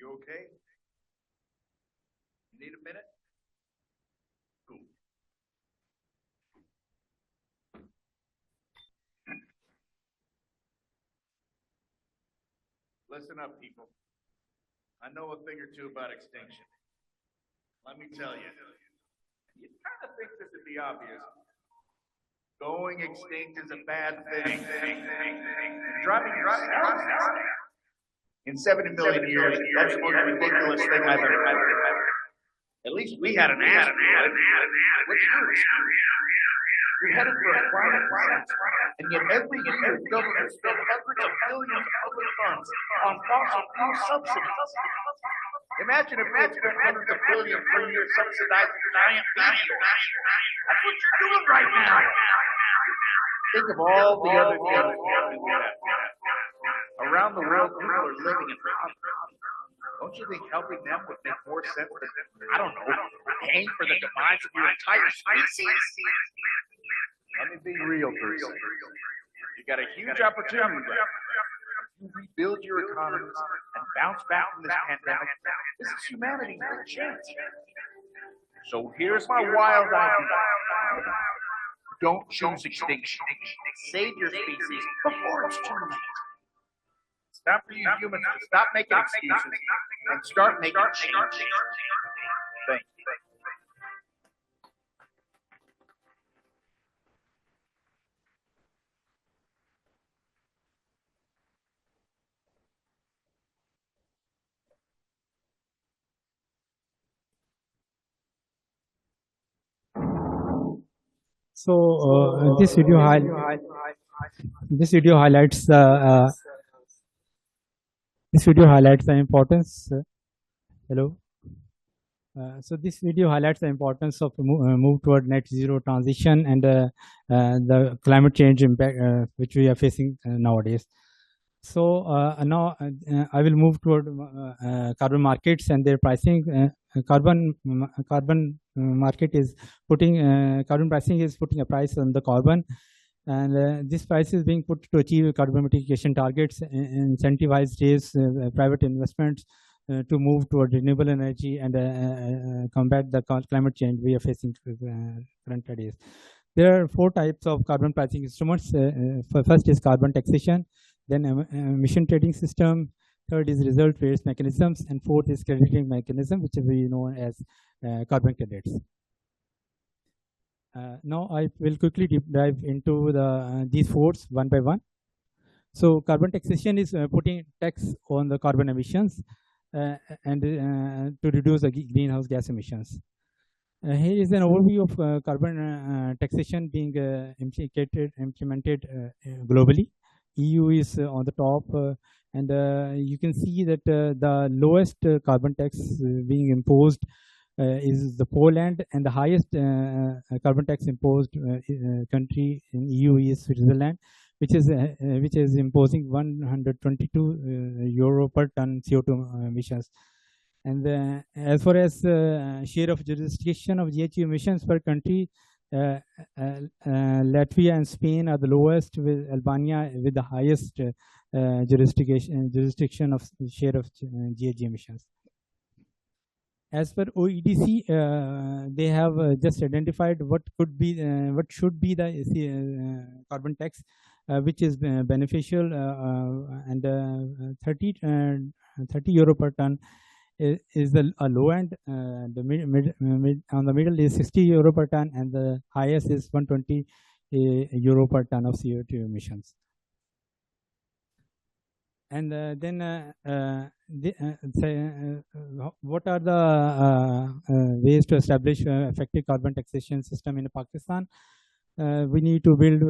You okay? Need a minute? Cool. Listen up, people. I know a thing or two about extinction. Let me tell you. You kind of think this would be obvious. Going extinct is a bad thing. Driving yourself in 70 million years, that's the most ridiculous thing I've ever heard. At least we had an ass. What's yours? You're headed for a climate disaster, and yet every year governments spend hundreds of billions of public funds on fossil fuel subsidies. Imagine if we spent hundreds of billions per year subsidizing giant meteors. That's what you're doing right now. Think of all the other things we have. Around the world, people are living in poverty. Don't you think helping them would make more sense than, I don't know, paying for the demise of your entire species? Let me be real for a second. You got a huge opportunity right now. You rebuild your economies and bounce back from this pandemic. This is humanity's big chance. So here's my wild idea. Don't choose extinction. Save your species before it's too late. It's time for you humans to stop making excuses and start making change. Thank you. So this video highlights the importance. Hello. So this video highlights the importance of move toward net zero transition and the climate change impact which we are facing nowadays. So now I will move toward carbon markets and their pricing. Carbon market is putting carbon pricing is putting a price on the carbon, and this price is being put to achieve carbon mitigation targets, incentivize private investments to move toward renewable energy and combat the climate change we are facing current days. There are 4 types of carbon pricing instruments. First is carbon taxation, then emission trading system, third is result-based mechanisms, and fourth is crediting mechanism, which we know as carbon credits. Now I will quickly deep dive into these 4 one by one. So carbon taxation is putting tax on the carbon emissions and to reduce the greenhouse gas emissions. Here is an overview of carbon taxation being implemented globally. EU is on the top, and you can see that the lowest carbon tax being imposed is the Poland, and the highest carbon tax imposed country in EU is Switzerland, which is imposing 122 euro per ton CO2 emissions. And as far as share of jurisdiction of GHG emissions per country, Latvia and Spain are the lowest, with Albania with the highest jurisdiction of share of GHG emissions. As per OEDC, they have just identified what should be the carbon tax, which is beneficial, and 30 euro per ton is the low end. The mid on the middle is 60 euro per ton, and the highest is 120 euro per ton of CO2 emissions. And then what are the ways to establish effective carbon taxation system in Pakistan? We need to build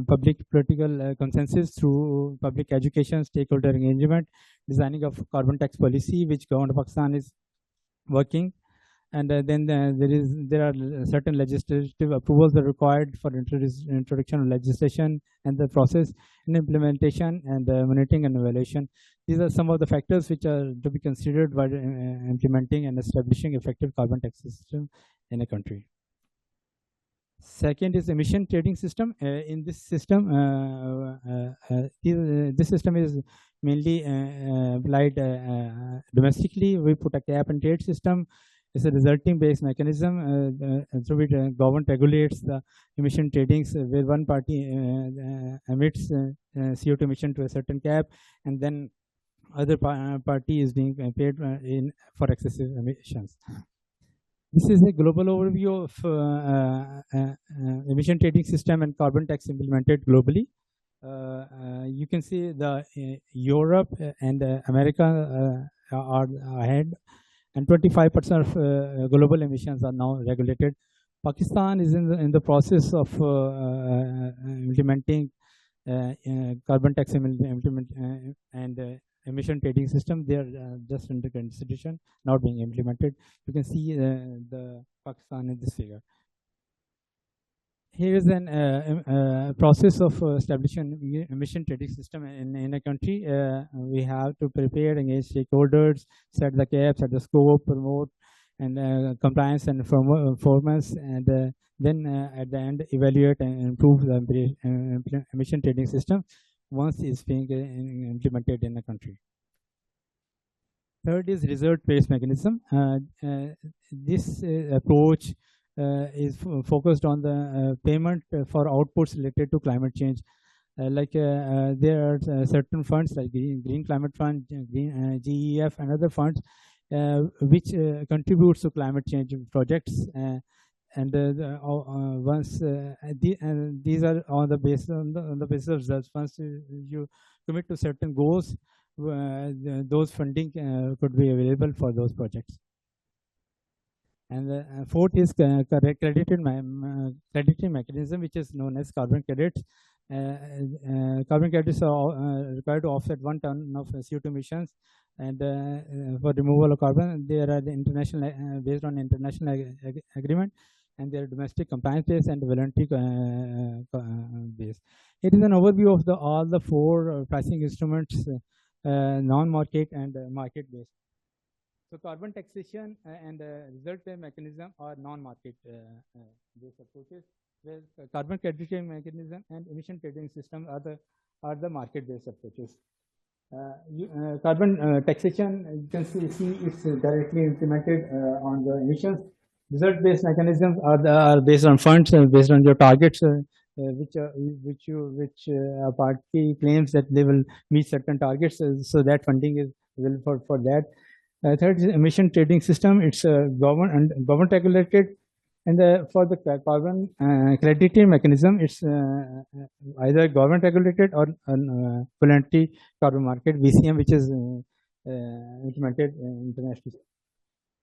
public political consensus through public education, stakeholder engagement, designing of carbon tax policy, which government of Pakistan is working. And then there are certain legislative approvals that are required for introduction of legislation and the process and implementation and monitoring and evaluation. These are some of the factors which are to be considered by implementing and establishing effective carbon tax system in a country. Second is emission trading system. In this system, this system is mainly applied domestically. We put a cap and trade system. It's a resulting based mechanism through which government regulates the emission tradings, where one party emits CO2 emission to a certain cap, and then other party is being paid in for excessive emissions. This is a global overview of emission trading system and carbon tax implemented globally. You can see the Europe and America are ahead, and 25% of global emissions are now regulated. Pakistan is in the process of implementing carbon tax and emission trading system. They are just under consideration, not being implemented. You can see the Pakistan in this figure. Here is an process of establishing emission trading system in a country. We have to prepare, engage stakeholders, set the caps, set the scope, promote and compliance and performance, and then at the end evaluate and improve the emission trading system once it's being implemented in the country. Third is result-based mechanism. This approach is focused on the payment for outputs related to climate change. There are certain funds like Green Climate Fund, GEF, and other funds which contributes to climate change projects. These are on the basis of that once you commit to certain goals, those funding could be available for those projects. And the fourth is crediting mechanism, which is known as carbon credits. Carbon credits are required to offset 1 ton of CO2 emissions, and for removal of carbon, there are the international based on international agreement, and there are domestic compliance based and voluntary based. It is an overview of all the 4 pricing instruments, non-market and market-based. So carbon taxation and result-based mechanism are non-market based approaches, where carbon crediting mechanism and emission trading system are the market-based approaches. Carbon taxation, you can see it's directly implemented on the emissions. Result-based mechanisms are based on funds, based on your targets, which party claims that they will meet certain targets, so that funding is available for that. Third is emission trading system. It's government regulated, and for the carbon crediting mechanism, it's either government regulated or voluntary carbon market (VCM), which is implemented internationally.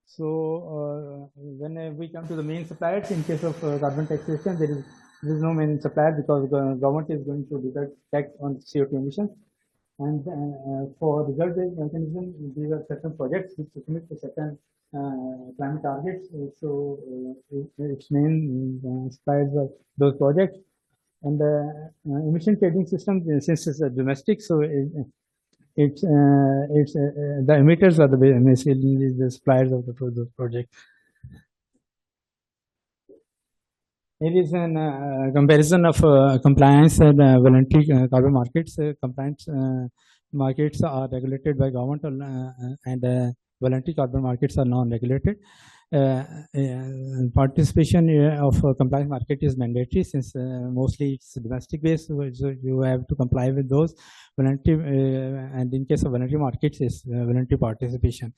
So when we come to the main suppliers, in case of carbon taxation, there is no main supplier because the government is going to deduct tax on CO2 emissions. And for result-based mechanism, these are certain projects which commit to certain climate targets. So its main suppliers of those projects. And emission trading system, since it's a domestic, so it's the emitters are basically the suppliers of those projects. It is a comparison of compliance and voluntary carbon markets. Compliance markets are regulated by government, and voluntary carbon markets are non-regulated. Participation of compliance market is mandatory since mostly it's domestic based, so you have to comply with those. Voluntary, and in case of voluntary markets, is voluntary participation.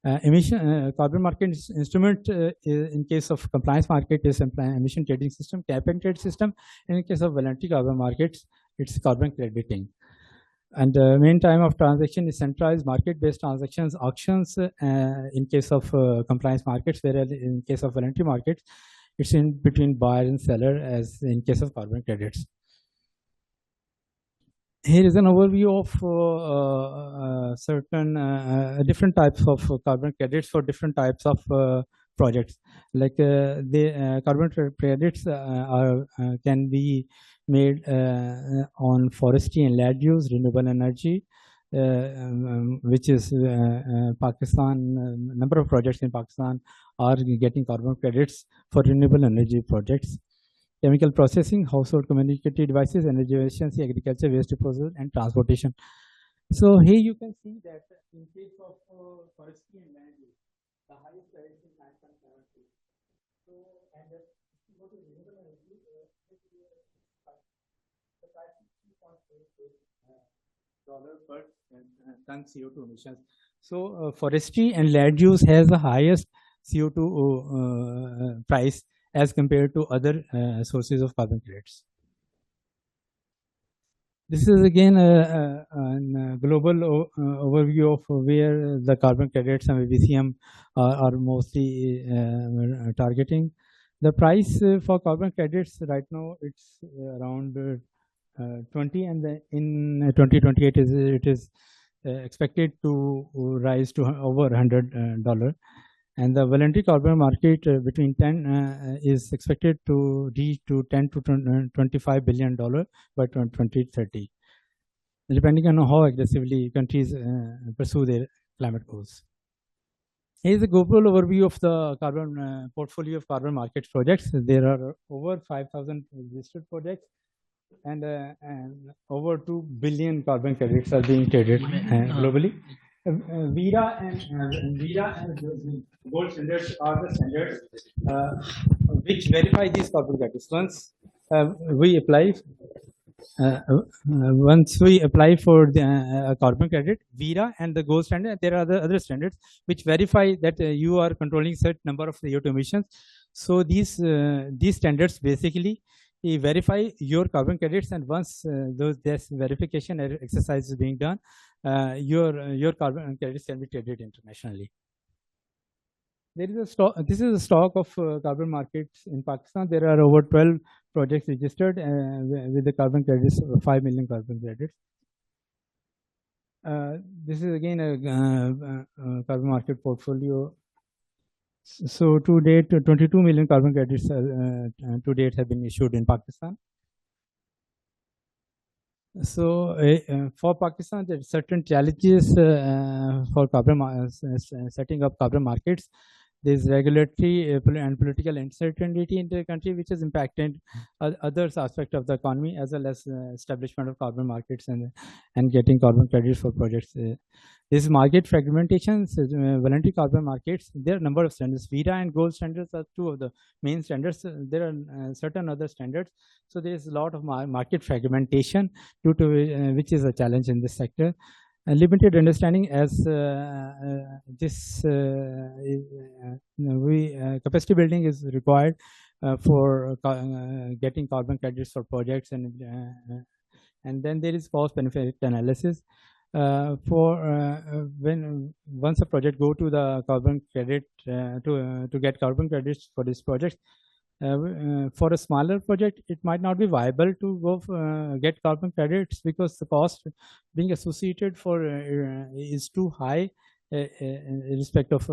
Carbon market instrument in case of compliance market is emission trading system, cap and trade system. And in case of voluntary carbon markets, it's carbon crediting. And main time of transaction is centralized market-based transactions, auctions in case of compliance markets, whereas in case of voluntary markets, it's in between buyer and seller, as in case of carbon credits. Here is an overview of certain different types of carbon credits for different types of projects. Like the carbon credits can be made on forestry and land use, renewable energy, which is Pakistan. Number of projects in Pakistan are getting carbon credits for renewable energy projects. Chemical processing, household communicative devices, energy efficiency, agriculture, waste disposal, and transportation. So here you can see that in case of forestry and land use, the highest price is 9.73. So, and if you go to renewable energy, the price is 3.88. per ton CO2 emissions. So forestry and land use has the highest CO2 price as compared to other sources of carbon credits. This is again a global overview of where the carbon credits and VCM are mostly targeting. The price for carbon credits right now it's around 20, and in 2028 it is expected to rise to over $100. And the voluntary carbon market between 10 is expected to reach to 10 to $25 billion by 2030, depending on how aggressively countries pursue their climate goals. Here's a global overview of the carbon portfolio of carbon market projects. There are over 5,000 registered projects, and over 2 billion carbon credits are being traded globally. Vera and gold standards are the standards which verify these carbon credits. Once we apply for the carbon credit, Vera and the gold standard, there are other standards which verify that you are controlling certain number of CO2 emissions. So these standards basically verify your carbon credits, and once this verification exercise is being done, your carbon credits can be traded internationally. There is a stock. This is a stock of carbon markets in Pakistan. There are over 12 projects registered with the carbon credits, 5 million carbon credits. This is again a carbon market portfolio. So to date, 22 million carbon credits to date have been issued in Pakistan. So for Pakistan, there are certain challenges for setting up carbon markets. There's regulatory and political uncertainty in the country, which has impacted other aspects of the economy, as well as establishment of carbon markets and getting carbon credits for projects. This market fragmentation, voluntary carbon markets, there are a number of standards. Vera and gold standards are two of the main standards. There are certain other standards. So there is a lot of market fragmentation due to which is a challenge in this sector. Limited understanding as capacity building is required for getting carbon credits for projects, and then there is cost benefit analysis. When once a project go to the carbon credit to get carbon credits for this project, for a smaller project, it might not be viable to go get carbon credits because the cost being associated for is too high in respect of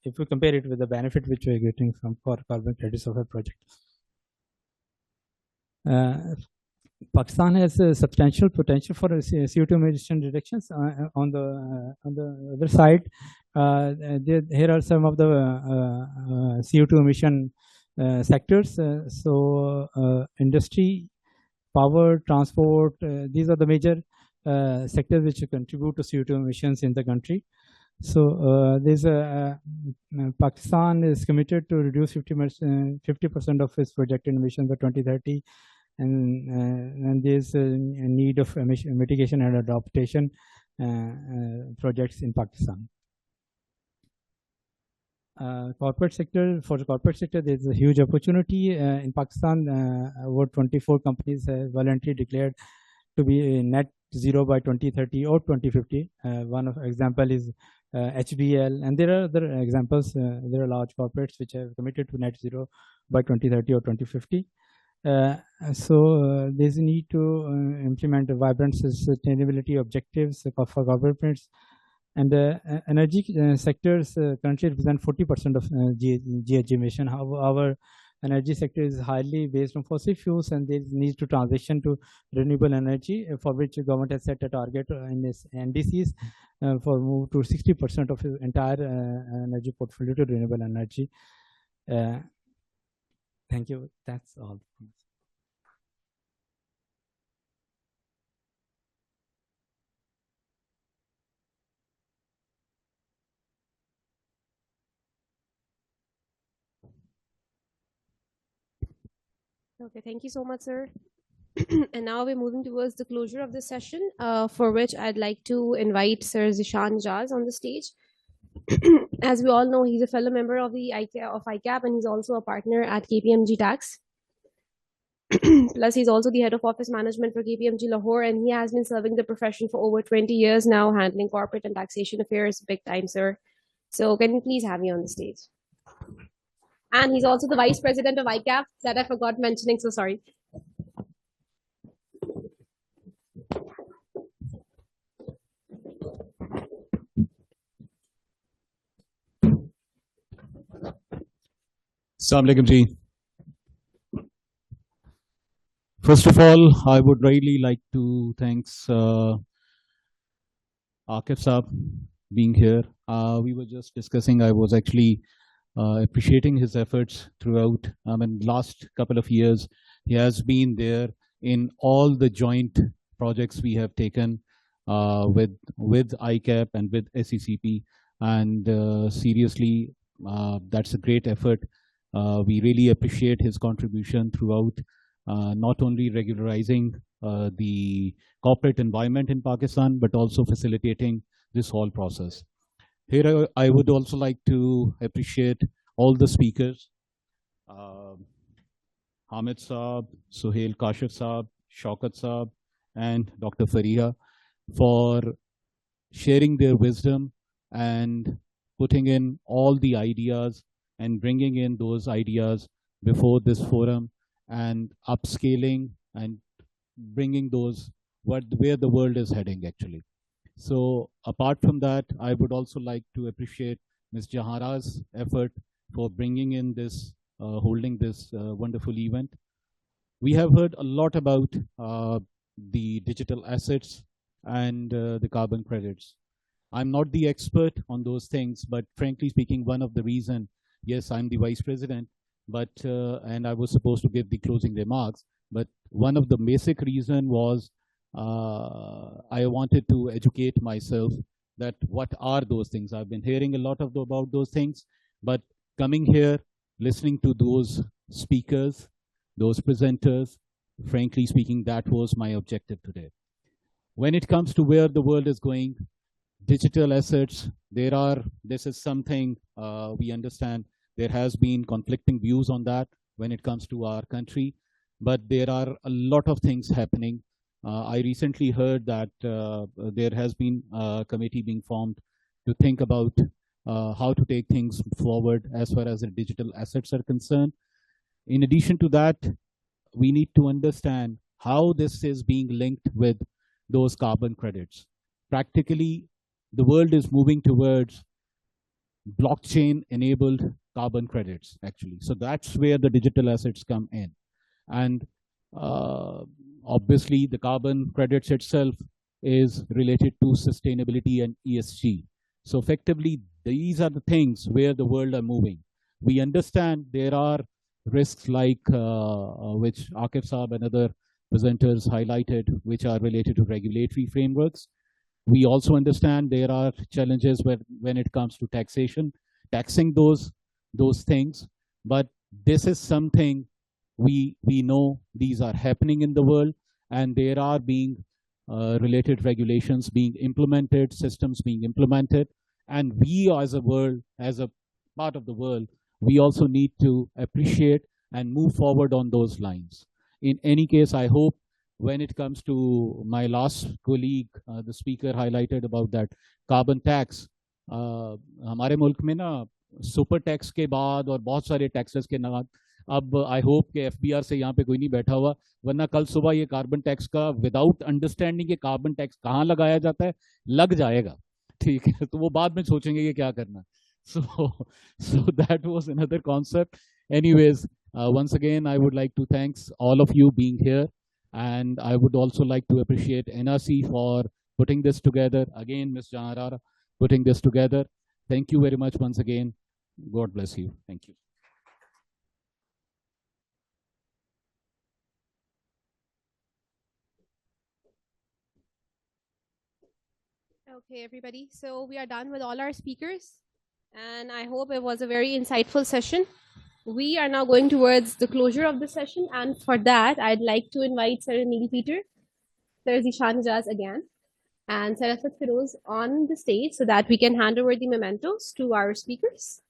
if we compare it with the benefit which we are getting from for carbon credits of a project. Pakistan has a substantial potential for CO2 emission reductions. On the other side, here are some of the CO2 emission sectors. Industry, power, transport, these are the major sectors which contribute to CO2 emissions in the country. So there's Pakistan is committed to reduce 50% of its projected emissions by 2030, and there's a need of emission mitigation and adaptation projects in Pakistan. Corporate sector, for the corporate sector, there's a huge opportunity in Pakistan. Over 24 companies have voluntarily declared to be net zero by 2030 or 2050. One of example is HBL, and there are other examples. There are large corporates which have committed to net zero by 2030 or 2050. There's a need to implement a vibrant sustainability objectives for corporates. And the energy sectors currently represent 40% of GHG emission. Our energy sector is highly based on fossil fuels, and there needs to transition to renewable energy, for which the government has set a target in its NDCs for move to 60% of the entire energy portfolio to renewable energy. Thank you. That's all. Okay, thank you so much, sir. And now we're moving towards the closure of this session, for which I'd like to invite Sir Zishan Jaz on the stage. As we all know, he's a fellow member of the ICAP, and he's also a partner at KPMG Tax. Plus, he's also the head of office management for KPMG Lahore, and he has been serving the profession for over 20 years now, handling corporate and taxation affairs big time, sir. So can we please have you on the stage? And he's also the vice president of ICAP, that I forgot mentioning, so sorry. Assalamu alaikum ji. First of all, I would really like to thanks Akif Saab being here. We were just discussing, I was actually appreciating his efforts throughout. Last couple of years, he has been there in all the joint projects we have taken with ICAP and with SECP. And seriously, that's a great effort. We really appreciate his contribution throughout, not only regularizing the corporate environment in Pakistan, but also facilitating this whole process. Here, I would also like to appreciate all the speakers, Hamid Saab, Suhail Kashif Saab, Shaukat Saab, and Dr. Fariha, for sharing their wisdom and putting in all the ideas and bringing in those ideas before this forum and upscaling and bringing those where the world is heading actually. So apart from that, I would also like to appreciate Ms. Jahara's effort for bringing in this, holding this wonderful event. We have heard a lot about the digital assets and the carbon credits. I'm not the expert on those things, but frankly speaking, one of the reasons, yes, I'm the vice president, but and I was supposed to give the closing remarks, but one of the basic reason was I wanted to educate myself that what are those things. I've been hearing a lot about those things, but coming here, listening to those speakers, those presenters, frankly speaking, that was my objective today. When it comes to where the world is going, digital assets, this is something we understand. There has been conflicting views on that when it comes to our country, but there are a lot of things happening. I recently heard that there has been a committee being formed to think about how to take things forward as far as the digital assets are concerned. In addition to that, we need to understand how this is being linked with those carbon credits. Practically, the world is moving towards blockchain-enabled carbon credits, actually. So that's where the digital assets come in. And obviously, the carbon credits itself is related to sustainability and ESG. So effectively, these are the things where the world are moving. We understand there are risks like which Akif Saab and other presenters highlighted, which are related to regulatory frameworks. We also understand there are challenges when it comes to taxation, taxing those things. But this is something we know these are happening in the world, and there are being related regulations being implemented, systems being implemented. And we as a world, as a part of the world, we also need to appreciate and move forward on those lines. In any case, I hope when it comes to my last colleague, the speaker highlighted about that carbon tax, हमारे मुल्क में ना super tax के बाद और बहुत सारे taxes के बाद अब आई होप कि एफबीआर से यहाँ पे कोई नहीं बैठा हुआ, वरना कल सुबह ये कार्बन टैक्स का विदाउट अंडरस्टैंडिंग के कार्बन टैक्स कहाँ लगाया जाता है, लग जाएगा, ठीक है, तो वो बाद में सोचेंगे कि क्या करना. So that was another concept. Anyways, once again, I would like to thank all of you being here. And I would also like to appreciate NRC for putting this together. Again, Ms. Janarara, putting this together. Thank you very much once again. God bless you. Thank you. Okay, everybody. So we are done with all our speakers. And I hope it was a very insightful session. We are now going towards the closure of the session, and for that, I'd like to invite Sir Neil Peter, Sir Zishan Jaz again, and Sarafat Firoz on the stage so that we can hand over the mementos to our speakers.